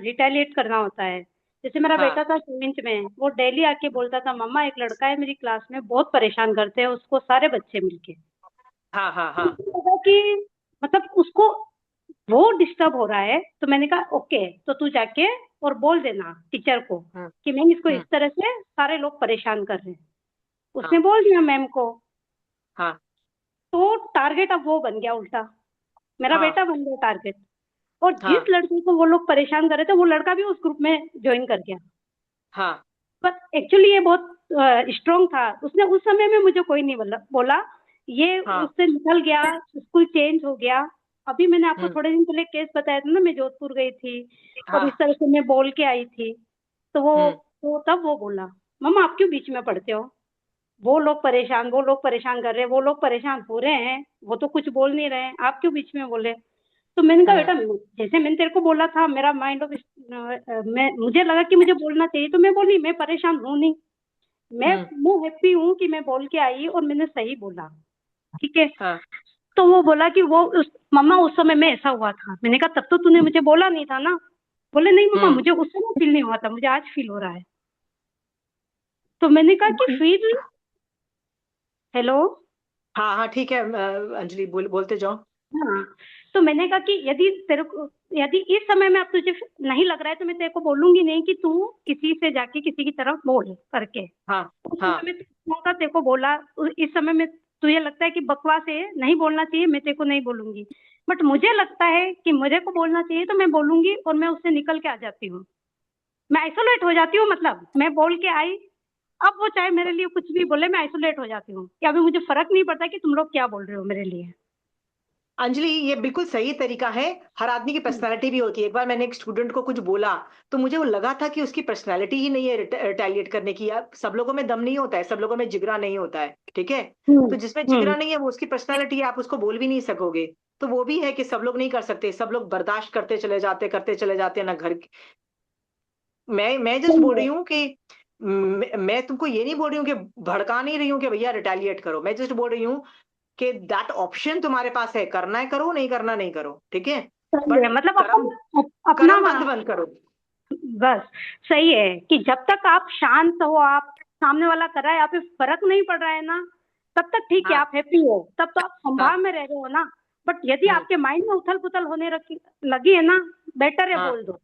रिटेलिएट करना होता है। जैसे मेरा हाँ बेटा था 7th में, वो डेली आके बोलता था मम्मा एक लड़का है मेरी क्लास में बहुत परेशान करते हैं उसको सारे बच्चे मिलके। हाँ हाँ हाँ मुझे लगा कि मतलब उसको वो डिस्टर्ब हो रहा है। तो मैंने कहा ओके, तो तू जाके और बोल देना टीचर को कि मैम इसको इस तरह से सारे लोग परेशान कर रहे हैं। उसने बोल दिया मैम को। हाँ तो टारगेट अब वो बन गया उल्टा, मेरा हाँ बेटा बन गया टारगेट। और हाँ जिस लड़के को वो लोग परेशान कर रहे थे वो लड़का भी उस ग्रुप में ज्वाइन कर गया। हाँ पर एक्चुअली ये बहुत स्ट्रांग था। उसने उस समय में मुझे कोई नहीं बोला। ये हाँ उससे निकल गया, स्कूल चेंज हो गया। अभी मैंने आपको थोड़े दिन पहले केस बताया था ना, मैं जोधपुर गई थी और इस हाँ तरह से मैं बोल के आई थी। तो तब वो बोला, मम्मा आप क्यों बीच में पड़ते हो? वो लोग परेशान कर रहे हैं, वो लोग परेशान हो रहे हैं, वो तो कुछ बोल नहीं रहे हैं, आप क्यों बीच में बोले? तो मैंने कहा बेटा, जैसे मैंने तेरे को बोला था, मेरा माइंड ऑफ मैं मुझे लगा कि मुझे बोलना चाहिए तो मैं बोली। मैं परेशान हूँ नहीं, मैं हैप्पी हूँ कि मैं बोल के आई और मैंने सही बोला। ठीक है। हाँ तो वो बोला कि मम्मा उस समय में ऐसा हुआ था। मैंने कहा तब तो तूने मुझे बोला नहीं था ना। बोले नहीं मम्मा, मुझे उस समय फील नहीं हुआ था, मुझे आज फील हो रहा है। तो मैंने कहा कि फिर हेलो। हाँ हाँ ठीक है अंजलि बोलते जाओ। हाँ, तो मैंने कहा कि यदि इस समय में अब तुझे नहीं लग रहा है तो मैं तेरे को बोलूंगी नहीं कि तू किसी से जाके किसी की तरफ बोल करके। हाँ उस हाँ समय मैं तेरे को बोला, इस समय में तुझे लगता है कि बकवास है, नहीं बोलना चाहिए, मैं तेरे को नहीं बोलूंगी। बट मुझे लगता है कि मुझे को बोलना चाहिए तो मैं बोलूंगी और मैं उससे निकल के आ जाती हूँ। मैं आइसोलेट हो जाती हूँ। मतलब मैं बोल के आई, अब वो चाहे मेरे लिए कुछ भी बोले, मैं आइसोलेट हो जाती हूँ कि अभी मुझे फर्क नहीं पड़ता कि तुम लोग क्या बोल रहे हो मेरे लिए। अंजलि ये बिल्कुल सही तरीका है। हर आदमी की पर्सनालिटी भी होती है। एक बार मैंने एक स्टूडेंट को कुछ बोला तो मुझे वो लगा था कि उसकी पर्सनालिटी ही नहीं है रिटेलिएट करने की। यार सब लोगों में दम नहीं होता है, सब लोगों में जिगरा नहीं होता है, ठीक है। तो जिसमें जिगरा नहीं है वो उसकी पर्सनालिटी है, आप उसको बोल भी नहीं सकोगे। तो वो भी है कि सब लोग नहीं कर सकते, सब लोग बर्दाश्त करते चले जाते हैं ना घर। मैं जस्ट सही बोल रही है। हूँ कि मैं तुमको ये नहीं बोल रही हूँ कि भड़का नहीं रही हूँ कि भैया रिटेलिएट करो। मैं जस्ट बोल रही हूँ कि दैट ऑप्शन तुम्हारे पास है, करना है करो, नहीं करना नहीं करो, ठीक है। सही बट है, मतलब कर्म अपना कर्म बंद करो। बस सही है कि जब तक आप शांत हो, आप सामने वाला कर रहा है, आप पे फर्क नहीं पड़ रहा है ना, तब तक ठीक है, हाँ आप हैप्पी हो, तब तो आप हाँ संभाव में रह रहे हो ना। बट यदि हम्म आपके माइंड में उथल पुथल होने लगी है ना, बेटर है हाँ बोल दो।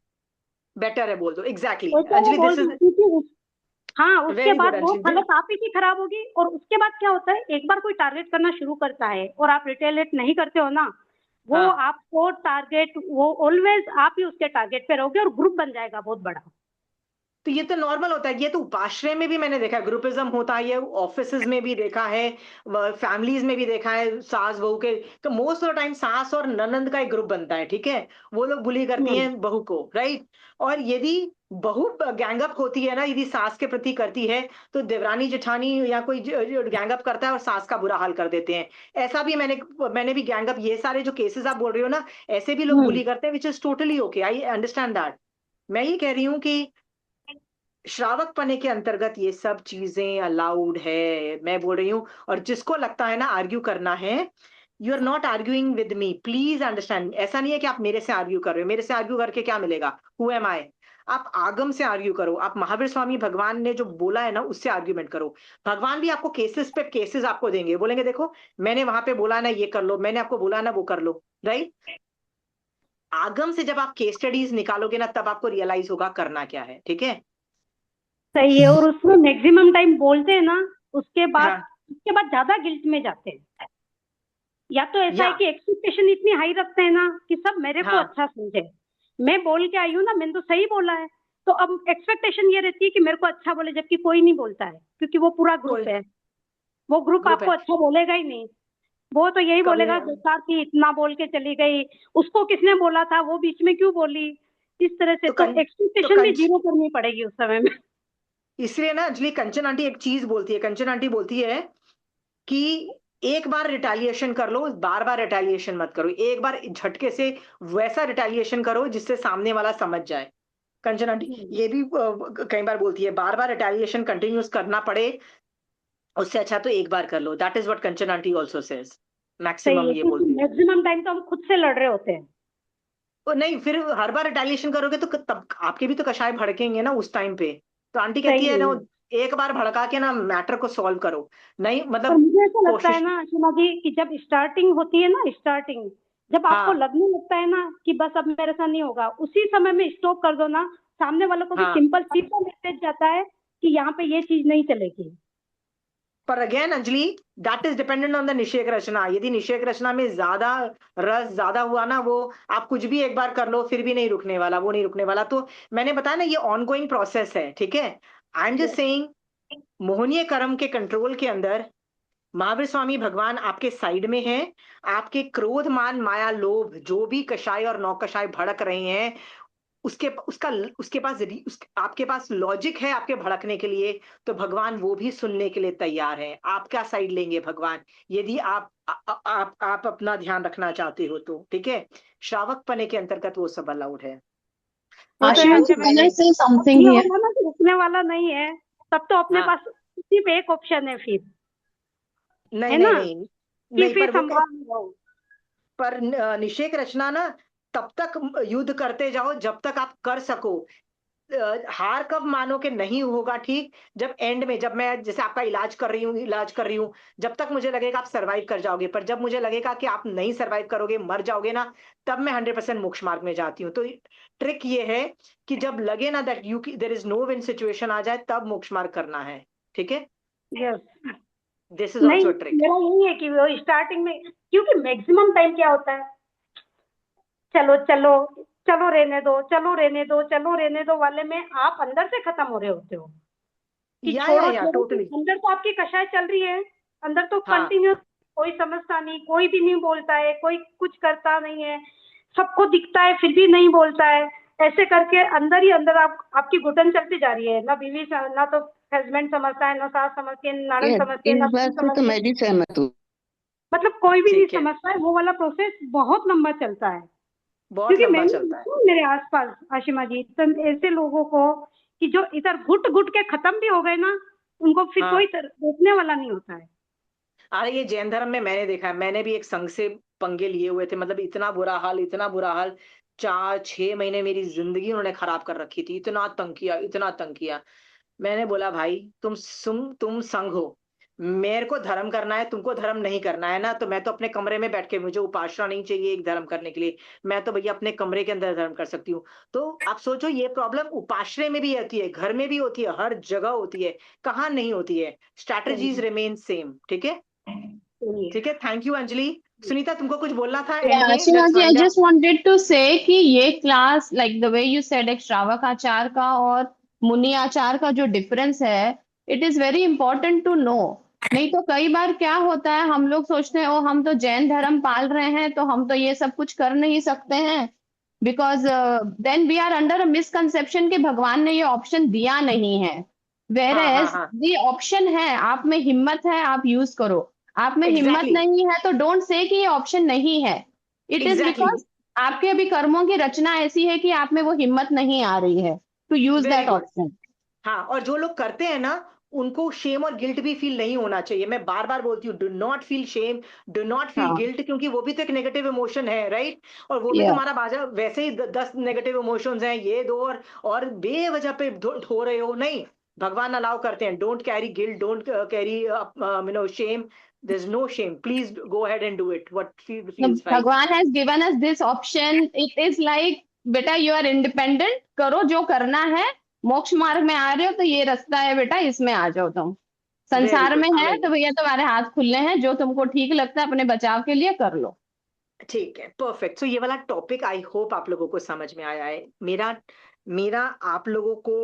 बेटर है बोल दो, एग्जैक्टली बेटर है अंजलि बोल दिस दो, इज क्योंकि हाँ, उसके वेरी गुड बाद वो अंजलि हालत आप ही की खराब होगी। और उसके बाद क्या होता है, एक बार कोई टारगेट करना शुरू करता है और आप रिटेलिएट नहीं करते हो ना, वो हाँ। आपको टारगेट, वो ऑलवेज आप ही उसके टारगेट पे रहोगे और ग्रुप बन जाएगा बहुत बड़ा। तो ये तो नॉर्मल होता है, ये तो उपाश्रय में भी मैंने देखा है, ग्रुपिज्म होता है, ये ऑफिसेज में भी देखा है, फैमिलीज में भी देखा है, सास बहू के। तो मोस्ट ऑफ द टाइम सास और ननंद का एक ग्रुप बनता है, ठीक है। वो लोग बुली करती हम्म हैं बहू को, राइट। और यदि बहू गैंगअप होती है ना, यदि सास के प्रति करती है, तो देवरानी जेठानी या कोई गैंगअप करता है और सास का बुरा हाल कर देते हैं। ऐसा भी मैंने भी गैंगअप, ये सारे जो केसेस आप बोल रही हो ना, ऐसे भी लोग हम्म बुली करते हैं, which is totally okay, I understand that. मैं ये कह रही हूँ कि श्रावक पने के अंतर्गत ये सब चीजें अलाउड है, मैं बोल रही हूँ। और जिसको लगता है ना आर्ग्यू करना है, you are not arguing with me, please understand. ऐसा नहीं है कि आप मेरे से आर्ग्यू कर रहे हो, मेरे से आर्ग्यू करके क्या मिलेगा, हु एम आई। आप आगम से आर्ग्यू करो, आप महावीर स्वामी भगवान ने जो बोला है ना उससे आर्ग्यूमेंट करो। भगवान भी आपको केसेस पे केसेस आपको देंगे, बोलेंगे देखो मैंने वहां पे बोला ना ये कर लो, मैंने आपको बोला ना वो कर लो, राइट। आगम से जब आप केस स्टडीज निकालोगे ना तब आपको रियलाइज होगा करना क्या है, ठीक है। सही है। और उसमें मैक्सिमम टाइम बोलते हैं ना, उसके बाद हाँ उसके बाद ज्यादा गिल्ट में जाते हैं। या तो ऐसा या है कि एक्सपेक्टेशन इतनी हाई रखते हैं ना कि सब मेरे को हाँ अच्छा समझे। मैं बोल के आई हूँ ना, मैंने तो सही बोला है, तो अब एक्सपेक्टेशन ये रहती है कि मेरे को अच्छा बोले, जबकि कोई नहीं बोलता है क्योंकि वो पूरा ग्रुप कोई है। वो ग्रुप ग्रुप आपको है अच्छा बोलेगा ही नहीं। वो तो यही कभी बोलेगा नहीं। बेकार थी, इतना बोल के चली गई, उसको किसने बोला था, वो बीच में क्यों बोली, इस तरह से। तो तो तो एक्सपेक्टेशन भी जीरो करनी पड़ेगी उस समय में। इसलिए ना अंजलि, कंचन आंटी एक चीज बोलती है, कंचन आंटी बोलती है कि एक बार रिटेलिएशन कर लो, बार बार रिटेलिएशन मत करो, एक बार झटके से वैसा रिटेलिएशन करो जिससे सामने वाला समझ जाए। कंचन आंटी ये भी कई बार बोलती है, बार बार रिटेलिएशन कंटिन्यूस करना पड़े उससे अच्छा तो एक बार कर लो। That is what Kanchan aunty also says, सही मैक्सिमम है, ये क्योंकि बोलती है। मैक्सिमम टाइम तो हम खुद से लड़ रहे होते हैं। नहीं फिर हर बार रिटेलिएशन करोगे तो तब आपके भी तो कषाय भड़केंगे ना उस टाइम पे। तो आंटी कहती है सही ना, है। एक बार भड़का के ना मैटर को सॉल्व करो, नहीं पर मतलब मुझे ऐसा लगता है कोशिश। ना शिमा जी कि जब स्टार्टिंग होती है ना, स्टार्टिंग जब आपको हाँ लगने लगता है ना कि बस अब मेरे साथ नहीं होगा, उसी समय में स्टॉप कर दो ना, सामने वालों को भी हाँ। सिंपल सीधा मैसेज जाता है कि यहाँ पे ये चीज नहीं चलेगी। पर again Anjali, that is dependent on the nishek rachana. यदि निषेक रचना में ज्यादा रस ज्यादा हुआ ना, वो आप कुछ भी एक बार कर लो फिर भी नहीं रुकने वाला, वो नहीं रुकने वाला। तो मैंने बताया ना, ये ऑनगोइंग प्रोसेस है, ठीक है। आई एम जस्ट सेइंग, मोहनीय कर्म के कंट्रोल के अंदर महावीर स्वामी भगवान आपके साइड में हैं। आपके क्रोध मान माया लोभ जो भी कषाय और नौकषाय भड़क रहे हैं, उसके पास आपके पास लॉजिक है आपके भड़कने के लिए, तो भगवान वो भी सुनने के लिए तैयार हैं। आपका साइड लेंगे भगवान, यदि आप अपना ध्यान रखना चाहते हो तो, ठीक है। श्रावक पने के अंतर्गत वो सब अलाउड है। वो तो आई आशिमा है होप जी, जब can I मैंने say अब something ये here? होगा ना कि रुकने वाला नहीं है, तब तो अपने हाँ, पास सिर्फ एक ऑप्शन है फिर, नहीं है नहीं ना, नहीं कि नहीं, फिर पर वो संभाल लो। पर निषेक रचना ना, तब तक युद्ध करते जाओ जब तक आप कर सको। हार कब मानो कि नहीं होगा ठीक, जब एंड में, जब मैं जैसे आपका इलाज कर रही हूँ, जब तक मुझे लगेगा आप सरवाइव कर जाओगे, पर जब मुझे लगेगा कि आप नहीं सरवाइव करोगे, मर जाओगे ना, तब मैं 100% मोक्ष मार्ग में जाती हूँ। तो ट्रिक ये है कि जब लगे ना that there is no win situation आ जाए, तब मोक्ष मार्ग करना है, ठीक है। यस, दिस इज नहीं ऑल्सो ट्रिक। मेरा यही है कि वो स्टार्टिंग में, क्योंकि मैक्सिमम टाइम क्या होता है, चलो चलो चलो रहने दो, चलो रहने दो, चलो रहने दो वाले में आप अंदर से खत्म हो रहे होते हो कि छोड़ो या छोड़ो, टोटली। अंदर तो आपकी कषाय चल रही है, अंदर तो हाँ, कंटिन्यूस, कोई समझता नहीं, कोई भी नहीं बोलता है, कोई कुछ करता नहीं है, सबको दिखता है फिर भी नहीं बोलता है, ऐसे करके अंदर ही अंदर आपकी घुटन चलती जा रही है। ना बीवी ना तो हस्बैंड समझता है, ना सास समझती है, ना ननद समझती है, इस ना बात बहन से तो समझती है, मैं भी सहमत हूँ। मतलब कोई भी नहीं ठीक है, समझता है। वो वाला प्रोसेस बहुत लंबा चलता है, बहुत क्योंकि लंबा मैंने चलता है। देखा है मेरे आसपास आशिमा जी, तो ऐसे लोगों को कि जो इधर घुट घुट के खत्म भी हो गए ना, उनको फिर हाँ, कोई रोकने वाला नहीं होता है। अरे ये जैन धर्म में मैंने देखा है, मैंने भी एक संघ से पंगे लिए हुए थे, मतलब इतना बुरा हाल, इतना बुरा हाल। 4-6 महीने मेरी जिंदगी उन्होंने खराब कर रखी थी, इतना तंग किया, इतना तंग किया। मैंने बोला भाई, तुम संघ हो, मेरे को धर्म करना है, तुमको धर्म नहीं करना है ना, तो मैं तो अपने कमरे में बैठ के, मुझे उपासना नहीं चाहिए एक धर्म करने के लिए, मैं तो भैया अपने कमरे के अंदर धर्म कर सकती हूँ। तो आप सोचो, ये प्रॉब्लम उपासना में भी होती है, घर में भी होती है, हर जगह होती है, कहाँ नहीं होती है। स्ट्रैटेजीज रिमेन सेम, ठीक है। चलिए, ठीक है, थैंक यू अंजलि। सुनीता, तुमको कुछ बोलना था एंड Yeah, में, Ashima let's ji, I wind up. just wanted to say कि ये class, like the way you said, एक श्रावक आचार का और मुनि आचार का जो डिफरेंस है, it is very important to know. नहीं तो कई बार क्या होता है, हम लोग सोचते हैं ओ हम तो जैन धर्म पाल रहे हैं तो हम तो ये सब कुछ कर नहीं सकते हैं, because then we are under a misconception कि भगवान ने ये ऑप्शन दिया नहीं है। वेर हाँ हाँ एज हाँ, ये ऑप्शन है, आप में हिम्मत है, आप यूज करो। आप में हिम्मत एग्जैक्टली नहीं है तो डोंट से कि ये ऑप्शन नहीं है। इट इज एग्जैक्टली, बिकॉज आपके अभी कर्मों की रचना ऐसी है कि आप में वो हिम्मत नहीं आ रही है to use very that good. Option. हाँ, और जो लोग करते हैं ना, उनको शेम और गिल्ट भी फील नहीं होना चाहिए। मैं बार बार बोलती हूँ, do not feel shame, do not feel हाँ, गिल्ट, क्योंकि वो भी तो एक नेगेटिव इमोशन है, राइट। और वो भी या तुम्हारा बाजा, वैसे ही 10 नेगेटिव इमोशंस हैं, ये दो और बेवजह पे ढो रहे हो, नहीं। भगवान अलाउ करते हैं, don't carry guilt, don't carry shame, there is no shame, please go ahead and do it what feels right. भगवान has given us this option. It is like बेटा यू आर इंडिपेंडेंट, करो जो करना है। मोक्ष मार्ग में आ रहे हो तो ये रास्ता है बेटा, इसमें आ जाओ तुम। वेरी संसार गुड, में है तो अमेजिंग। भैया तुम्हारे हाथ खुले हैं, जो तुमको ठीक लगता है अपने बचाव के लिए कर लो। ठीक है, परफेक्ट। सो ये वाला टॉपिक आई होप आप लोगों को समझ में आया है। मेरा मेरा आप लोगों को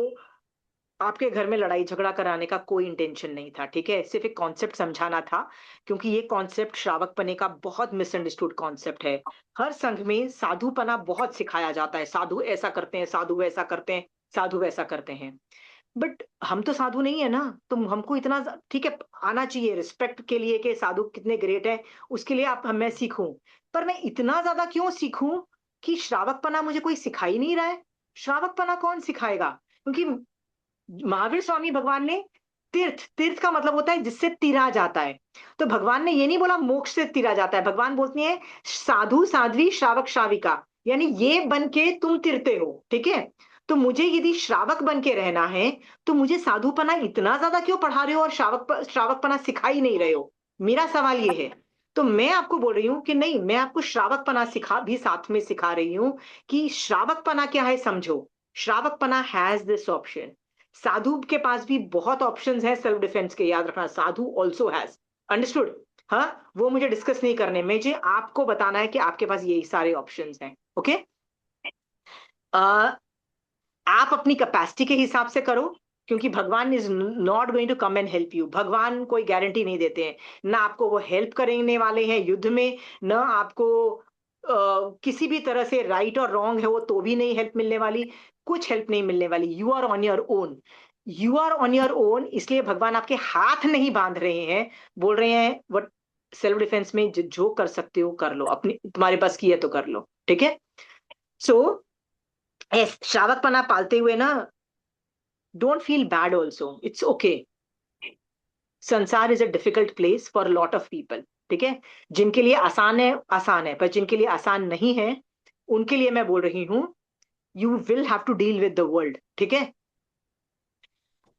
आपके घर में लड़ाई झगड़ा कराने का कोई इंटेंशन नहीं था, ठीक है। सिर्फ एक कॉन्सेप्ट समझाना था, क्योंकि ये कॉन्सेप्ट श्रावकपने का बहुत मिसअंडरस्टूड कॉन्सेप्ट है। हर संघ में साधुपना बहुत सिखाया जाता है, साधु ऐसा करते हैं, साधु वैसा करते हैं, साधु वैसा करते हैं। बट हम तो साधु नहीं है ना, तो हमको इतना ठीक है आना चाहिए रिस्पेक्ट के लिए कि साधु कितने ग्रेट है, उसके लिए आप मैं सीखूं। पर मैं इतना ज्यादा क्यों सीखूं कि श्रावकपना मुझे कोई सिखा ही नहीं रहा है। श्रावकपना कौन सिखाएगा, क्योंकि महावीर स्वामी भगवान ने तीर्थ, तीर्थ का मतलब होता है जिससे तिरा जाता है। तो भगवान ने ये नहीं बोला मोक्ष से तिरा जाता है, भगवान बोलते हैं साधु साध्वी श्रावक श्राविका, यानी ये बन के तुम तिरते हो, ठीक है। तो मुझे यदि श्रावक बन के रहना है, तो मुझे साधुपना इतना ज्यादा क्यों पढ़ा रहे हो और श्रावकपना सिखा ही नहीं रहे हो, मेरा सवाल ये है। तो मैं आपको बोल रही हूँ कि नहीं, मैं आपको श्रावकपना साथ में सिखा रही हूँ कि श्रावकपना क्या है समझो। श्रावकपना हैज दिस ऑप्शन। साधु के पास भी बहुत ऑप्शंस हैं सेल्फ डिफेंस के, याद रखना, साधु ऑल्सो हैज। अंडरस्टूड? हाँ, वो मुझे डिस्कस नहीं करने, मुझे आपको बताना है कि आपके पास यही सारे ऑप्शंस हैं। ओके, आप अपनी कैपेसिटी के हिसाब से करो, क्योंकि भगवान is not going to come and help you. भगवान कोई गारंटी नहीं देते हैं, ना आपको वो हेल्प करने वाले हैं युद्ध में, ना आपको किसी भी तरह से राइट और रॉन्ग है वो तो भी नहीं हेल्प मिलने वाली, कुछ हेल्प नहीं मिलने वाली। You are on your own, you are on your own. इसलिए भगवान आपके हाथ नहीं बांध रहे हैं, बोल रहे हैं वट सेल्फ डिफेंस में जो कर सकते हो कर लो, अपनी तुम्हारे पास की है तो कर लो। ठीक है, सो श्रावकपना पालते हुए ना, don't feel bad also, it's okay. Sansar is a difficult place for lot of people. ठीक है, जिनके लिए आसान है आसान है, पर जिनके लिए आसान नहीं है उनके लिए मैं बोल रही हूं you will have to deal with the world. ठीक है,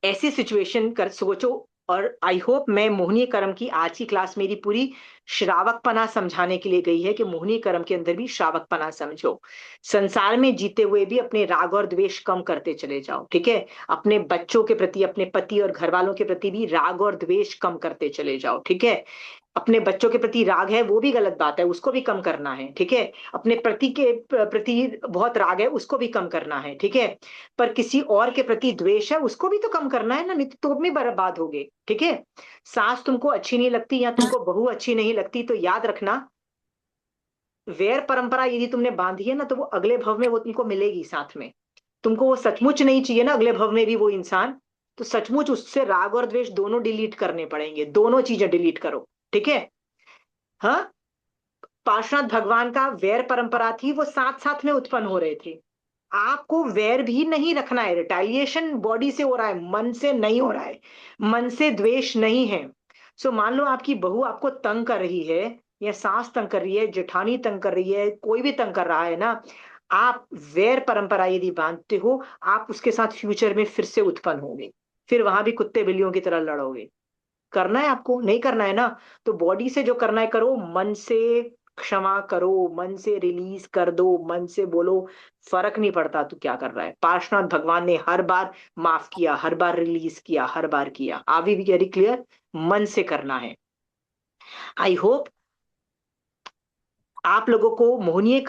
ऐसी सिचुएशन कर सोचो। और आई होप मैं मोहिनी कर्म की आज की क्लास मेरी पूरी श्रावकपना समझाने के लिए गई है कि मोहिनी कर्म के अंदर भी श्रावकपना समझो। संसार में जीते हुए भी अपने राग और द्वेष कम करते चले जाओ। ठीक है, अपने बच्चों के प्रति, अपने पति और घर वालों के प्रति भी राग और द्वेष कम करते चले जाओ। ठीक है, अपने बच्चों के प्रति राग है वो भी गलत बात है, उसको भी कम करना है। ठीक है, अपने पति के प्रति बहुत राग है उसको भी कम करना है। ठीक है, पर किसी और के प्रति द्वेष है उसको भी तो कम करना है ना, नहीं तो तुम भी बर्बाद होगे। ठीक है, सास तुमको अच्छी नहीं लगती या तुमको बहू अच्छी नहीं लगती तो याद रखना, वैर परंपरा यदि तुमने बांधी है ना तो वो अगले भव में वो तुमको मिलेगी साथ में। तुमको वो सचमुच नहीं चाहिए ना अगले भव में भी वो इंसान, तो सचमुच उससे राग और द्वेष दोनों डिलीट करने पड़ेंगे, दोनों चीजें डिलीट करो। ठीक है, हाँ, पार्श्वनाथ भगवान का वैर परंपरा थी, वो साथ साथ में उत्पन्न हो रहे थे। आपको वैर भी नहीं रखना है, रिटालिएशन बॉडी से हो रहा है, मन से नहीं हो रहा है, मन से द्वेष नहीं है। सो मान लो आपकी बहू आपको तंग कर रही है, या सास तंग कर रही है, जेठानी तंग कर रही है, कोई भी तंग कर रहा है ना, आप वैर परंपरा यदि बांधते हो, आप उसके साथ फ्यूचर में फिर से उत्पन्न होंगे, फिर वहां भी कुत्ते बिल्लियों की तरह लड़ोगे। करना है आपको, नहीं करना है ना, तो बॉडी से जो करना है करो, मन से क्षमा करो, मन से रिलीज कर दो, मन से बोलो, फर्क नहीं पड़ता तू क्या कर रहा है। पार्श्वनाथ भगवान ने हर बार माफ किया, हर बार रिलीज किया, हर बार किया। Are we very clear? मन से करना है। आई होप आप लोगों को मोहिनी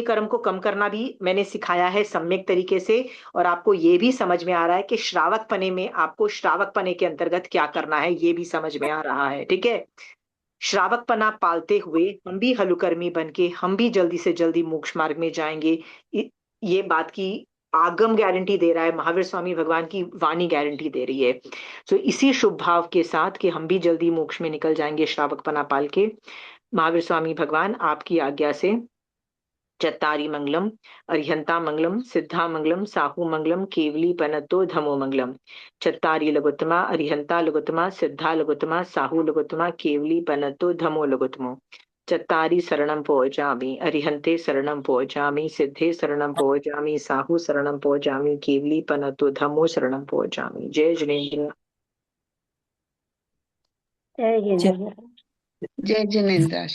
कर्म को कम करना भी मैंने सिखाया है सम्यक तरीके से, और आपको ये भी समझ में आ रहा है कि श्रावकपने में आपको श्रावकपने के अंतर्गत क्या करना है, ये भी समझ में आ रहा है। ठीक है, श्रावकपना पालते हुए हम भी हलुकर्मी बन के हम भी जल्दी से जल्दी मोक्ष मार्ग में जाएंगे। ये बात की आगम गारंटी दे रहा है, महावीर स्वामी भगवान की वाणी गारंटी दे रही है। तो इसी शुभ भाव के साथ कि हम भी जल्दी मोक्ष में निकल जाएंगे श्रावकपना पाल के, महावीर स्वामी भगवान आपकी आज्ञा से चत्तारी मंगलम, अरिहंता मंगलम, सिद्धा मंगलम, साहू मंगलम, केवली पनतो धमो मंगलम। चत्तारी लघुत्तमा, अरिहंता लघुत्तमा, सिद्धा लघुत्तमा, साहू लघुत्तमा, केवली पनतो धमो लघुत्तमो। चत्तारी शरणं पौजामि, अरिहंते शरणं पौजामि, सिद्धे शरणं पौजामि, साहू शरणं पौजामि, केवली पनतो धमो शरणं पौजामि। जय जिनेन्द्र। जय हिंद। जय जिनेन्द्र।